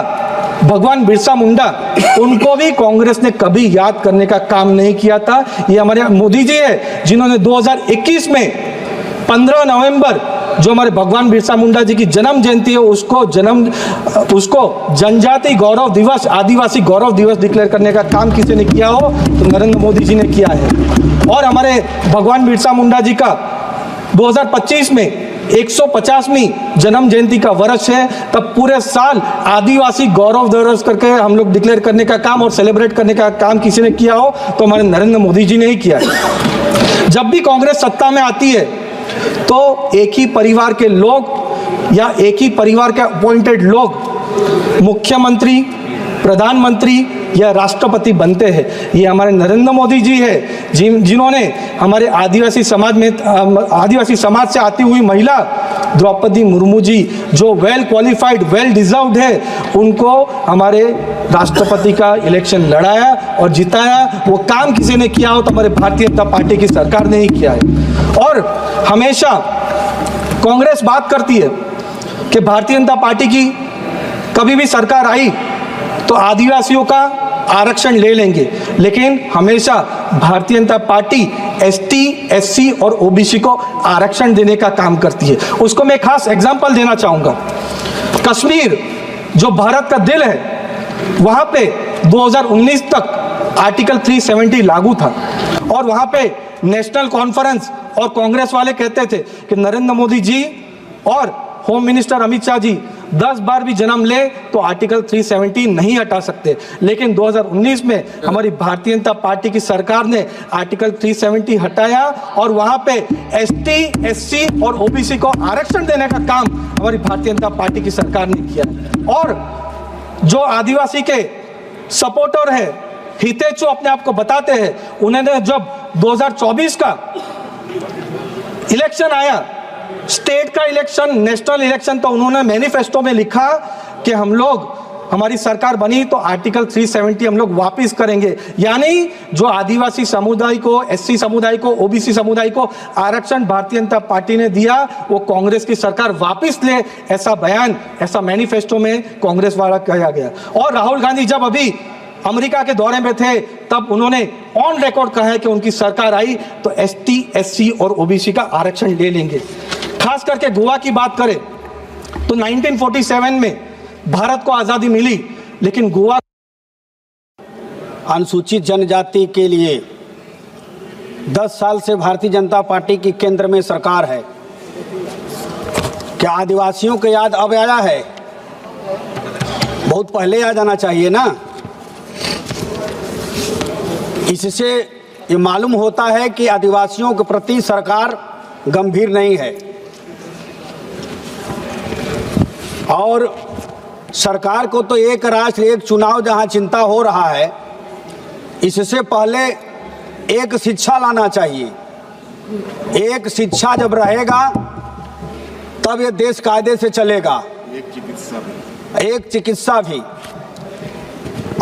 भगवान बिरसा मुंडा, उनको भी कांग्रेस ने कभी याद करने का काम नहीं किया था। ये हमारे मोदी जी है जिन्होंने 2021 में 15 नवंबर जो हमारे भगवान बिरसा मुंडा जी की जन्म जयंती है उसको जनजाति गौरव दिवस, आदिवासी गौरव दिवस डिक्लेयर करने का काम किसी ने किया हो तो नरेंद्र मोदी जी ने किया है। और हमारे भगवान बिरसा मुंडा जी का 2025 में 150वीं जन्म जयंती का वर्ष है, तब पूरे साल आदिवासी गौरव दिवस करके हम लोग डिक्लेयर करने का काम और सेलिब्रेट करने का काम किसी ने किया हो तो हमारे नरेंद्र मोदी जी ने ही किया है। जब भी कांग्रेस सत्ता में आती है तो एक ही परिवार के लोग या एक ही परिवार के अपॉइंटेड लोग मुख्यमंत्री, प्रधानमंत्री या राष्ट्रपति बनते हैं। ये हमारे नरेंद्र मोदी जी है जिन्होंने हमारे आदिवासी समाज से आती हुई महिला द्रौपदी मुर्मू जी, जो वेल क्वालिफाइड, वेल डिजर्व्ड है, उनको हमारे राष्ट्रपति का इलेक्शन लड़ाया और जिताया। वो काम किसी ने किया हो तो हमारे भारतीय जनता पार्टी की सरकार ने ही किया है। और हमेशा कांग्रेस बात करती है कि भारतीय जनता पार्टी की कभी भी सरकार आई तो आदिवासियों का आरक्षण ले लेंगे, लेकिन हमेशा Bharatiya Janata party ST, SC और OBC को आरक्षण देने का काम करती है। उसको मैं खास एग्जांपल देना चाहूँगा। कश्मीर जो भारत का दिल है, वहाँ पे 2019 तक आर्टिकल 370 लागू था और वहाँ पे नेशनल कॉन्फ्रेंस और कांग्रेस वाले कहते थे कि नरेंद्र मोदी जी और होम मिनिस्टर अमित शाह जी 10 बार भी जन्म ले तो आर्टिकल 370 नहीं हटा सकते। लेकिन 2019 में हमारी भारतीय जनता पार्टी की सरकार ने आर्टिकल 370 हटाया और वहां पे ST, SC और OBC को आरक्षण देने का काम हमारी भारतीय जनता पार्टी की सरकार ने किया। और जो आदिवासी के सपोर्टर है, हितेचु अपने आप को बताते हैं, उन्होंने जब 2024 का इलेक्शन आया, स्टेट का इलेक्शन, नेशनल इलेक्शन, तो उन्होंने मैनिफेस्टो में लिखा कि हम लोग, हमारी सरकार बनी तो आर्टिकल 370 हम लोग वापस करेंगे। यानी जो आदिवासी समुदाय को, SC समुदाय को, OBC समुदाय को आरक्षण भारतीय जनता पार्टी ने दिया, वो कांग्रेस की सरकार वापस ले, ऐसा बयान, ऐसा मैनिफेस्टो में कांग्रेस वाला कहा गया। और राहुल गांधी जब अभी अमेरिका के दौरे में थे तब उन्होंने ऑन रिकॉर्ड कहा है कि उनकी सरकार आई तो ST, SC और OBC का आरक्षण ले लेंगे। खास करके गोवा की बात करें तो 1947 में भारत को आजादी मिली, लेकिन गोवा अनुसूचित जनजाति के लिए 10 साल से भारतीय जनता पार्टी की केंद्र में सरकार है। क्या आदिवासियों को याद अब आया है? बहुत पहले आ जाना चाहिए ना। इससे ये मालूम होता है कि आदिवासियों के प्रति सरकार गंभीर नहीं है और सरकार को तो एक राष्ट्र एक चुनाव जहां चिंता हो रहा है, इससे पहले एक शिक्षा लाना चाहिए। एक शिक्षा जब रहेगा तब ये देश कायदे से चलेगा। एक चिकित्सा भी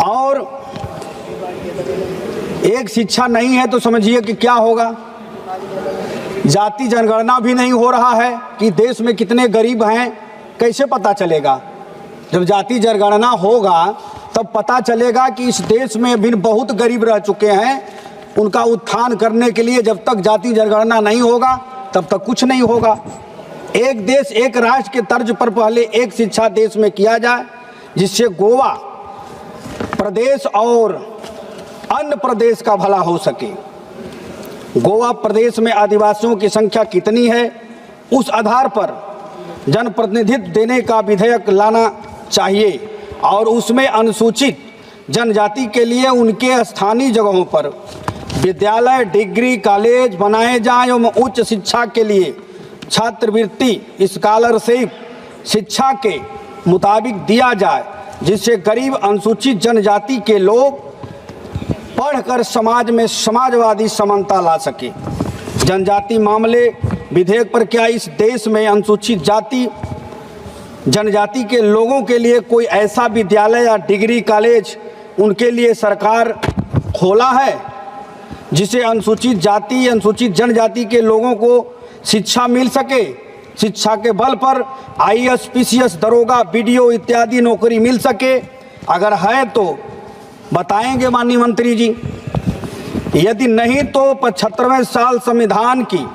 और एक शिक्षा नहीं है तो समझिए कि क्या होगा। जाति जनगणना भी नहीं हो रहा है कि देश में कितने गरीब हैं, कैसे पता चलेगा? जब जाति जनगणना होगा तब पता चलेगा कि इस देश में भी बहुत गरीब रह चुके हैं। उनका उत्थान करने के लिए जब तक जाति जनगणना नहीं होगा तब तक कुछ नहीं होगा। एक देश एक राष्ट्र के तर्ज पर पहले एक शिक्षा देश में किया जाए, जिससे गोवा प्रदेश और अन्य प्रदेश का भला हो सके। गोवा प्रदेश में आदिवासियों की संख्या कितनी है, उस आधार पर जनप्रतिनिधित्व देने का विधेयक लाना चाहिए और उसमें अनुसूचित जनजाति के लिए उनके स्थानीय जगहों पर विद्यालय, डिग्री कॉलेज बनाए जाएं एवं उच्च शिक्षा के लिए छात्रवृत्ति, स्कॉलरशिप शिक्षा के मुताबिक दिया जाए, जिससे गरीब अनुसूचित जनजाति के लोग पढ़कर समाज में समाजवादी समानता ला सके। जनजाति मामले विधेयक पर क्या इस देश में अनुसूचित जाति जनजाति के लोगों के लिए कोई ऐसा विद्यालय या डिग्री कॉलेज उनके लिए सरकार खोला है जिसे अनुसूचित जाति, अनुसूचित जनजाति के लोगों को शिक्षा मिल सके? शिक्षा के बल पर IAS, PCS, दरोगा, BDO इत्यादि नौकरी मिल सके? अगर है तो बताएंगे माननीय मंत्री जी। यदि नहीं तो 75वें साल संविधान की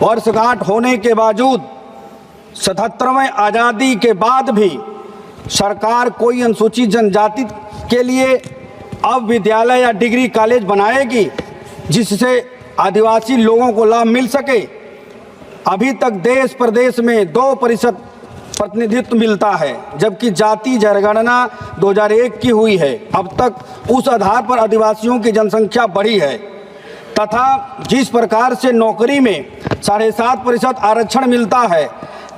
वर्षगांठ होने के बावजूद 77वें आज़ादी के बाद भी सरकार कोई अनुसूचित जनजाति के लिए अब विद्यालय या डिग्री कॉलेज बनाएगी जिससे आदिवासी लोगों को लाभ मिल सके? अभी तक देश प्रदेश में 2% प्रतिनिधित्व मिलता है, जबकि जाति जनगणना 2001 की हुई है। अब तक उस आधार पर आदिवासियों की जनसंख्या बढ़ी है तथा जिस प्रकार से नौकरी में 7.5% आरक्षण मिलता है,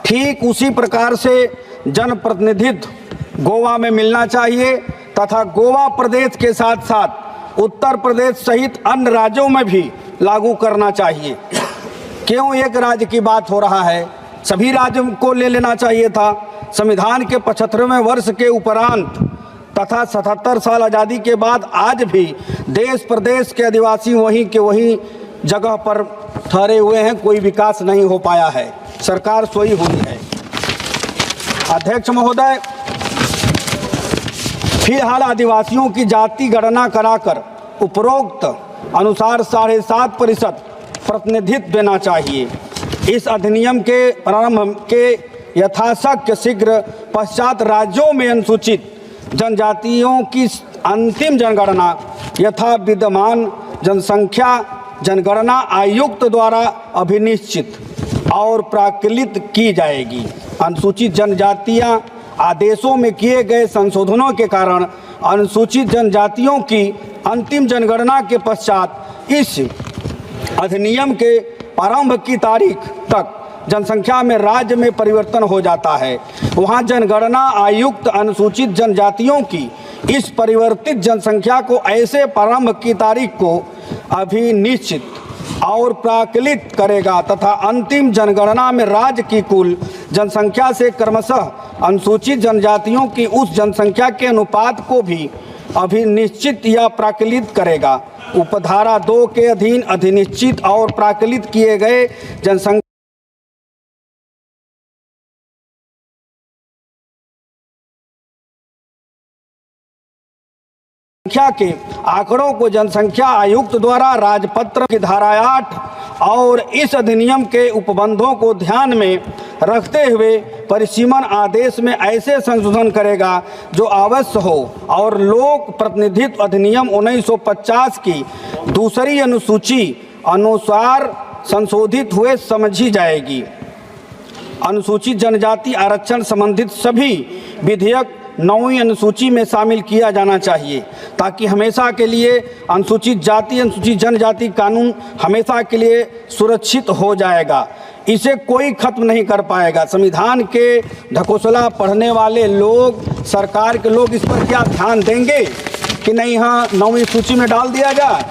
ठीक उसी प्रकार से जनप्रतिनिधित्व गोवा में मिलना चाहिए तथा गोवा प्रदेश के साथ साथ उत्तर प्रदेश सहित अन्य राज्यों में भी लागू करना चाहिए। क्यों एक राज्य की बात हो रहा है? सभी राज्यों को ले लेना चाहिए था। संविधान के 75वें वर्ष के उपरांत तथा 77 साल आज़ादी के बाद आज भी देश प्रदेश के आदिवासी वहीं के वहीं जगह पर ठहरे हुए हैं, कोई विकास नहीं हो पाया है। सरकार सोई हुई है। अध्यक्ष महोदय, फिलहाल आदिवासियों की जाति गणना कराकर उपरोक्त अनुसार 7.5% प्रतिनिधित्व देना चाहिए। इस अधिनियम के प्रारंभ के यथाशक्य शीघ्र पश्चात राज्यों में अनुसूचित जनजातियों की अंतिम जनगणना यथा विद्यमान जनसंख्या जनगणना आयुक्त द्वारा अभिनिश्चित और प्राक्कलित की जाएगी। अनुसूचित जनजातियां आदेशों में किए गए संशोधनों के कारण अनुसूचित जनजातियों की अंतिम जनगणना के पश्चात इस अधिनियम के प्रारंभ की तारीख तक जनसंख्या में राज्य में परिवर्तन हो जाता है। वहाँ जनगणना आयुक्त अनुसूचित जनजातियों की इस परिवर्तित जनसंख्या को ऐसे प्रारंभ की तारीख को अभिनिश्चित और प्राकलित करेगा तथा अंतिम जनगणना में राज्य की कुल जनसंख्या से क्रमशः अनुसूचित जनजातियों की उस जनसंख्या के अनुपात को भी अभिनिश्चित या प्राकलित करेगा। उपधारा 2 के अधीन अधिनिश्चित और प्राकलित किए गए जनसंख्या के आंकड़ों को जनसंख्या आयुक्त द्वारा राजपत्र की धारा 8 और इस अधिनियम के उपबंधों को ध्यान में रखते हुए परिसीमन आदेश में ऐसे संशोधन करेगा जो आवश्यक हो और लोक प्रतिनिधित्व अधिनियम 1950 की दूसरी अनुसूची अनुसार संशोधित हुए समझी जाएगी। अनुसूचित जनजाति आरक्षण संबंधित सभी विधेयक 9वीं अनुसूची में शामिल किया जाना चाहिए ताकि हमेशा के लिए अनुसूचित जाति अनुसूचित जनजाति कानून हमेशा के लिए सुरक्षित हो जाएगा। इसे कोई खत्म नहीं कर पाएगा। संविधान के ढकोसला पढ़ने वाले लोग, सरकार के लोग इस पर क्या ध्यान देंगे कि नहीं, हाँ 9वीं सूची में डाल दिया जाए।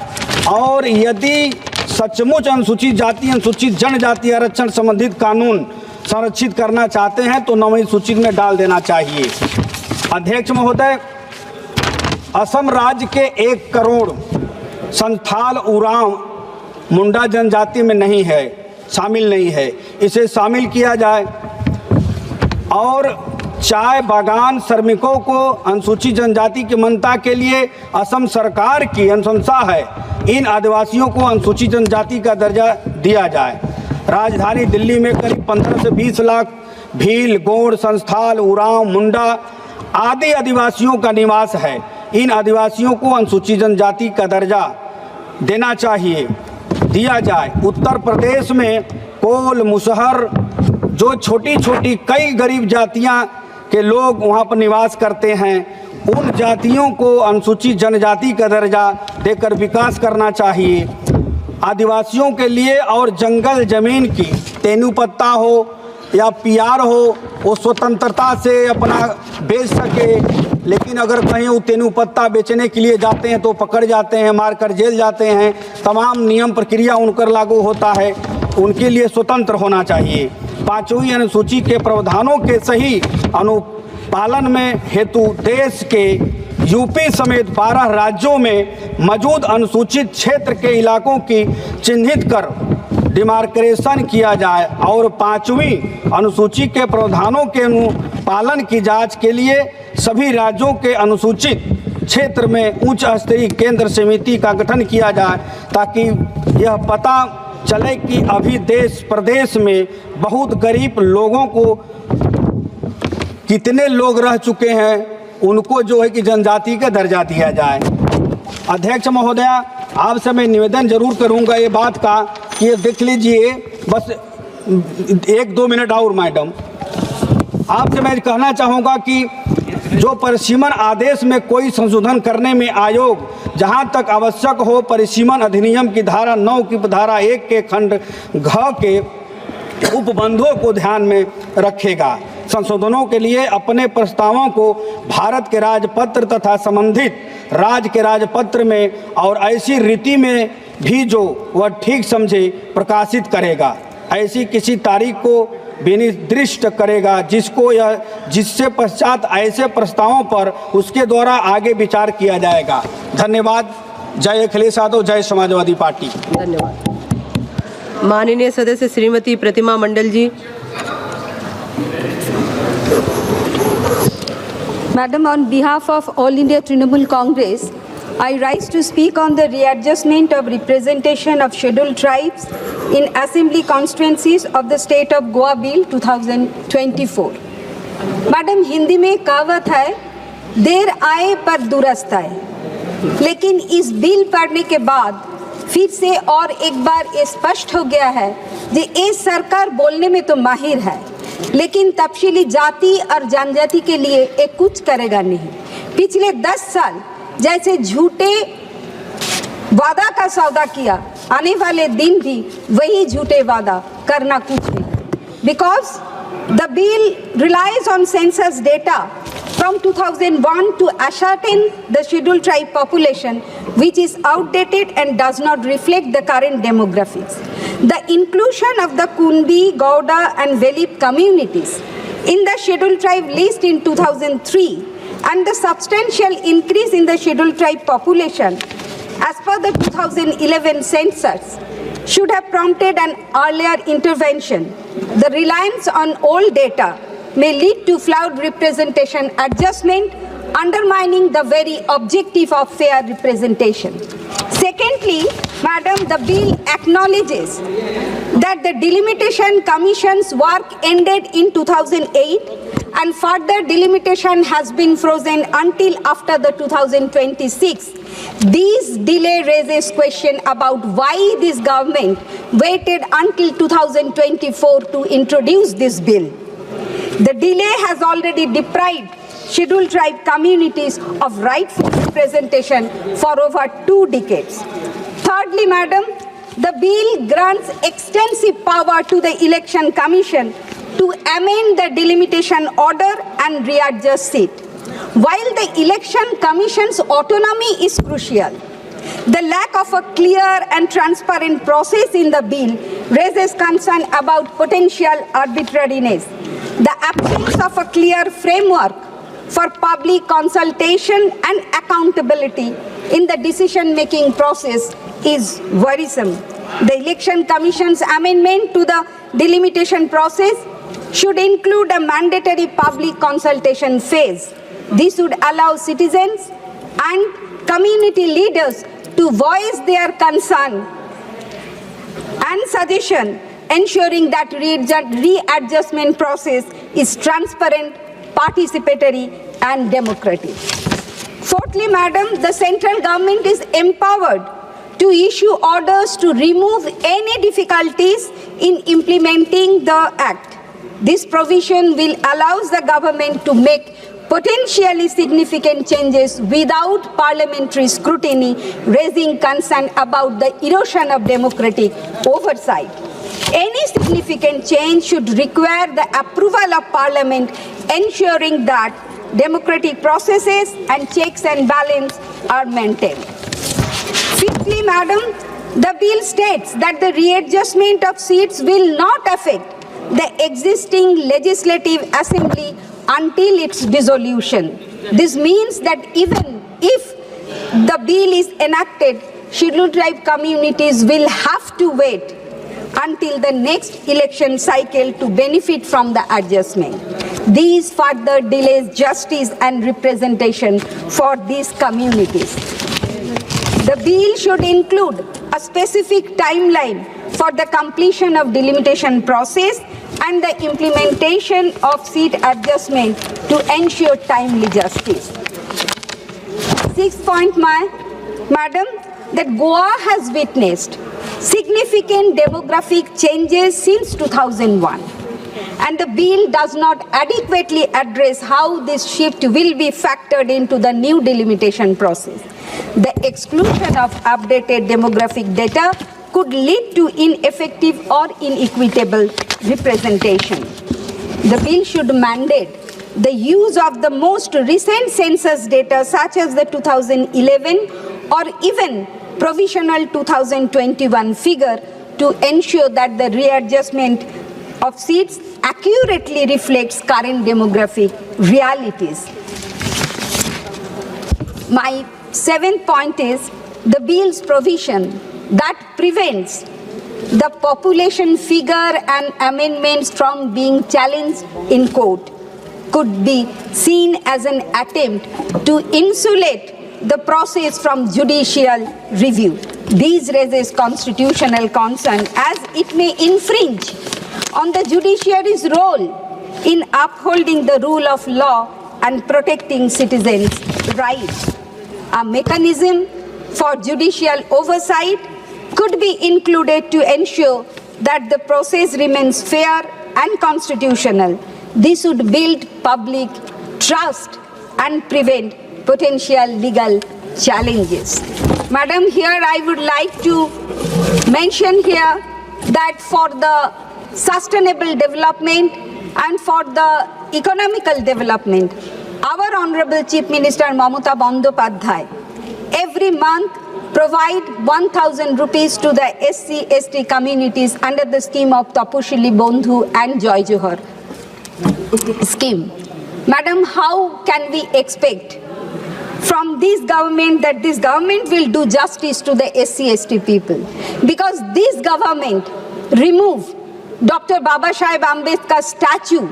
और यदि सचमुच अनुसूचित जाति अनुसूचित जनजाति आरक्षण संबंधित कानून संरक्षित करना चाहते हैं तो 9वीं सूची में डाल देना चाहिए। अध्यक्ष महोदय, असम राज्य के 1 करोड़ संथाल उरांव मुंडा जनजाति में नहीं है, शामिल नहीं है, इसे शामिल किया जाए। और चाय बागान श्रमिकों को अनुसूचित जनजाति की मान्यता के लिए असम सरकार की अनुशंसा है, इन आदिवासियों को अनुसूचित जनजाति का दर्जा दिया जाए। राजधानी दिल्ली में करीब 15 से 20 लाख भील, गोंड, संथाल, उरांव, मुंडा आदि आदिवासियों का निवास है। इन आदिवासियों को अनुसूचित जनजाति का दर्जा देना चाहिए, दिया जाए। उत्तर प्रदेश में कोल, मुसहर, जो छोटी छोटी कई गरीब जातियां के लोग वहां पर निवास करते हैं, उन जातियों को अनुसूचित जनजाति का दर्जा देकर विकास करना चाहिए। आदिवासियों के लिए और जंगल जमीन की तेनुपत्ता हो या पीआर हो, वो स्वतंत्रता से अपना बेच सके। लेकिन अगर कहीं वो तेनुपत्ता बेचने के लिए जाते हैं तो पकड़ जाते हैं, मारकर जेल जाते हैं, तमाम नियम प्रक्रिया उन पर लागू होता है, उनके लिए स्वतंत्र होना चाहिए। 5वीं अनुसूची के प्रावधानों के सही अनुपालन में हेतु देश के यूपी समेत 12 राज्यों में मौजूद अनुसूचित क्षेत्र के इलाकों की चिन्हित कर डिमार्केशन किया जाए और 5वीं अनुसूची के प्रावधानों के अनुपालन की जांच के लिए सभी राज्यों के अनुसूचित क्षेत्र में उच्च स्तरीय केंद्र समिति का गठन किया जाए ताकि यह पता चले कि अभी देश प्रदेश में बहुत गरीब लोगों को कितने लोग रह चुके हैं, उनको जो है कि जनजाति का दर्जा दिया जाए। अध्यक्ष महोदया, आपसे मैं निवेदन जरूर करूंगा ये बात का कि ये देख लीजिए, बस 1-2 मिनट और मैडम, आपसे मैं कहना चाहूँगा कि जो परिसीमन आदेश में कोई संशोधन करने में आयोग जहाँ तक आवश्यक हो परिसीमन अधिनियम की धारा 9 की धारा 1 के खंड घ के उपबंधों को ध्यान में रखेगा। संशोधनों के लिए अपने प्रस्तावों को भारत के राजपत्र तथा संबंधित राज्य के राजपत्र में और ऐसी रीति में भी जो वह ठीक समझे प्रकाशित करेगा। ऐसी किसी तारीख को विनिर्दिष्ट करेगा जिससे पश्चात ऐसे प्रस्तावों पर उसके द्वारा आगे विचार किया जाएगा। धन्यवाद। जय अखिलेश यादव, जय समाजवादी पार्टी। धन्यवाद। माननीय सदस्य श्रीमती प्रतिमा मंडल जी। Madam, on behalf of All India Trinamool Congress, I rise to speak on the readjustment of representation of scheduled tribes in assembly constituencies of the state of Goa Bill 2024. Madam, Hindi में कहावत है, देर आए पर दुरुस्त आए। लेकिन इस बिल पढ़ने के बाद फिर से और एक बार ये स्पष्ट हो गया है कि ये सरकार बोलने में तो माहिर है, लेकिन तफसीली जाति और जनजाति के लिए एक कुछ करेगा नहीं। पिछले 10 साल जैसे झूठे वादा का सौदा किया, आने वाले दिन भी वही झूठे वादा करना कुछ नहीं। Because the bill relies on census data from 2001 to ascertain the scheduled tribe population, which is outdated and does not reflect the current demographics. The inclusion of the Kunbi, Gauda and Velip communities in the scheduled tribe list in 2003 and the substantial increase in the scheduled tribe population as per the 2011 census should have prompted an earlier intervention. The reliance on old data may lead to flawed representation adjustment, undermining the very objective of fair representation. Secondly, Madam, the bill acknowledges that the Delimitation Commission's work ended in 2008 and further delimitation has been frozen until after the 2026. This delay raises question about why this government waited until 2024 to introduce this bill. The delay has already deprived scheduled tribe communities of rightful representation for over 2 decades. Thirdly, Madam, the bill grants extensive power to the Election Commission to amend the delimitation order and readjust seat. While the Election Commission's autonomy is crucial, the lack of a clear and transparent process in the bill raises concern about potential arbitrariness. The absence of a clear framework for public consultation and accountability in the decision-making process is worrisome. The Election Commission's amendment to the delimitation process should include a mandatory public consultation phase. This would allow citizens and community leaders to voice their concern and suggestion, ensuring that readjustment process is transparent, participatory and democratic. Fourthly, Madam, the central government is empowered to issue orders to remove any difficulties in implementing the Act. This provision will allow the government to make potentially significant changes without parliamentary scrutiny, raising concern about the erosion of democratic oversight. Any significant change should require the approval of Parliament, ensuring that democratic processes and checks and balances are maintained. Fifthly, Madam, the bill states that the readjustment of seats will not affect the existing Legislative Assembly until its dissolution. This means that even if the bill is enacted, scheduled tribe communities will have to wait until the next election cycle to benefit from the adjustment. These further delays justice and representation for these communities. The bill should include a specific timeline for the completion of delimitation process and the implementation of seat adjustment to ensure timely justice. Sixth point, Madam, that Goa has witnessed significant demographic changes since 2001, and the bill does not adequately address how this shift will be factored into the new delimitation process. The exclusion of updated demographic data could lead to ineffective or inequitable representation. The bill should mandate the use of the most recent census data such as the 2011 or even provisional 2021 figure to ensure that the readjustment of seats accurately reflects current demographic realities. My seventh point is the bill's provision that prevents the population figure and amendments from being challenged in court could be seen as an attempt to insulate the process from judicial review. This raises constitutional concern as it may infringe on the judiciary's role in upholding the rule of law and protecting citizens' rights. A mechanism for judicial oversight could be included to ensure that the process remains fair, and constitutional. This would build public trust and prevent potential legal challenges. Madam, here I would like to mention here that for the sustainable development and for the economical development, our Honorable Chief Minister Mamata Bandyopadhyay every month provide 1,000 rupees to the SC/ST communities under the scheme of Taposhili Bondhu and Joy Johar scheme. Madam, how can we expect from this government that this government will do justice to the SC/ST people? Because this government removed Dr. Babasaheb Ambedkar's statue,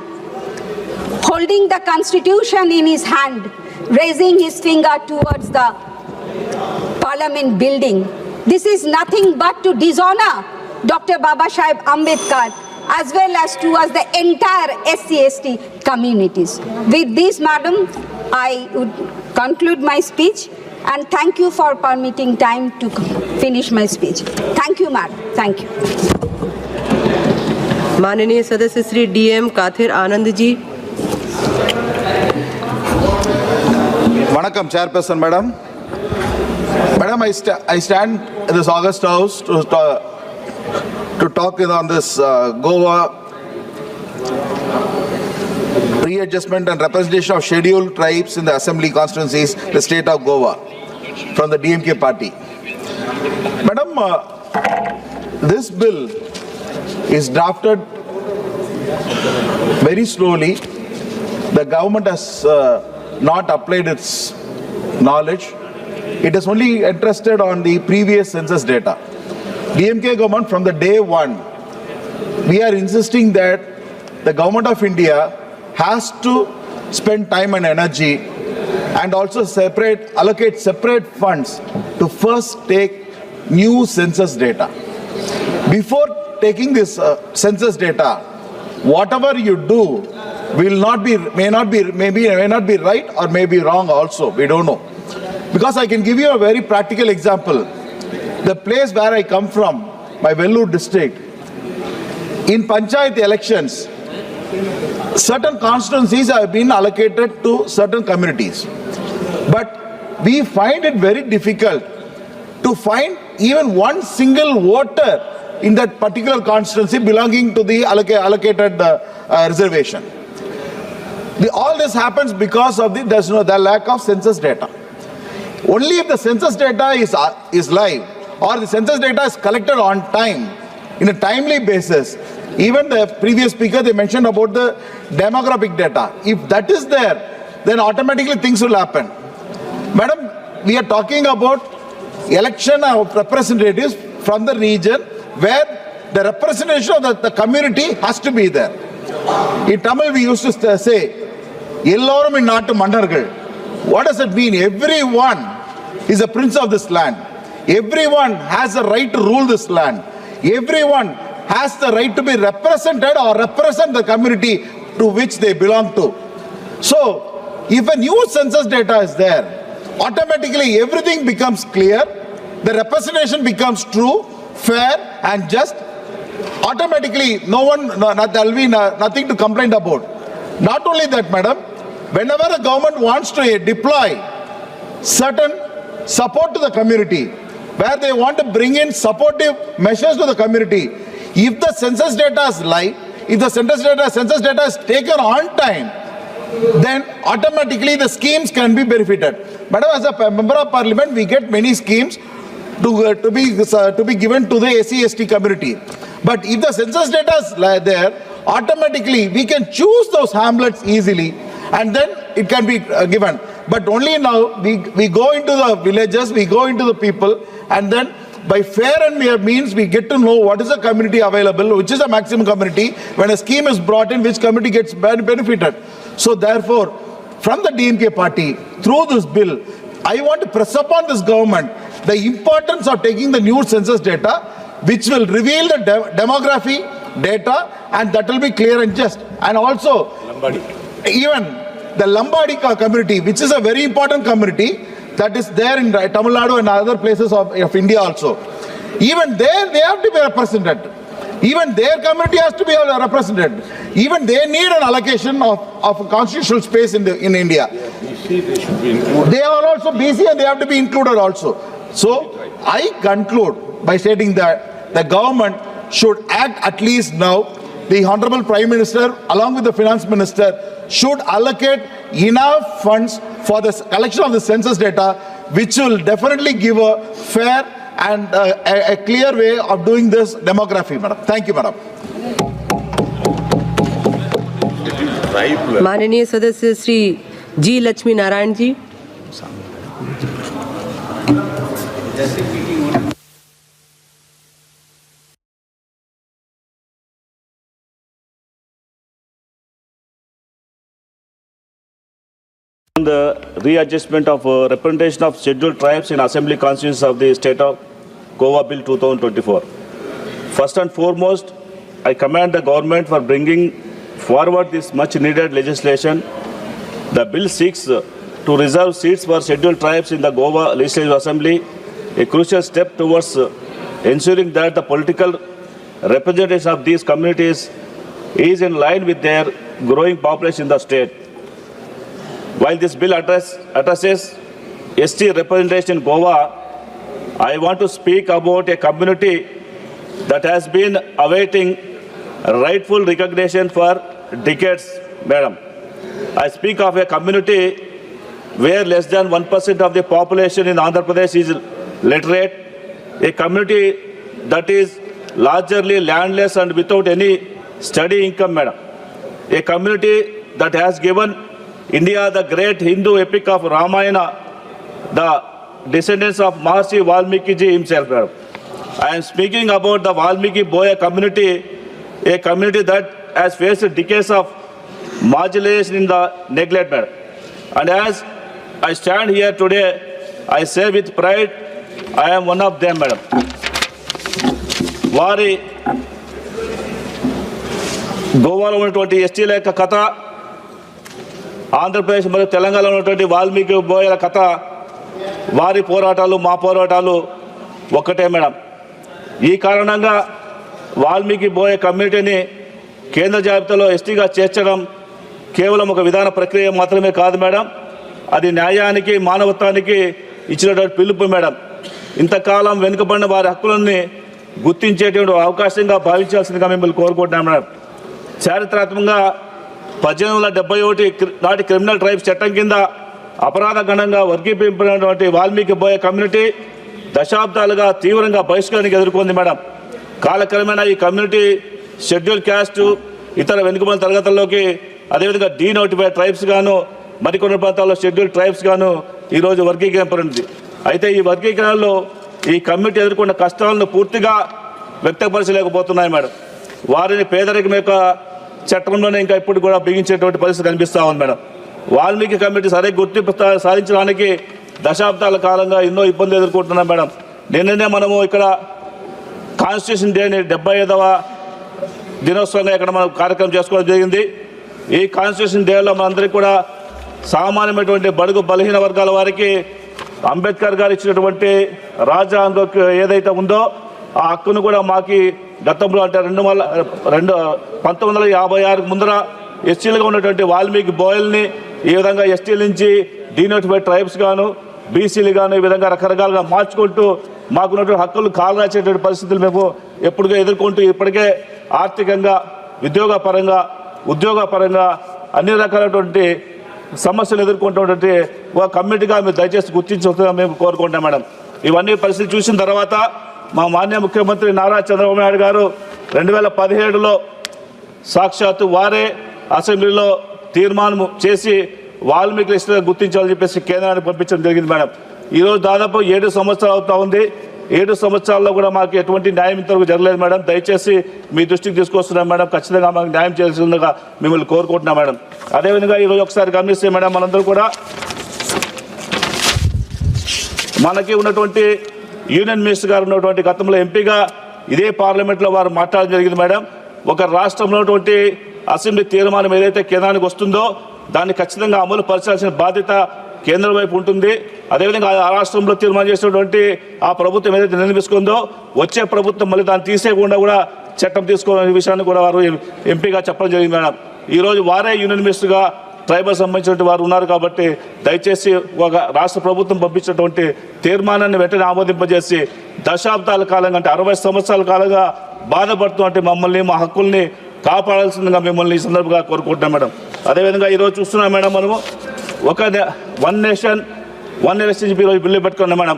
holding the constitution in his hand, raising his finger towards the parliament building. This is nothing but to dishonor Dr. Babasaheb Ambedkar as well as towards the entire SC/ST communities. With this, madam, I would conclude my speech and thank you for permitting time to finish my speech. Thank you, madam. Thank you. माननीय सदस्य Shri DM Kathir Anand ji. Vanakkam, Chairperson, Madam. Madam, I stand in this August House to talk on this Goa readjustment and representation of scheduled tribes in the assembly constituencies, the state of Goa, from the DMK party. Madam, this bill is drafted very slowly. The government has not applied its knowledge. It is only interested on the previous census data. DMK government, from the day one, we are insisting that the government of India has to spend time and energy and also allocate separate funds to first take new census data. Before taking this census data, whatever you do may not be right or may be wrong also. We don't know. Because I can give you a very practical example. The place where I come from, my Vellore district, in Panchayat elections, certain constituencies have been allocated to certain communities. But we find it very difficult to find even one single voter in that particular constituency belonging to the allocated reservation. All this happens because of the lack of census data. Only if the census data is live or the census data is collected on time, in a timely basis. Even the previous speaker, they mentioned about the demographic data. If that is there, then automatically things will happen. Madam, we are talking about election of representatives from the region where the representation of the community has to be there. In Tamil, we used to say, Ellorum in Nattu Mandargal. What does it mean? Everyone is a prince of this land. Everyone has the right to rule this land. Everyone has the right to be represented or represent the community to which they belong to. So, if a new census data is there, automatically everything becomes clear, the representation becomes true, fair and just. Automatically, there will be nothing to complain about. Not only that, madam, whenever the government wants to deploy certain support to the community, where they want to bring in supportive measures to the community, if the census data is live, if the census data is taken on time, then automatically the schemes can be benefited. Madam, as a member of parliament, we get many schemes to be given to the SC/ST community. But if the census data is there, automatically we can choose those hamlets easily and then it can be given. But only now we go into the villages, we go into the people, and then by fair and mere means we get to know what is the community available, which is the maximum community. When a scheme is brought in, which community gets benefited. So therefore, from the DMK party, through this bill, I want to press upon this government the importance of taking the new census data, which will reveal the demography data, and that will be clear and just. And also, even the Lambadi community, which is a very important community that is there in Tamil Nadu and other places of India also. Even there, they have to be represented. Even their community has to be represented. Even they need an allocation of constitutional space in India. They are also BC and they have to be included also. So I conclude by stating that the government should act at least now. The Honorable Prime Minister along with the Finance Minister should allocate enough funds for the collection of the census data, which will definitely give a fair and a clear way of doing this demography, madam. Thank you, madam. माननीय सदस्य श्री जी Lakshmi Narayan ji. The readjustment of representation of scheduled tribes in assembly constituencies of the state of Goa Bill 2024. First and foremost, I commend the government for bringing forward this much needed legislation. The bill seeks to reserve seats for scheduled tribes in the Goa Legislative Assembly, a crucial step towards ensuring that the political representation of these communities is in line with their growing population in the state. While this bill addresses ST representation in Goa, I want to speak about a community that has been awaiting rightful recognition for decades, madam. I speak of a community where less than 1% of the population in Andhra Pradesh is literate, a community that is largely landless and without any steady income, madam. A community that has given India the great Hindu epic of Ramayana, the descendants of Maharishi Valmiki ji himself. I am speaking about the Valmiki Boya community, a community that has faced decades of marginalization in the neglect. And as I stand here today, I say with pride, I am one of them, madam. Vari Goa lo unnatuvanti ST la yokka katha, Andhra Pradesh మరియు తెలంగాణలో ఉన్నటువంటి వాల్మీకి బోయల కథ, వారి పోరాటాలు మా పోరాటాలు ఒక్కటే madam. ఈ కారణంగా వాల్మీకి బోయ కమ్యూనిటీని కేంద్ర జాబితాలో ఎస్టీగా చేర్చడం కేవలం ఒక విధాన ప్రక్రియ మాత్రమే కాదు మేడం, అది న్యాయానికి మానవత్వానికి ఇచ్చినటువంటి పిలుపు మేడం. ఇంతకాలం వెనుకబడిన వారి హక్కులన్నీ గుర్తించేటువంటి అవకాశంగా భావించాల్సిందిగా మిమ్మల్ని కోరుకుంటున్నాం మేడం. చారిత్రాత్మకంగా 1871 నాటి క్రిమినల్ ట్రైబ్స్ చట్టం కింద అపరాధ గణంగా వర్గీకరించినటువంటి వాల్మీకి బోయ కమ్యూనిటీ దశాబ్దాలుగా తీవ్రంగా బహిష్కరణకు ఎదుర్కొంది మేడం. కాలక్రమేణా ఈ కమ్యూనిటీ షెడ్యూల్ క్యాస్ట్, ఇతర వెనుకబడిన తరగతుల్లోకి, అదేవిధంగా డీనోటిఫైడ్ ట్రైబ్స్ గాను, మరికొన్ని ప్రాంతాల్లో షెడ్యూల్ ట్రైబ్స్ గాను ఈరోజు వర్గీకరింపబడింది. అయితే ఈ వర్గీకరణలో ఈ కమ్యూనిటీ ఎదుర్కొన్న కష్టాలను పూర్తిగా వ్యక్తపరచలేకపోతున్నాయి మేడం. వారిని పేదరికం యొక్క చట్టంలోనే ఇంకా ఇప్పుడు కూడా బిగించేటువంటి పరిస్థితి కనిపిస్తూ ఉంది మేడం. వాల్మీకి కమ్యూనిటీ సరైన గుర్తింపు సాధించడానికి దశాబ్దాల కాలంగా ఎన్నో ఇబ్బందులు ఎదుర్కొంటున్నాం మేడం. నిన్ననే మనము ఇక్కడ కాన్స్టిట్యూషన్ డేని 75వ దినోత్సవంగా ఇక్కడ మనం కార్యక్రమం చేసుకోవడం జరిగింది. ఈ కాన్స్టిట్యూషన్ డేలో మనందరికీ కూడా సామాన్యమైనటువంటి బడుగు బలహీన వర్గాల వారికి అంబేద్కర్ గారు ఇచ్చినటువంటి రాజ్యాంగం ఏదైతే ఉందో ఆ హక్కును కూడా మాకు గతంలో అంటే 1956 ముందర ఎస్టీలుగా ఉన్నటువంటి వాల్మీకి బోయల్ని ఈ విధంగా ఎస్టీల నుంచి డీనోటిఫైడ్ ట్రైబ్స్ గాను, బీసీలు గాను ఈ విధంగా రకరకాలుగా మార్చుకుంటూ మాకున్నటువంటి హక్కులు కాలరాచేటువంటి పరిస్థితులు మేము ఎప్పుడుగా ఎదుర్కొంటూ ఇప్పటికే ఆర్థికంగా, ఉద్యోగపరంగా అన్ని రకాలైనటువంటి సమస్యలు ఎదుర్కొంటున్నటువంటి ఒక కమ్యూనిటీగా మీరు దయచేసి గుర్తించుకుంటున్నా మేము కోరుకుంటాం మేడం. ఇవన్నీ పరిస్థితి చూసిన తర్వాత మా మాన్య ముఖ్యమంత్రి నారా చంద్రబాబు నాయుడు గారు 2017లో సాక్షాత్తు వారే అసెంబ్లీలో తీర్మానం చేసి వాల్మీకి లిస్టుగా గుర్తించాలని చెప్పేసి కేంద్రానికి పంపించడం జరిగింది మేడం. ఈరోజు దాదాపు 7 సంవత్సరాలు అవుతా ఉంది. 7 సంవత్సరాల్లో కూడా మాకు ఎటువంటి న్యాయం ఇంతవరకు జరగలేదు మేడం. దయచేసి మీ దృష్టికి తీసుకొస్తున్నాం మేడం. ఖచ్చితంగా మాకు న్యాయం చేయాల్సిందిగా మిమ్మల్ని కోరుకుంటున్నాం మేడం. అదేవిధంగా ఈరోజు ఒకసారి గమనిస్తే మేడం, మనందరూ కూడా మనకి ఉన్నటువంటి యూనియన్ మినిస్టర్ గారు ఉన్నటువంటి గతంలో ఎంపీగా ఇదే పార్లమెంట్లో వారు మాట్లాడడం జరిగింది మేడం. ఒక రాష్ట్రంలో ఉన్నటువంటి అసెంబ్లీ తీర్మానం ఏదైతే కేంద్రానికి వస్తుందో దాన్ని ఖచ్చితంగా అమలు పరచాల్సిన బాధ్యత కేంద్రం వైపు ఉంటుంది. అదేవిధంగా ఆ రాష్ట్రంలో తీర్మానం చేసినటువంటి ఆ ప్రభుత్వం ఏదైతే నిర్ణయం తీసుకుందో వచ్చే ప్రభుత్వం మళ్ళీ దాన్ని తీసేయకుండా కూడా చట్టం తీసుకోవాలనే విషయాన్ని కూడా వారు ఎంపీగా చెప్పడం జరిగింది మేడం. ఈరోజు వారే యూనియన్ మినిస్టర్గా ట్రైబల్ సంబంధించినటువంటి వారు ఉన్నారు కాబట్టి దయచేసి ఒక రాష్ట్ర ప్రభుత్వం పంపించినటువంటి తీర్మానాన్ని వెంటనే ఆమోదింపజేసి దశాబ్దాల కాలంగా అంటే 60 సంవత్సరాల కాలంగా బాధపడుతున్నట్టు మమ్మల్ని మా హక్కుల్ని కాపాడాల్సిందిగా మిమ్మల్ని ఈ సందర్భంగా కోరుకుంటున్నాం మేడం. అదేవిధంగా ఈరోజు చూస్తున్నాం మేడం, మనము వన్ నేషన్ వన్ ఎలక్షన్ ఈరోజు బిల్లు పెట్టుకున్నాం మేడం.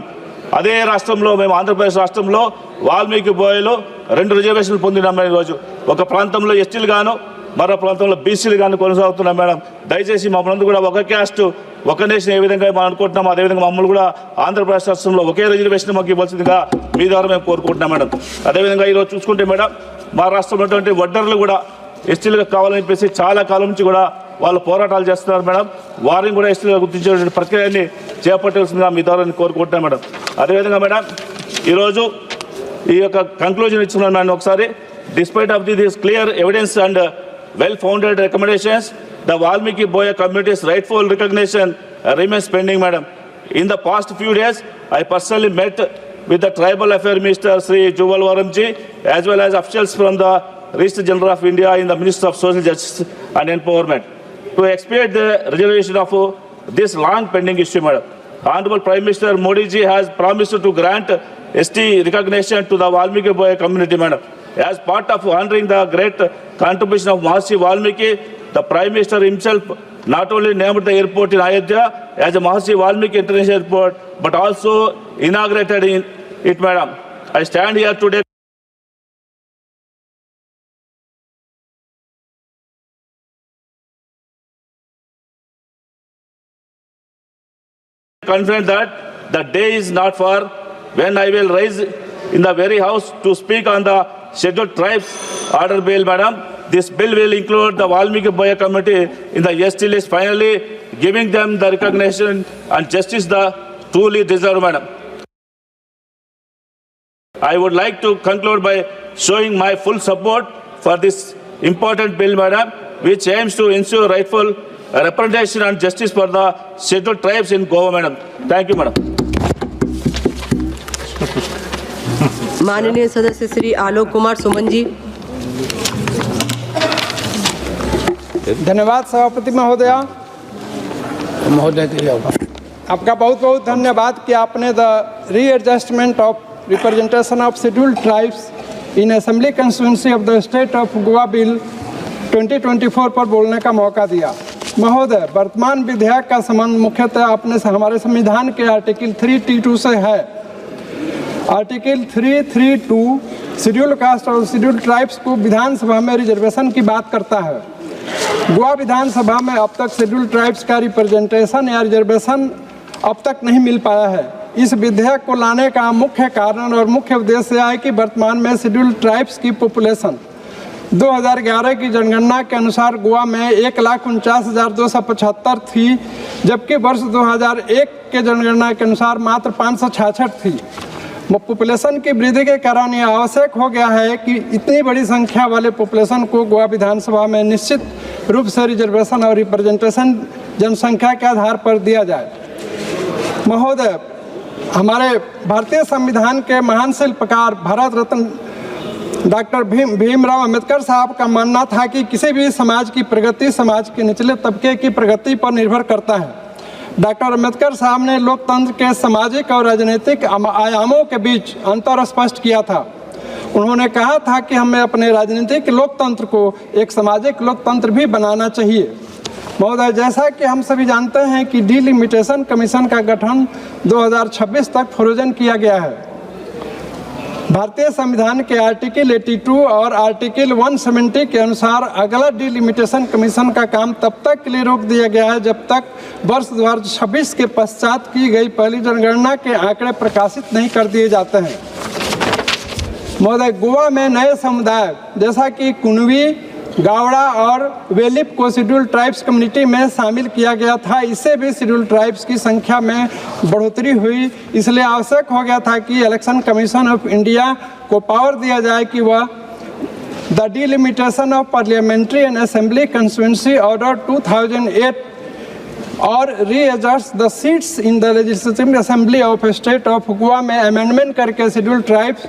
అదే రాష్ట్రంలో మేము ఆంధ్రప్రదేశ్ రాష్ట్రంలో వాల్మీకి బోయలో 2 రిజర్వేషన్లు పొందినాం మేడం. ఈరోజు ఒక ప్రాంతంలో ఎస్టీలు గాను మరో ప్రాంతంలో బీసీలు కానీ కొనసాగుతున్నాం మేడం. దయచేసి మమ్మల్ని కూడా ఒక క్యాస్ట్ ఒక నేషన్ ఏ విధంగా మనం అనుకుంటున్నాం అదేవిధంగా మమ్మల్ని కూడా ఆంధ్రప్రదేశ్ రాష్ట్రంలో ఒకే రిజర్వేషన్ మాకు ఇవ్వాల్సిందిగా మీ ద్వారా మేము కోరుకుంటున్నాం మేడం. అదేవిధంగా ఈరోజు చూసుకుంటే మేడం, మా రాష్ట్రంలో ఉన్నటువంటి వడ్డర్లు కూడా ఎస్టీలుగా కావాలని చెప్పేసి చాలా కాలం నుంచి కూడా వాళ్ళు పోరాటాలు చేస్తున్నారు మేడం. వారిని కూడా ఎస్టీలుగా గుర్తించేటువంటి ప్రక్రియని చేపట్టాల్సిందిగా మీ ద్వారా కోరుకుంటున్నాం మేడం. అదేవిధంగా మేడం, ఈరోజు ఈ యొక్క కంక్లూజన్ ఇచ్చుకున్నాను మేడం. ఒకసారి despite of this clear evidence and well-founded recommendations, the Valmiki Boya community's rightful recognition remains pending, madam. In the past few days, I personally met with the Tribal Affairs Minister, Sri Juval Varamji, as well as officials from the Registrar General of India in the Ministry of Social Justice and Empowerment to expedite the resolution of this long pending issue, madam. Honorable Prime Minister Modi ji has promised to grant ST recognition to the Valmiki Boya community, madam. As part of honoring the great contribution of Mahasi Valmiki, the Prime Minister himself not only named the airport in Ayodhya as a Mahasi Valmiki International Airport, but also inaugurated it, madam. I stand here today confident that the day is not far when I will rise in the very house to speak on the Scheduled Tribes Order Bill, madam. This bill will include the Valmiki Boya community in the ST list, finally giving them the recognition and justice they truly deserve, madam. I would like to conclude by showing my full support for this important bill, madam, which aims to ensure rightful representation and justice for the scheduled tribes in Goa, madam. Thank you, madam. माननीय सदस्य श्री आलोक कुमार सुमन जी। धन्यवाद सभापति महोदया। आपका बहुत बहुत धन्यवाद कि आपने the readjustment of representation of scheduled tribes in assembly constituency of the state of Goa bill 2024 पर बोलने का मौका दिया। महोदय, वर्तमान विधेयक का संबंध मुख्यतः अपने हमारे संविधान के आर्टिकल 3T2 से है। आर्टिकल 332 शेड्यूल कास्ट और शेड्यूल ट्राइब्स को विधानसभा में रिजर्वेशन की बात करता है। गोवा विधानसभा में अब तक शेड्यूल ट्राइब्स का रिप्रेजेंटेशन या रिजर्वेशन अब तक नहीं मिल पाया है। इस विधेयक को लाने का मुख्य कारण और मुख्य उद्देश्य है कि वर्तमान में शेड्यूल ट्राइब्स की पॉपुलेशन 2011 की जनगणना के अनुसार गोवा में 1,49,275 थी, जबकि वर्ष 2001 के जनगणना के अनुसार मात्र 566 थी। पॉपुलेशन की वृद्धि के कारण यह आवश्यक हो गया है कि इतनी बड़ी संख्या वाले पॉपुलेशन को गोवा विधानसभा में निश्चित रूप से रिजर्वेशन और रिप्रेजेंटेशन जनसंख्या के आधार पर दिया जाए। महोदय, हमारे भारतीय संविधान के महान शिल्पकार भारत रत्न डॉक्टर भीमराव अंबेडकर साहब का मानना था कि किसी भी समाज की प्रगति समाज के निचले तबके की प्रगति पर निर्भर करता है। डॉक्टर अंबेडकर साहब ने लोकतंत्र के सामाजिक और राजनीतिक आयामों के बीच अंतर स्पष्ट किया था। उन्होंने कहा था कि हमें अपने राजनीतिक लोकतंत्र को एक सामाजिक लोकतंत्र भी बनाना चाहिए। महोदय, जैसा कि हम सभी जानते हैं कि डिलिमिटेशन कमीशन का गठन 2026 तक प्रोविजन किया गया है। भारतीय संविधान के आर्टिकल 82 और आर्टिकल 170 के अनुसार अगला डिलिमिटेशन कमीशन का काम तब तक के लिए रोक दिया गया है जब तक वर्ष 2026 के पश्चात की गई पहली जनगणना के आंकड़े प्रकाशित नहीं कर दिए जाते हैं। महोदय, गोवा में नए समुदाय जैसा कि कुनवी, गावड़ा और वेलिप को शेड्यूल ट्राइब्स कम्युनिटी में शामिल किया गया था। इससे भी शेड्यूल ट्राइब्स की संख्या में बढ़ोतरी हुई, इसलिए आवश्यक हो गया था कि इलेक्शन कमीशन ऑफ इंडिया को पावर दिया जाए कि वह the delimitation of parliamentary and assembly constituency order 2008 और readjust the seats in the legislative assembly of state of Goa में अमेंडमेंट करके शेड्यूल ट्राइब्स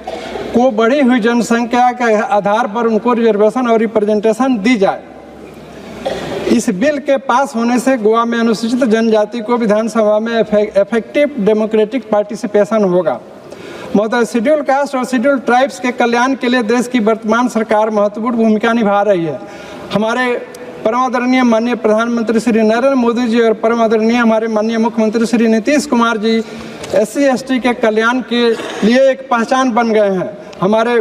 को बढ़ी हुई जनसंख्या के आधार पर उनको रिजर्वेशन और रिप्रेजेंटेशन दी जाए। इस बिल के पास होने से गोवा में अनुसूचित जनजाति को विधानसभा में इफेक्टिव डेमोक्रेटिक पार्टिसिपेशन होगा। महोदय, शेड्यूल कास्ट और शेड्यूल ट्राइब्स के कल्याण के लिए देश की वर्तमान सरकार महत्वपूर्ण भूमिका निभा रही है। हमारे परम आदरणीय माननीय प्रधानमंत्री श्री नरेंद्र मोदी जी और परम आदरणीय हमारे माननीय मुख्यमंत्री श्री नीतीश कुमार जी SC ST के कल्याण के लिए एक पहचान बन गए हैं। हमारे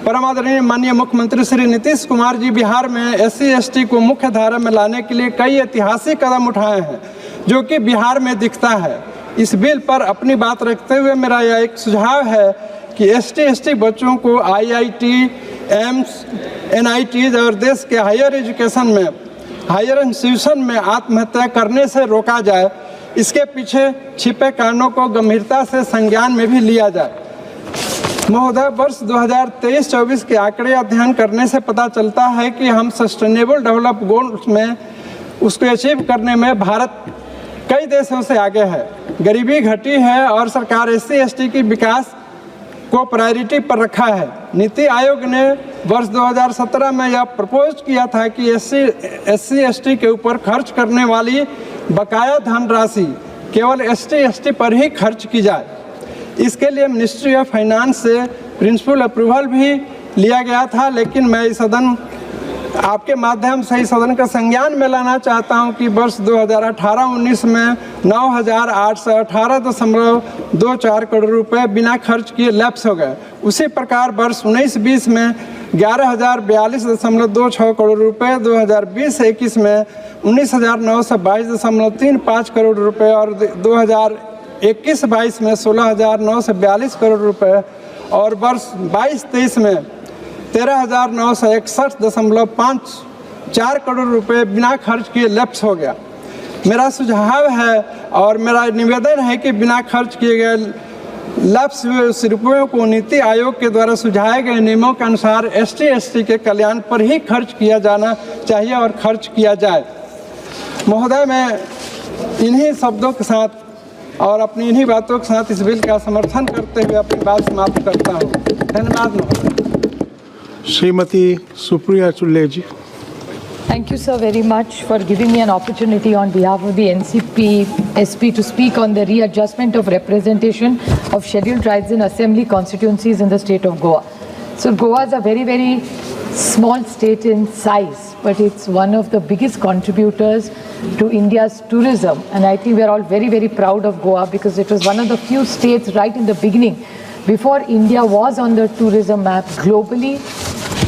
परम आदरणीय माननीय मुख्यमंत्री श्री नीतीश कुमार जी बिहार में SC ST को मुख्य धारा में लाने के लिए कई ऐतिहासिक कदम उठाए हैं, जो कि बिहार में दिखता है। इस बिल पर अपनी बात रखते हुए मेरा यह एक सुझाव है कि ST ST बच्चों को IIT, एम्स, NITs और देश के हायर एजुकेशन में, हायर इंस्टीट्यूशन में आत्महत्या करने से रोका जाए। इसके पीछे छिपे कारणों को गंभीरता से संज्ञान में भी लिया जाए। महोदय, वर्ष 2023-24 के आंकड़े अध्ययन करने से पता चलता है कि हम सस्टेनेबल डेवलप गोल्स में उसको अचीव करने में भारत कई देशों से आगे है। गरीबी घटी है और सरकार SC ST की विकास को प्रायोरिटी पर रखा है। नीति आयोग ने वर्ष 2017 में यह प्रपोज किया था कि SC ST के ऊपर खर्च करने वाली बकाया धनराशि केवल ST ST पर ही खर्च की जाए। इसके लिए मिनिस्ट्री ऑफ फाइनेंस से प्रिंसिपल अप्रूवल भी लिया गया था, लेकिन मैं इस सदन आपके माध्यम से इस सदन का संज्ञान में लाना चाहता हूं कि वर्ष 2018-19 में 9,818.24 करोड़ रुपए बिना खर्च किए लैप्स हो गए। उसी प्रकार वर्ष 19-20 में 11,042.26 करोड़ रुपए, 2020-21 में 19,922.35 करोड़ रुपए और 2021-22 में 16,942 करोड़ रुपए और वर्ष 22-23 में 13,961.54 करोड़ रुपए बिना खर्च किए लैप्स हो गया। मेरा सुझाव है और मेरा निवेदन है कि बिना खर्च किए गए लैप्स रुपयों को नीति आयोग के द्वारा सुझाए गए नियमों के अनुसार ST ST के कल्याण पर ही खर्च किया जाना चाहिए और खर्च किया जाए। महोदय, मैं इन्हीं शब्दों के साथ और अपनी इन्हीं बातों के साथ इस बिल का समर्थन करते हुए अपनी बात समाप्त करता हूँ। धन्यवाद महोदय। श्रीमती सुप्रिया चुल्ले जी। Thank you, sir, very much for giving me an opportunity on behalf of the NCP SP to speak on the readjustment of representation of scheduled tribes in assembly constituencies in the state of Goa. So Goa is a very, very small state in size, but it's one of the biggest contributors to India's tourism. And I think we're all very, very proud of Goa because it was one of the few states right in the beginning, before India was on the tourism map globally.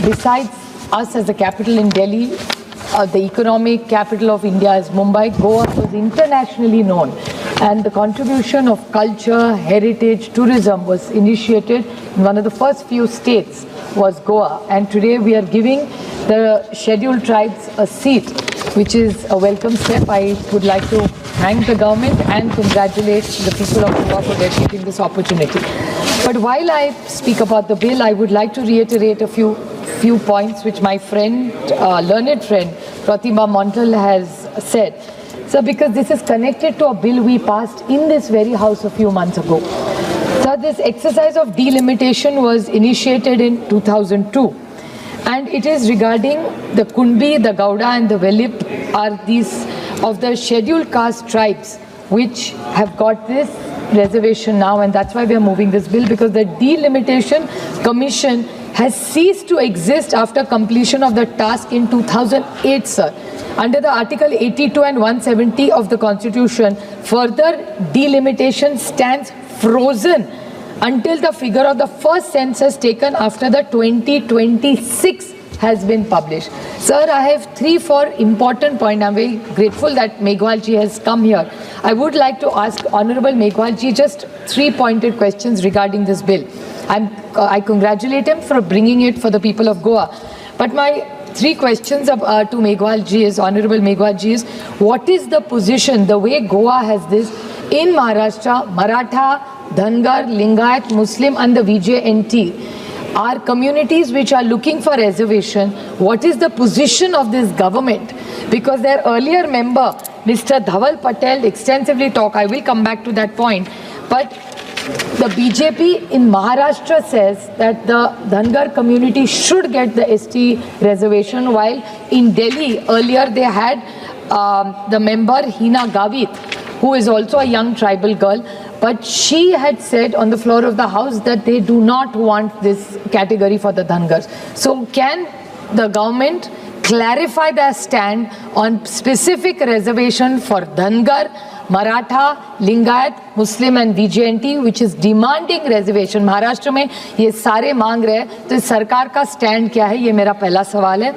Besides us as the capital in Delhi, the economic capital of India is Mumbai, Goa was internationally known. And the contribution of culture, heritage, tourism was initiated in one of the first few states was Goa. And today we are giving the scheduled tribes a seat, which is a welcome step. I would like to thank the government and congratulate the people of Goa for getting this opportunity. But while I speak about the bill, I would like to reiterate a few points which my friend, learned friend, Pratima Montal has said. So because this is connected to a bill we passed in this very house a few months ago. So this exercise of delimitation was initiated in 2002. And it is regarding the Kunbi, the Gauda and the Velip are these of the scheduled caste tribes which have got this reservation now, and that's why we are moving this bill, because the delimitation commission has ceased to exist after completion of the task in 2008, sir. Under the Article 82 and 170 of the Constitution, further delimitation stands frozen until the figure of the first census taken after the 2026 has been published. Sir, I have 3-4 important points. I'm very grateful that Meghwal ji has come here. I would like to ask Honorable Meghwal ji just 3 pointed questions regarding this bill. I congratulate him for bringing it for the people of Goa. But my 3 questions to Meghwal ji is, Honorable Meghwal ji, is what is the position, the way Goa has this in Maharashtra, Maratha, Dhangar, Lingayat, Muslim and the VJNT are communities which are looking for reservation. What is the position of this government? Because their earlier member Mr. Dhaval Patel extensively talked. I will come back to that point. But the BJP in Maharashtra says that the Dhangar community should get the ST reservation, while in Delhi earlier they had the member Hina Gavit, who is also a young tribal girl, but she had said on the floor of the house that they do not want this category for the Dhangars. So can the government clarify their stand on specific reservation for Dhangar, Maratha, Lingayat, Muslim and VJNT, which is demanding reservation. Maharashtra में ये सारे मांग रहे हैं, तो सरकार का stand क्या है, ये मेरा पहला सवाल है.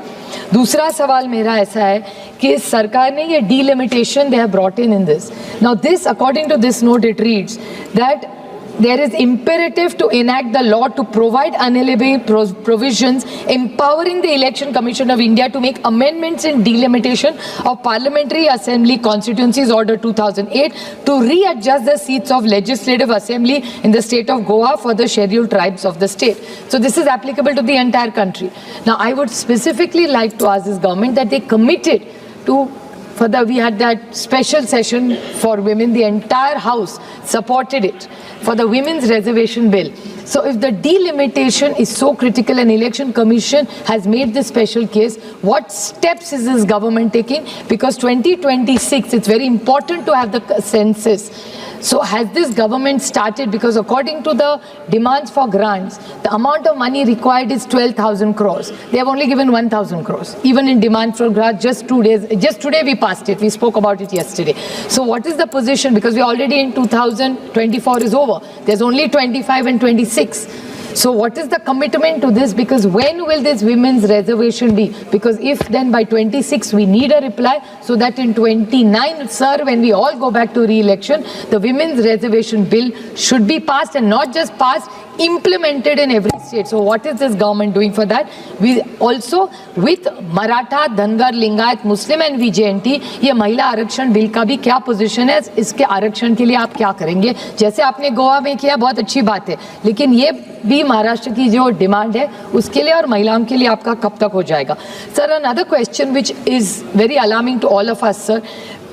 दूसरा सवाल मेरा ऐसा है कि सरकार ने ये delimitation they have brought in this. Now this, according to this note, it reads that there is imperative to enact the law to provide unalienable provisions empowering the Election Commission of India to make amendments in delimitation of Parliamentary Assembly Constituencies Order 2008 to readjust the seats of Legislative Assembly in the state of Goa for the scheduled tribes of the state. So this is applicable to the entire country. Now I would specifically like to ask this government that they committed to we had that special session for women, the entire house supported it for the women's reservation bill. So if the delimitation is so critical and Election Commission has made this special case, what steps is this government taking? Because 2026, it's very important to have the census. So has this government started, because according to the demands for grants, the amount of money required is 12,000 crores. They have only given 1,000 crores. Even in demand for grants, just today we passed it. We spoke about it yesterday. So what is the position? Because we already in 2024 is over. There's only 25 and 26. So what is the commitment to this? Because when will this women's reservation be? Because if then by 26 we need a reply, so that in 29, sir, when we all go back to re-election, the women's reservation bill should be passed, and not just passed, implemented in every state. So what is this government doing for that? We also, with Maratha, Dhangar, Lingayat, Muslim and VJNT, ये महिला आरक्षण bill का भी क्या position है? इसके आरक्षण के लिए आप क्या करेंगे? जैसे आपने गोवा में किया, बहुत अच्छी बात है, लेकिन ये भी महाराष्ट्र की जो डिमांड है उसके लिए और महिलाओं के लिए आपका कब तक हो जाएगा? Sir, another question which is very alarming to all of us, sir.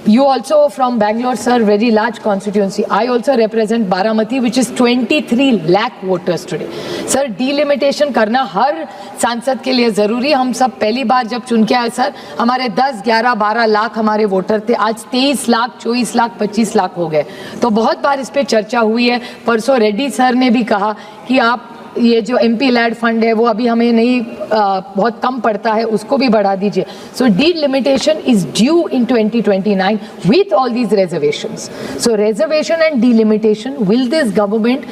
You also from Bangalore, sir, very large constituency. I also represent Baramati, which is 23 lakh voters today. Sir, delimitation करना हर सांसद के लिए ज़रूरी. हम सब पहली बार जब चुन के आए सर, हमारे 10, 11, 12 लाख हमारे वोटर थे. आज 23 लाख, 24 लाख, 25 लाख हो गए. तो बहुत बार इस पे चर्चा हुई है. परसों रेड्डी सर ने भी कहा कि आप ये जो MP लैड फंड है वो अभी हमें नहीं बहुत कम पड़ता है, उसको भी बढ़ा दीजिए. So delimitation is due in 2029 with all these reservations. So reservation and delimitation, will this government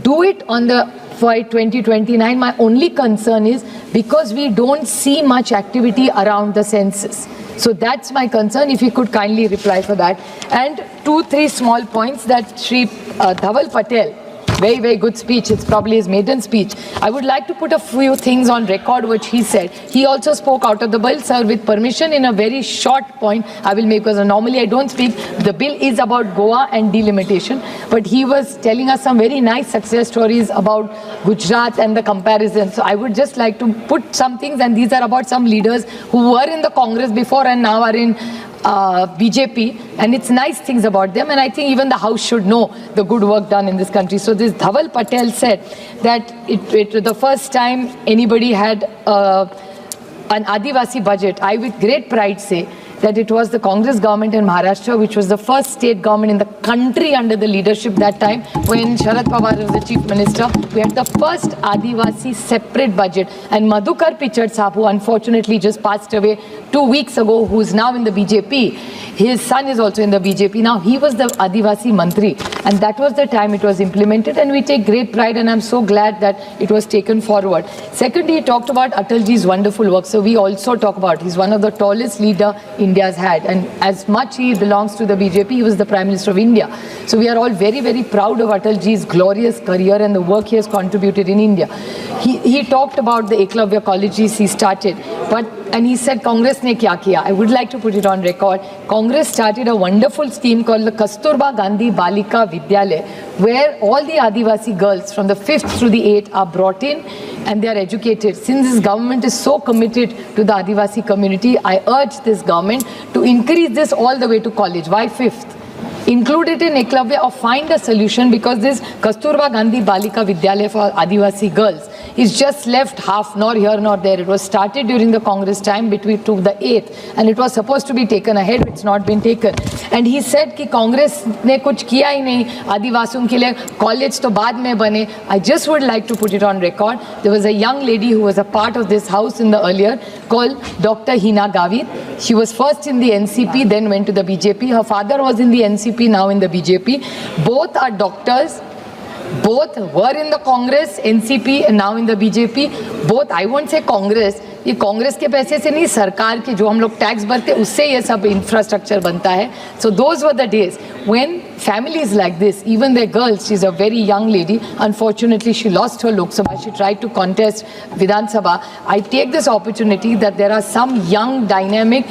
do it on the for 2029? My only concern is because we don't see much activity around the census. So that's my concern, if you could kindly reply for that. And 2-3 small points that Shri Dhaval Patel, very, very good speech. It's probably his maiden speech. I would like to put a few things on record which he said. He also spoke out of the bill, sir, with permission in a very short point I will make, because normally I don't speak. The bill is about Goa and delimitation, but he was telling us some very nice success stories about Gujarat and the comparison. So I would just like to put some things, and these are about some leaders who were in the Congress before and now are in BJP, and it's nice things about them, and I think even the House should know the good work done in this country. So this Dhaval Patel said that it the first time anybody had an Adivasi budget. I with great pride say that it was the Congress government in Maharashtra, which was the first state government in the country under the leadership that time when Sharad Pawar was the chief minister. We had the first Adivasi separate budget, and Madhukar Pichard Saab, who unfortunately just passed away 2 weeks ago, who is now in the BJP, his son is also in the BJP now. He was the Adivasi Mantri, and that was the time it was implemented, and we take great pride, and I'm so glad that it was taken forward. Secondly, he talked about Atalji's wonderful work, so we also talk about, he's one of the tallest leader India's had, and as much he belongs to the BJP, he was the Prime Minister of India. So we are all very, very proud of Atalji's glorious career and the work he has contributed in India. He talked about the Eklavya colleges he started, and he said Congress ne kya kiya. I would like to put it on record. Congress started a wonderful scheme called the Kasturba Gandhi Balika Vidyalaya, where all the Adivasi girls from the 5th through the 8th are brought in, and they are educated. Since this government is so committed to the Adivasi community, I urge this government to increase this all the way to college. Why 5th? Include it in Eklavya or find a solution, because this Kasturba Gandhi Balika Vidyalaya for Adivasi girls is just left half, nor here nor there. It was started during the Congress time between to the 8th, and it was supposed to be taken ahead. It's not been taken. And he said कि Congress ने कुछ किया ही नहीं आदिवासियों के लिए, college तो बाद में बने. I just would like to put it on record. There was a young lady who was a part of this house in the earlier called Dr. Hina Gavit. She was first in the NCP, then went to the BJP. Her father was in the NCP, now in the BJP. Both are doctors. Both were in the Congress, NCP, and now in the BJP. Both, I won't say Congress, ये कांग्रेस के पैसे से नहीं, सरकार के जो हम लोग टैक्स भरते उससे ये सब इंफ्रास्ट्रक्चर बनता है. So those were the days when families like this, even their girls, she's a very young lady, unfortunately she lost her Lok Sabha, she tried to contest Vidhan Sabha. I take this opportunity that there are some young, dynamic,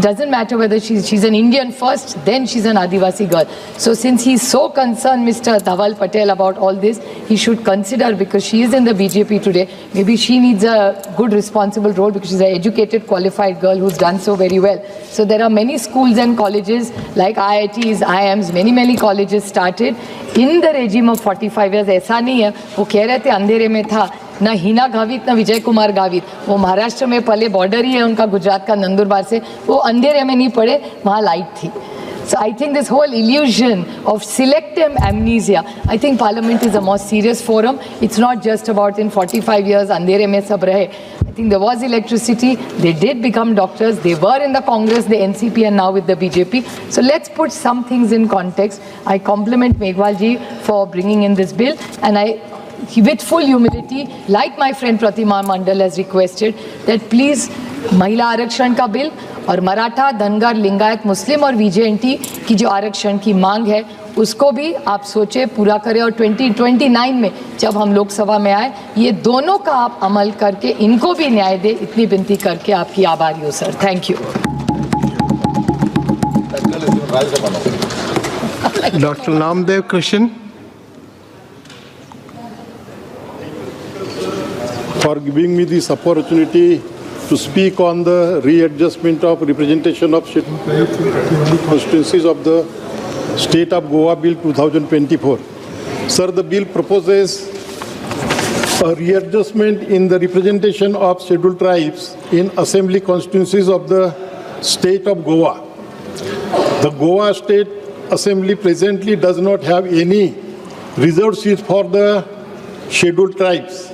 doesn't matter whether she's an Indian first, then she's an Adivasi girl. So since he's so concerned, Mr. Dhaval Patel, about all this, he should consider, because she is in the BJP today, maybe she needs a good responsible role, because she's an educated, qualified girl who's done so very well. So there are many schools and colleges like IITs, IIMs, many colleges started in the regime of 45 years. ऐसा नहीं है वो कह रहे थे अंधेरे में था, ना हिना गावित ना विजय कुमार गावित, वो महाराष्ट्र में पले, बॉर्डर ही है उनका गुजरात का नंदुरबार से, वो अंधेरे में नहीं पड़े, वहाँ लाइट थी. So I think this whole illusion of selective amnesia, I think Parliament is a more serious forum. It's not just about in 45 years अंधेरे में सब रहे. I think there was electricity, they did become doctors, they were in the Congress, the NCP, and now with the BJP. So let's put some things in context. I compliment Meghwal ji for bringing in this bill, and with full humility, like my friend Pratima Mandal has requested, that please महिला आरक्षण का bill और मराठा, धनगर, लिंगायत, मुस्लिम और VJNT की जो आरक्षण की मांग है उसको भी आप सोचे पूरा करें, और 2029 में जब हम लोकसभा में आए ये दोनों का आप अमल करके इनको भी न्याय दे, इतनी विनती करके आपकी आभारी हूँ sir. Thank you. Dr. Namdev Krishan, for giving me this opportunity to speak on the readjustment of representation of constituencies of the State of Goa Bill 2024. Sir, the bill proposes a readjustment in the representation of scheduled tribes in assembly constituencies of the State of Goa. The Goa State Assembly presently does not have any reserved seats for the scheduled tribes.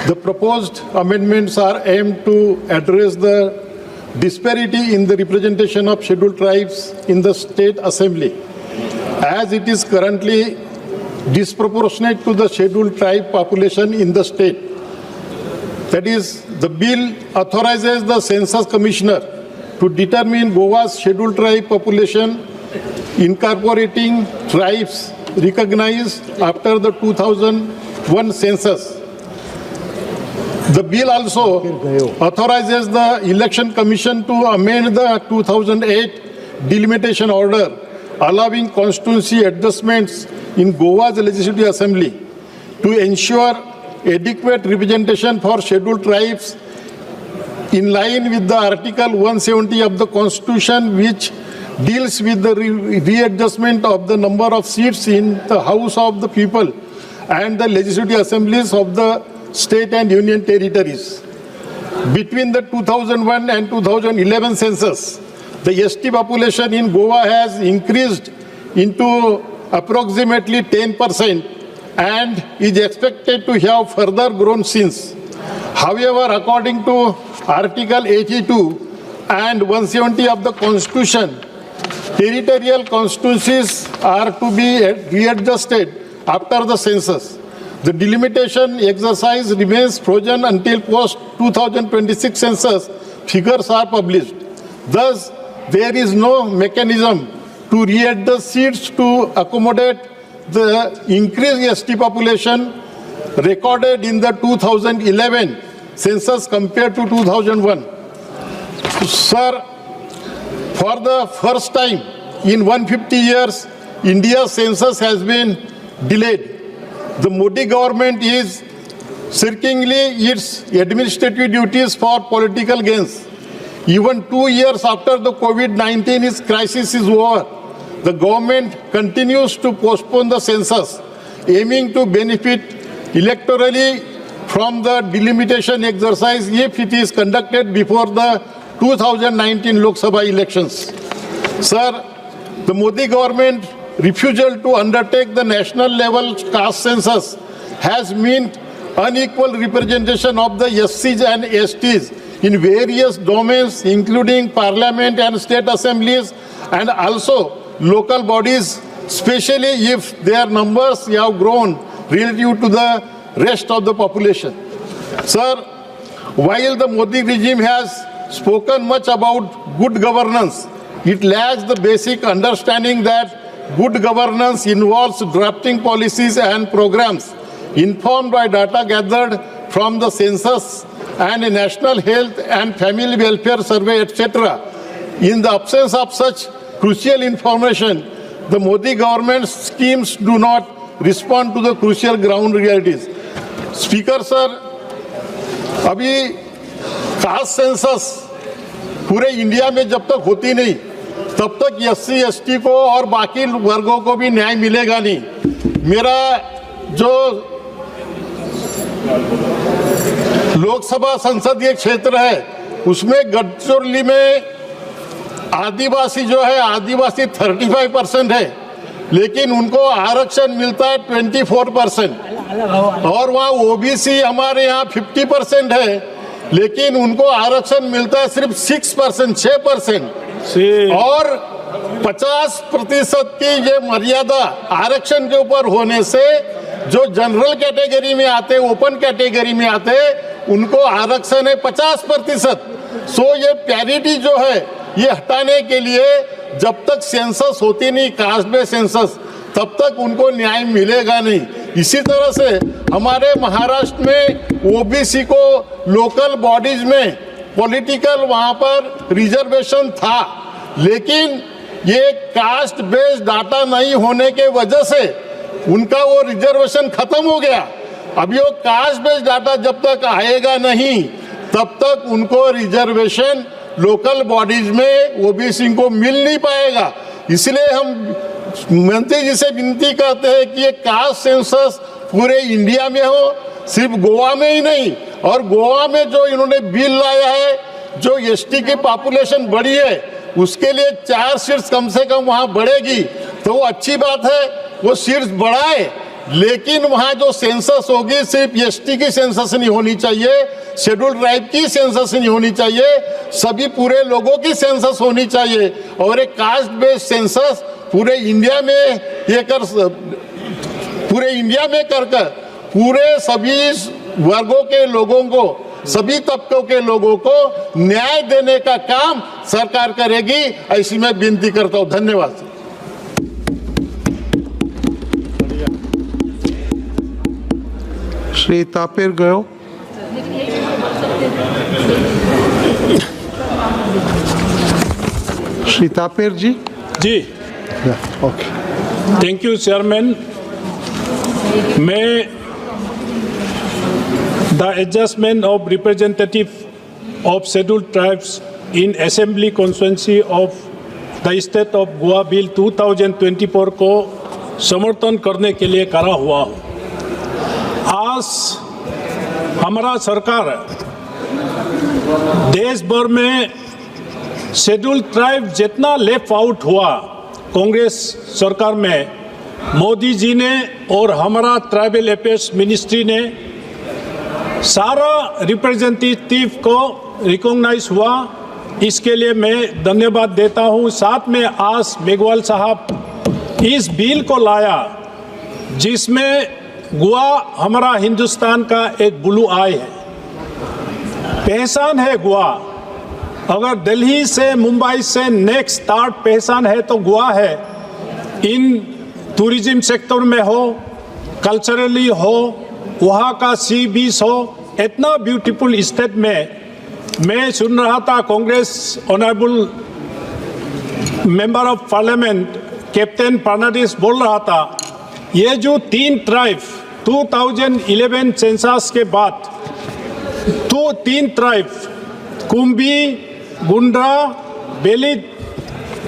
The proposed amendments are aimed to address the disparity in the representation of scheduled tribes in the State Assembly, as it is currently disproportionate to the scheduled tribe population in the state. That is, the bill authorizes the Census Commissioner to determine Goa's scheduled tribe population, incorporating tribes recognized after the 2001 census. The bill also authorizes the Election Commission to amend the 2008 delimitation order, allowing constituency adjustments in Goa's Legislative Assembly to ensure adequate representation for scheduled tribes in line with the Article 170 of the Constitution, which deals with the readjustment of the number of seats in the House of the People and the Legislative Assemblies of the state and union territories. Between the 2001 and 2011 census, the ST population in Goa has increased into approximately 10% and is expected to have further grown since. However, according to Article 82 and 170 of the Constitution, territorial constituencies are to be readjusted after the census. The delimitation exercise remains frozen until post-2026 census figures are published. Thus, there is no mechanism to readjust seats to accommodate the increased ST population recorded in the 2011 census compared to 2001. Sir, for the first time in 150 years, India's census has been delayed. The Modi government is shirkingly its administrative duties for political gains. Even 2 years after the COVID-19 crisis is over, the government continues to postpone the census, aiming to benefit electorally from the delimitation exercise if it is conducted before the 2019 Lok Sabha elections. Sir, the Modi government refusal to undertake the national level caste census has meant unequal representation of the SCs and STs in various domains, including parliament and state assemblies, and also local bodies, especially if their numbers have grown relative to the rest of the population. Sir, while the Modi regime has spoken much about good governance, it lacks the basic understanding that good governance involves drafting policies and programs informed by data gathered from the census and a national health and family welfare survey, etc. In the absence of such crucial information, the Modi government's schemes do not respond to the crucial ground realities. Speaker sir, अभी caste census पूरे India में जब तक होती नहीं तब तक SC ST को और बाकी वर्गों को भी न्याय मिलेगा नहीं. मेरा जो लोकसभा संसदीय क्षेत्र है उसमें गढ़चिरौली में आदिवासी जो है आदिवासी 35% है, लेकिन उनको आरक्षण मिलता है 24%, और वहाँ OBC हमारे यहाँ 50% है, लेकिन उनको आरक्षण मिलता है सिर्फ 6%, और 50% की ये मर्यादा आरक्षण के ऊपर होने से जो जनरल कैटेगरी में आते, ओपन कैटेगरी में आते, उनको आरक्षण है 50%. सो ये पैरिटी जो है ये हटाने के लिए जब तक सेंसस होती नहीं, कास्ट बेस्ड सेंसस, तब तक उनको न्याय मिलेगा नहीं. इसी तरह से हमारे महाराष्ट्र में OBC को लोकल बॉडीज में पॉलिटिकल वहाँ पर रिजर्वेशन था, लेकिन ये कास्ट बेस्ड डाटा नहीं होने के वजह से उनका वो रिजर्वेशन खत्म हो गया. अभी वो कास्ट बेस्ड डाटा जब तक आएगा नहीं तब तक उनको रिजर्वेशन लोकल बॉडीज में OBC को मिल नहीं पाएगा. इसलिए हम मंत्री जी से विनती करते हैं कि ये कास्ट सेंसस पूरे इंडिया में हो, सिर्फ गोवा में ही नहीं. और गोवा में जो इन्होंने बिल लाया है, जो ST की पॉपुलेशन बढ़ी है उसके लिए 4 सीट्स कम से कम वहाँ बढ़ेगी तो वो अच्छी बात है, वो सीट्स बढ़ाए, लेकिन वहाँ जो सेंसस होगी सिर्फ ST की सेंसस नहीं होनी चाहिए, शेड्यूल्ड ट्राइब की सेंसस नहीं होनी चाहिए, सभी पूरे लोगों की सेंसस होनी चाहिए. और एक कास्ट बेस्ड सेंसस पूरे इंडिया में कर पूरे सभी वर्गों के लोगों को, सभी तबकों के लोगों को न्याय देने का काम सरकार करेगी, ऐसी मैं विनती करता हूँ. धन्यवाद. श्री तापेर गयो. श्री तापेर जी. ओके. Thank you chairman. मैं the adjustment of representative of scheduled tribes in assembly constituency of the state of Goa bill 2024 को समर्थन करने के लिए करा हुआ. आज हमारा सरकार देश भर में शेड्यूल्ड ट्राइब जितना लेफ्ट आउट हुआ कांग्रेस सरकार में, मोदी जी ने और हमारा ट्राइबल अफेयर्स मिनिस्ट्री ने सारा रिप्रेजेंटेटिव को रिकॉग्नाइज हुआ. इसके लिए मैं धन्यवाद देता हूं. साथ में आज मेघवाल साहब इस बिल को लाया जिसमें गोवा हमारा हिंदुस्तान का एक ब्लू आई है, पहचान है गोवा. अगर दिल्ली से मुंबई से नेक्स्ट थर्ड पहचान है तो गोवा है. इन टूरिज्म सेक्टर में हो, कल्चरली हो, वहाँ का सी बीच हो, इतना ब्यूटीफुल स्टेट में मैं सुन रहा था Congress honourable member of parliament captain Fernandes बोल रहा था ये जो 3 ट्राइब 2011 सेंसस के बाद तो 3 ट्राइब कुंभी, गुंडा, बेलित,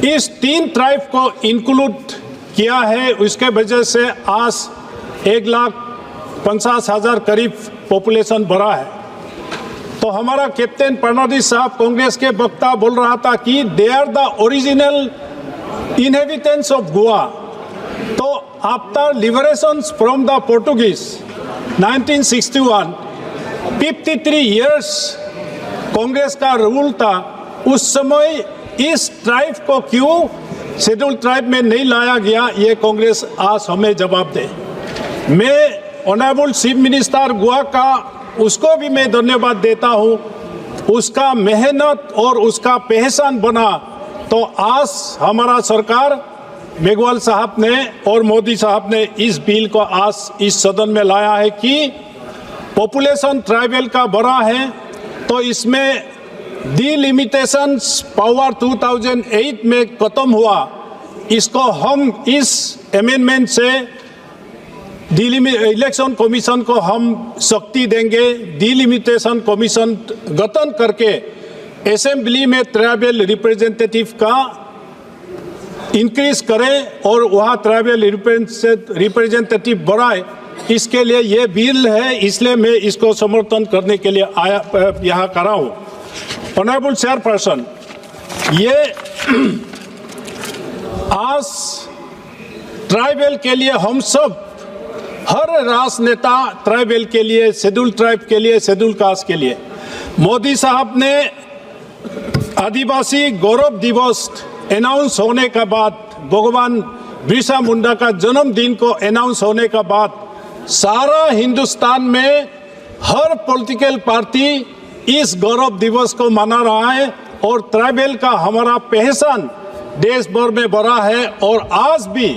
इस 3 ट्राइब को इंक्लूड किया है। उसके वजह से आज 1,50,000 करीब पॉपुलेशन बढ़ा है। तो हमारा कैप्टन फडणवीस साहब कांग्रेस के वक्ता बोल रहा था कि they are the original inhabitants of Goa. तो after liberation from the Portuguese 1961, 53 years Congress का रूल था। उस समय इस ट्राइब को क्यों शेड्यूल ट्राइब में नहीं लाया गया, ये कांग्रेस आज हमें जवाब दे। मैं ऑनरेबल चीफ मिनिस्टर गोवा का उसको भी मैं धन्यवाद देता हूँ। उसका मेहनत और उसका पहचान बना तो आज हमारा सरकार मेघवाल साहब ने और मोदी साहब ने इस बिल को आज इस सदन में लाया है कि पॉपुलेशन ट्राइबल का बड़ा है तो इसमें डिलिमिटेशंस पावर 2008 में खत्म हुआ। इसको हम इस अमेंडमेंट से इलेक्शन कमीशन को हम शक्ति देंगे। डिलिमिटेशन कमीशन गठन करके असेंबली में ट्राइबल रिप्रेजेंटेटिव का इंक्रीज करें और वहाँ ट्राइबल रिप्रेजेंटेटिव बढ़ाए। इसके लिए ये बिल है, इसलिए मैं इसको समर्थन करने के लिए यहाँ खड़ा हूँ। ऑनरेबल चेयरपर्सन, ये आज ट्राइबल के लिए हम सब हर राजनेता ट्राइबल के लिए, शेड्यूल ट्राइब के लिए, शेड्यूल कास्ट के लिए, मोदी साहब ने आदिवासी गौरव दिवस अनाउंस होने के बाद, भगवान बिरसा मुंडा का जन्मदिन को अनाउंस होने के बाद सारा हिंदुस्तान में हर पॉलिटिकल पार्टी इस गौरव दिवस को मना रहा है और ट्राइबल का हमारा पहचान देश भर में बढ़ा है। और आज भी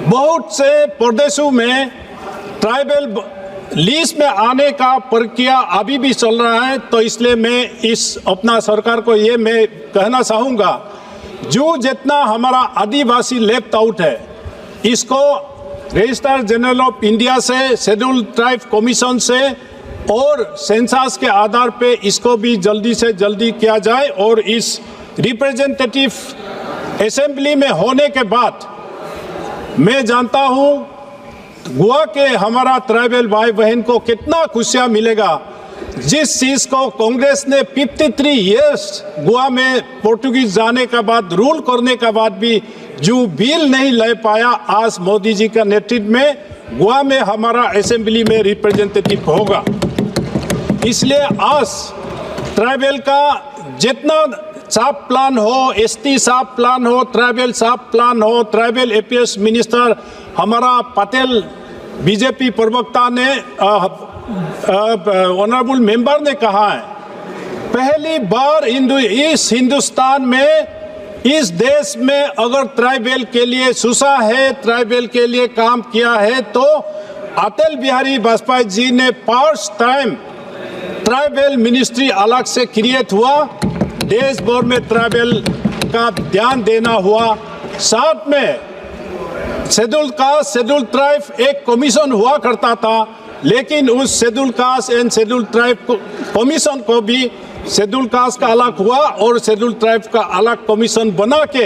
बहुत से प्रदेशों में ट्राइबल लिस्ट में आने का प्रक्रिया अभी भी चल रहा है। तो इसलिए मैं इस अपना सरकार को ये मैं कहना चाहूँगा, जो जितना हमारा आदिवासी लेफ्ट आउट है इसको रजिस्ट्रार जनरल ऑफ इंडिया से, शेड्यूल ट्राइब कमीशन से और सेंसस के आधार पे इसको भी जल्दी से जल्दी किया जाए। और इस रिप्रेजेंटेटिव असेंबली में होने के बाद मैं जानता हूँ गोवा के हमारा ट्राइबल भाई बहन को कितना खुशियाँ मिलेगा। जिस चीज़ को कांग्रेस ने 53 इयर्स गोवा में पोर्टुगीज जाने के बाद, रूल करने के बाद भी जो बिल नहीं ले पाया, आज मोदी जी का नेतृत्व में गोवा में हमारा असेंबली में रिप्रेजेंटेटिव होगा। इसलिए आज ट्राइबल का जितना साफ प्लान हो, एसटी साफ प्लान हो, ट्राइबल साफ प्लान हो, ट्राइबल अफेयर्स मिनिस्टर हमारा पटेल बीजेपी प्रवक्ता ने, ऑनरेबल मेंबर ने कहा है, पहली बार इस हिंदुस्तान में, इस देश में अगर ट्राइबल के लिए सोचा है, ट्राइबल के लिए काम किया है तो अटल बिहारी वाजपेयी जी ने फर्स्ट टाइम ट्राइबल मिनिस्ट्री अलग से क्रिएट हुआ। देश भर में ट्राइबल का ध्यान देना हुआ। साथ में शेड्यूल कास्ट, शेड्यूल ट्राइब एक कमीशन हुआ करता था, लेकिन उस schedule caste and schedule tribe commission को भी शेड्यूल कास्ट का अलग हुआ और शेड्यूल ट्राइब का अलग कमीशन बना के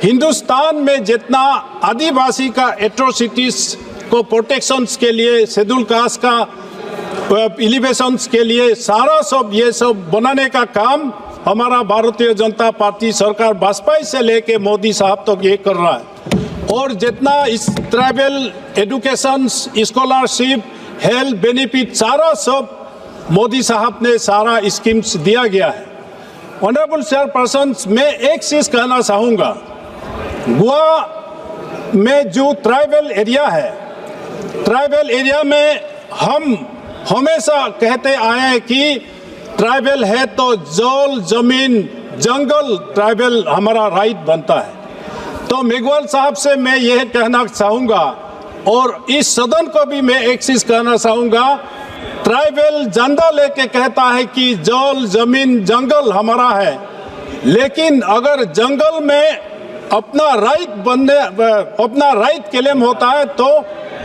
हिंदुस्तान में जितना आदिवासी का एट्रोसिटीज को प्रोटेक्शंस के लिए, शेड्यूल कास्ट का एलिवेशंस के लिए सारा सब ये सब बनाने का काम हमारा भारतीय जनता पार्टी सरकार वाजपेयी से लेके मोदी साहब तक ये कर रहा है। और जितना इस tribal education, scholarship, health benefit सारा सब मोदी साहब ने सारा स्कीम्स दिया गया है। ऑनरेबल चेयरपर्सन, मैं एक चीज कहना चाहूँगा, गोवा में जो ट्राइबल एरिया है, ट्राइबल एरिया में हम हमेशा कहते आए हैं कि ट्राइबल है तो जल, जमीन, जंगल ट्राइबल हमारा राइट बनता है। तो मेघवाल साहब से मैं यह कहना चाहूँगा और इस सदन को भी मैं एक चीज कहना चाहूँगा, ट्राइबल झंडा लेके कहता है कि जल, जमीन, जंगल हमारा है, लेकिन अगर जंगल में अपना राइट क्लेम होता है तो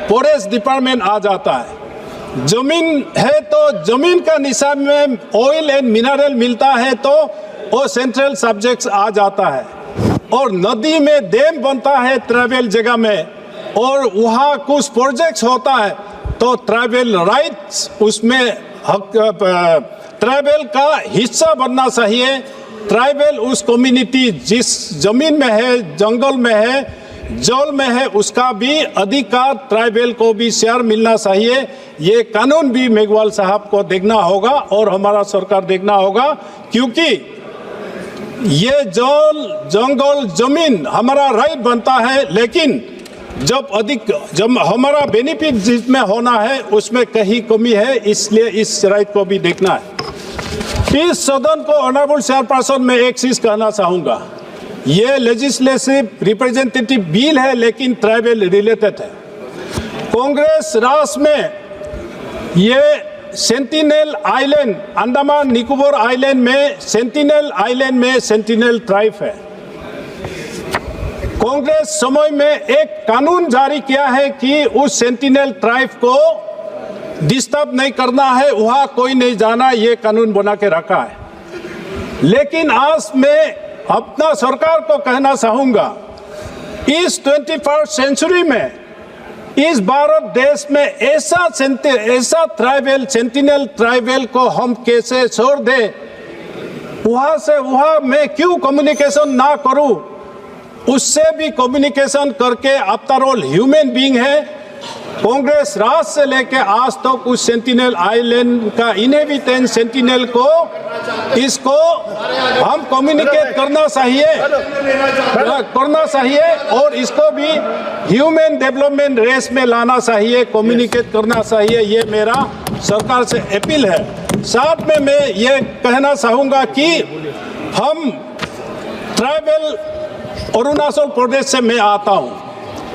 फॉरेस्ट डिपार्टमेंट आ जाता है। जमीन है तो जमीन का निसाब में ऑयल एंड मिनरल मिलता है तो वो सेंट्रल सब्जेक्ट्स आ जाता है। और नदी में डैम बनता है ट्राइबल जगह में और वहाँ कुछ प्रोजेक्ट्स होता है तो ट्राइबल राइट्स उसमें हक ट्राइबल का हिस्सा बनना चाहिए। ट्राइबल उस कम्युनिटी जिस जमीन में है, जंगल में है, जल में है, उसका भी अधिकार ट्राइबल को भी शेयर मिलना चाहिए। ये कानून भी मेघवाल साहब को देखना होगा और हमारा सरकार देखना होगा, क्योंकि ये जल, जंगल, जमीन हमारा राइट बनता है, लेकिन जब हमारा बेनिफिट जिसमें होना है उसमें कहीं कमी है, इसलिए इस राइट को भी देखना है। इस सदन को ऑनरेबल चेयरपर्सन में एक चीज कहना चाहूंगा, ये लेजिस्लेटिव रिप्रेजेंटेटिव बिल है लेकिन ट्राइबल रिलेटेड है। कांग्रेस राष्ट्र में ये sentinel island, Andaman Nicobar island में सेंटिनल आइलैंड में सेंटिनल ट्राइब है। कांग्रेस समय में एक कानून जारी किया है कि उस सेंटिनल ट्राइब को डिस्टर्ब नहीं करना है, वहां कोई नहीं जाना, ये कानून बना के रखा है। लेकिन आज मैं अपना सरकार को कहना चाहूंगा, इस 21st सेंचुरी में इस भारत देश में ऐसा ट्राइबल, सेंटिनल ट्राइबल को हम कैसे छोड़ दें? वहां से वहां मैं क्यों कम्युनिकेशन ना करूं? उससे भी कम्युनिकेशन करके आफ्टर ऑल ह्यूमन बीइंग है। कांग्रेस राज से लेके आज तक उस सेंटिनल आइलैंड का इनहेबिटेंट सेंटिनल को इसको हम कम्युनिकेट करना चाहिए और इसको भी ह्यूमन डेवलपमेंट रेस में लाना चाहिए, कम्युनिकेट करना चाहिए। ये मेरा सरकार से अपील है। साथ में मैं ये कहना चाहूँगा कि हम ट्राइबल अरुणाचल प्रदेश से मैं आता हूँ।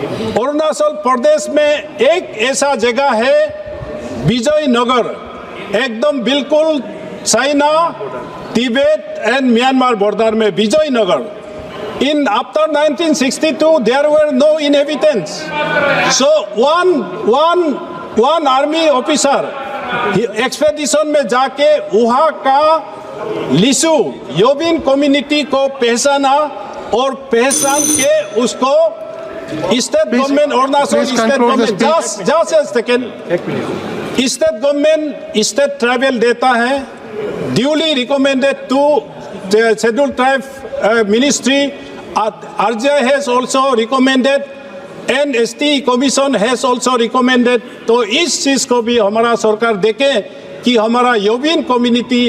अरुणाचल प्रदेश में एक ऐसा जगह है विजयनगर, एकदम बिल्कुल China, Tibet and Myanmar border में Vijayanagar. In after 1962 there were no inhabitants. So one army officer expedition में जाके वहाँ का लिसु योबिन कम्युनिटी को पहचाना और पहचान के उसको state government Arunachal state government state government state tribal देता है, duly recommended to the schedule tribe ministry. RJ has also recommended and ST commission has also recommended। तो इस चीज को भी हमारा सरकार देखे कि हमारा Yobin community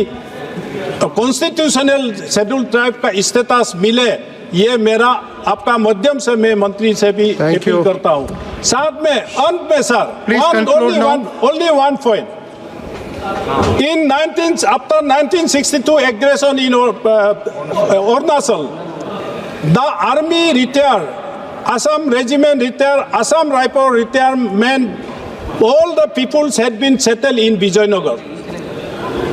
constitutional schedule tribe का स्टेटस मिले। ये मेरा आपका माध्यम से मैं मंत्री से भी अपील करता हूँ। साथ में अंत में sir only one point। In after 1962 aggression in Arunachal, the army retired, Assam regiment retired, Assam Rifle retirement, all the peoples had been settled in Vijayanagar।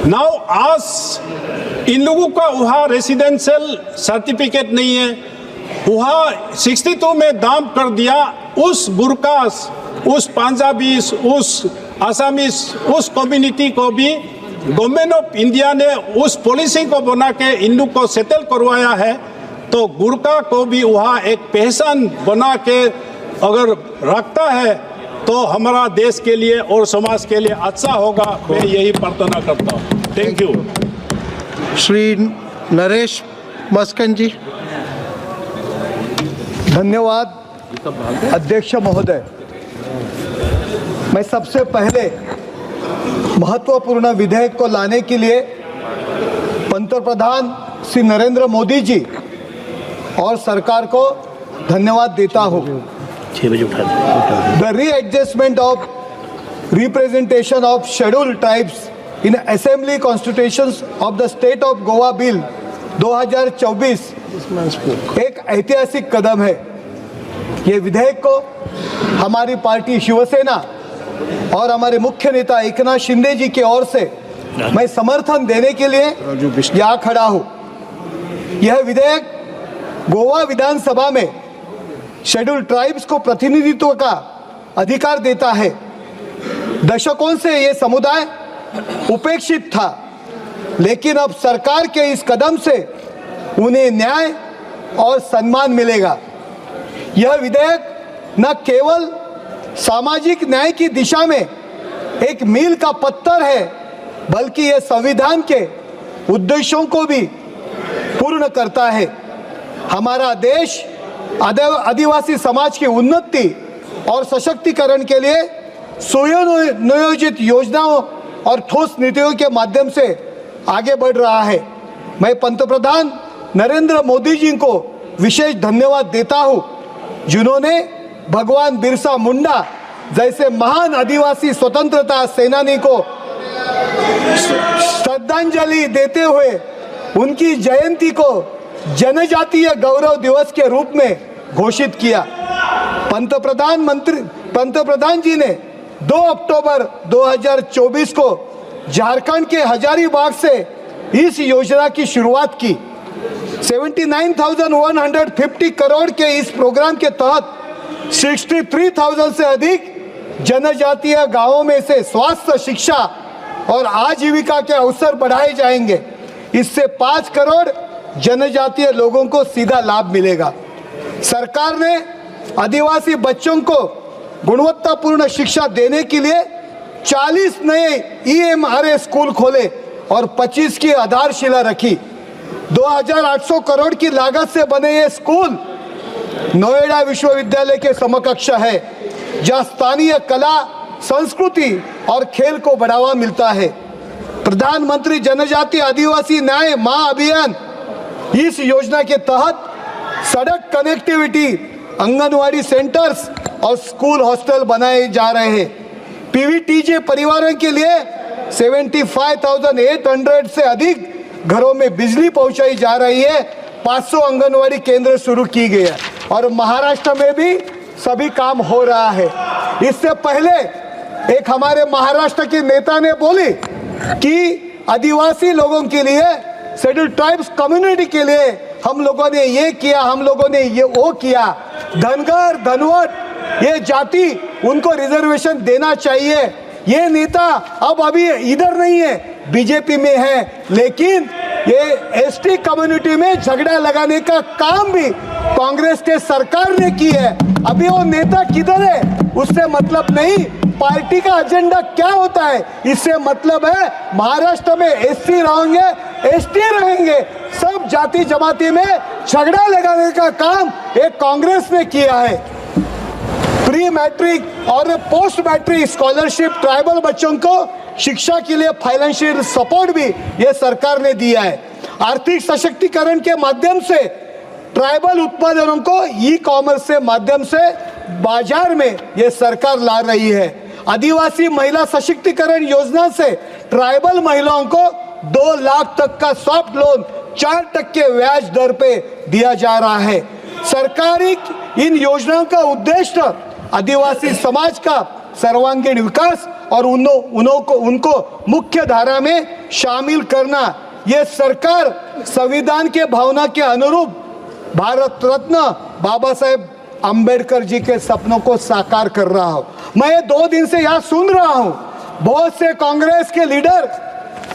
Now आज इन लोगों का वहाँ रेसिडेंशियल सर्टिफिकेट नहीं है, वहाँ 62 में दाम कर दिया। उस गुरकास, उस पंजाबीस, उस आसामीस, उस कम्युनिटी को भी गवर्नमेंट ऑफ इंडिया ने उस पॉलिसी को बना के इन लोग को सेटल करवाया है। तो गुरका को भी वहाँ एक पहचान बना के अगर रखता है तो हमारा देश के लिए और समाज के लिए अच्छा होगा। मैं यही प्रार्थना करता हूँ। Thank you. श्री नरेश मस्कन जी। धन्यवाद अध्यक्ष महोदय। मैं सबसे पहले महत्वपूर्ण विधेयक को लाने के लिए पंतप्रधान श्री नरेंद्र मोदी जी और सरकार को धन्यवाद देता हूँ। The readjustment of representation of scheduled tribes in assembly constitutions of the state of Goa bill 2024 एक ऐतिहासिक कदम है। ये विधेयक को हमारी पार्टी शिवसेना और हमारे मुख्य नेता एकनाथ शिंदे जी की ओर से मैं समर्थन देने के लिए यहाँ खड़ा हूँ। यह विधेयक गोवा विधानसभा में शेड्यूल्ड ट्राइब्स को प्रतिनिधित्व का अधिकार देता है। दशकों से ये समुदाय उपेक्षित था, लेकिन अब सरकार के इस कदम से उन्हें न्याय और सम्मान मिलेगा। यह विधेयक न केवल सामाजिक न्याय की दिशा में एक मील का पत्थर है, बल्कि यह संविधान के उद्देश्यों को भी पूर्ण करता है। हमारा देश आदिवासी समाज की उन्नति और सशक्तिकरण के लिए सुनियोजित योजनाओं और ठोस नीतियों के माध्यम से आगे बढ़ रहा है। मैं पंतप्रधान नरेंद्र मोदी जी को विशेष धन्यवाद देता हूं, जिन्होंने भगवान बिरसा मुंडा जैसे महान आदिवासी स्वतंत्रता सेनानी को श्रद्धांजलि देते हुए उनकी जयंती को जनजातीय गौरव दिवस के रूप में घोषित किया। पंतप्रधान जी ने 2 अक्टूबर 2024 को झारखंड के हजारीबाग से इस योजना की शुरुआत की। 79,150 करोड़ के इस प्रोग्राम के तहत 63,000 से अधिक जनजातीय गांवों में से स्वास्थ्य, शिक्षा और आजीविका के अवसर बढ़ाए जाएंगे। इससे 5 करोड़ जनजातीय लोगों को सीधा लाभ मिलेगा। सरकार ने आदिवासी बच्चों को गुणवत्तापूर्ण शिक्षा देने के लिए 40 नए EMRA स्कूल खोले और 25 की आधारशिला रखी। 2,800 करोड़ की लागत से बने ये स्कूल नोएडा विश्वविद्यालय के समकक्ष है, जहां स्थानीय कला, संस्कृति और खेल को बढ़ावा मिलता है। प्रधानमंत्री जनजातीय आदिवासी न्याय महाअभियान इस योजना के तहत सड़क कनेक्टिविटी, आंगनवाड़ी सेंटर्स और स्कूल हॉस्टल बनाए जा रहे हैं। PVTJ परिवारों के लिए 75,800 से अधिक घरों में बिजली पहुंचाई जा रही है। 500 आंगनवाड़ी केंद्र शुरू की गई है और महाराष्ट्र में भी सभी काम हो रहा है। इससे पहले एक हमारे महाराष्ट्र के नेता ने बोली कि आदिवासी लोगों के लिए, शेड्यूल ट्राइब्स कम्युनिटी के लिए हम लोगों ने ये किया, हम लोगों ने ये वो किया। धनगर, धनवट ये जाति, उनको रिजर्वेशन देना चाहिए। ये नेता अब अभी इधर नहीं है, बीजेपी में है, लेकिन ये ST कम्युनिटी में झगड़ा लगाने का काम भी कांग्रेस के सरकार ने की है। अभी वो नेता किधर है उससे मतलब नहीं, पार्टी का एजेंडा क्या होता है इससे मतलब है। महाराष्ट्र में SC रहेंगे, ST रहेंगे, सब जाति जमाती में झगड़ा लगाने का काम एक कांग्रेस ने किया है। प्री मैट्रिक और पोस्ट मैट्रिक स्कॉलरशिप ट्राइबल बच्चों को शिक्षा के लिए फाइनेंशियल सपोर्ट भी ये सरकार ने दिया है। आर्थिक सशक्तिकरण के माध्यम से ट्राइबल उत्पादनों को ई-कॉमर्स के माध्यम से बाजार में ये सरकार ला रही है। आदिवासी महिला सशक्तिकरण योजना से ट्राइबल महिलाओं को 2 लाख तक का सॉफ्ट लोन 4% ब्याज दर पे दिया जा रहा है। सरकारी इन योजनाओं का उद्देश्य आदिवासी समाज का सर्वांगीण विकास और उनको मुख्य धारा में शामिल करना। ये सरकार संविधान के भावना के अनुरूप भारत रत्न बाबा साहेब अंबेडकर जी के सपनों को साकार कर रहा हूं। मैं 2 दिन से यहाँ सुन रहा हूं, बहुत से कांग्रेस के लीडर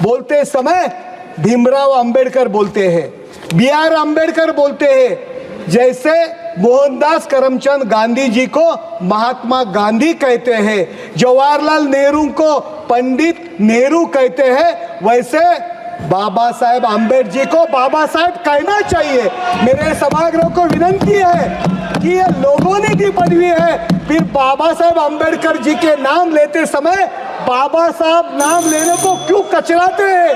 बोलते समय भीमराव अंबेडकर बोलते हैं, BR अंबेडकर बोलते हैं, जैसे मोहनदास करमचंद गांधी जी को महात्मा गांधी कहते हैं, जवाहरलाल नेहरू को पंडित नेहरू कहते हैं, वैसे बाबा साहेब अंबेडकर जी को बाबा साहेब कहना चाहिए। मेरे सभागृह को विनंती है कि ये लोगों ने दी पदवी है, फिर बाबा साहेब अंबेडकर जी के नाम लेते समय बाबा साहब नाम लेने को क्यों कचराते हैं?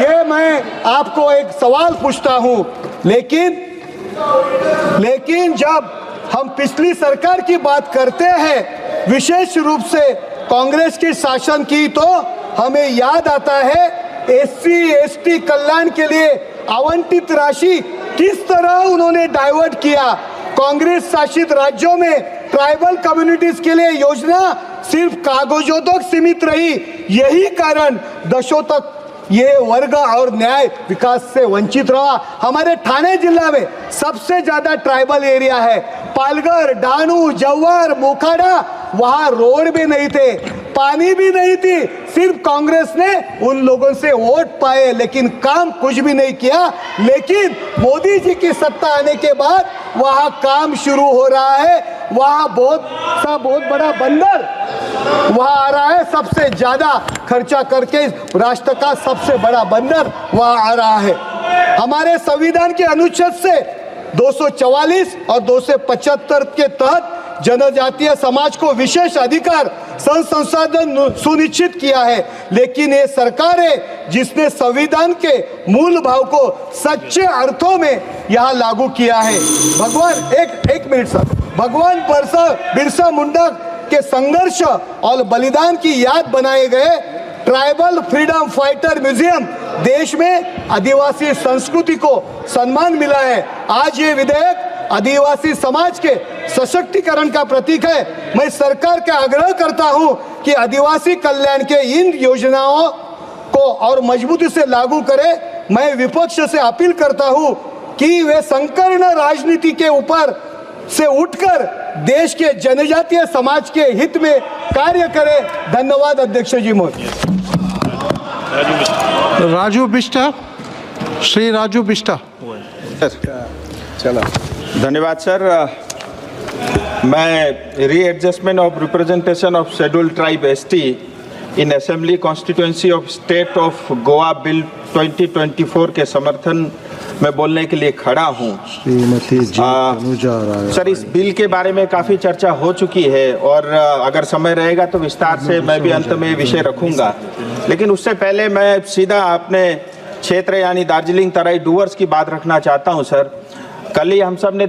ये मैं आपको एक सवाल पूछता हूं। लेकिन जब हम पिछली सरकार की बात करते हैं, विशेष रूप से कांग्रेस की शासन की, तो हमें याद आता है SC ST कल्याण के लिए आवंटित राशि किस तरह उन्होंने डाइवर्ट किया। कांग्रेस शासित राज्यों में ट्राइबल कम्युनिटीज के लिए योजना सिर्फ कागजों तक सीमित रही। यही कारण ये वर्ग और न्याय विकास से वंचित रहा। हमारे ठाणे जिला में सबसे ज्यादा ट्राइबल एरिया है। पालघर, डानू, जव्हार, मोखाडा, वहां रोड भी नहीं थे, पानी भी नहीं थी। सिर्फ कांग्रेस ने उन लोगों से वोट पाए, लेकिन काम कुछ भी नहीं किया। लेकिन मोदी जी की सत्ता आने के बाद वहां काम शुरू हो रहा है। वहां बहुत बड़ा बंदर वहां आ रहा है, सबसे ज्यादा खर्चा करके राष्ट्र का सबसे बड़ा बंदर वहां आ रहा है। हमारे संविधान के अनुच्छेद से 244 और 275 के तहत जनजातीय समाज को विशेष अधिकार संसाधन सुनिश्चित किया है। लेकिन ये सरकार है जिसने संविधान के मूल भाव को सच्चे अर्थों में यहाँ लागू किया है। भगवान एक मिनट सर, भगवान बिरसा मुंडा के संघर्ष और बलिदान की याद बनाए गए ट्राइबल फ्रीडम फाइटर म्यूजियम देश में आदिवासी संस्कृति को सम्मान मिला है। आज ये विधेयक आदिवासी समाज के सशक्तिकरण का प्रतीक है। मैं सरकार का आग्रह करता हूं कि आदिवासी कल्याण के इन योजनाओं को और मजबूती से लागू करे। मैं विपक्ष से अपील करता हूं कि वे संकीर्ण राजनीति के ऊपर से उठकर देश के जनजातीय समाज के हित में कार्य करें। धन्यवाद अध्यक्ष जी महोदय। राजू बिष्टा, श्री राजू बिष्टा। चलो धन्यवाद सर। मैं readjustment of representation of schedule tribe ST in assembly constituency of state of Goa bill 2024 के समर्थन में बोलने के लिए खड़ा हूँ। सर, इस बिल के बारे में काफ़ी चर्चा हो चुकी है और अगर समय रहेगा तो विस्तार से मैं भी अंत में विषय रखूँगा। लेकिन उससे पहले मैं सीधा अपने क्षेत्र यानी दार्जिलिंग तराई डूवर्स की बात रखना चाहता हूँ। सर, कल ही हम सब ने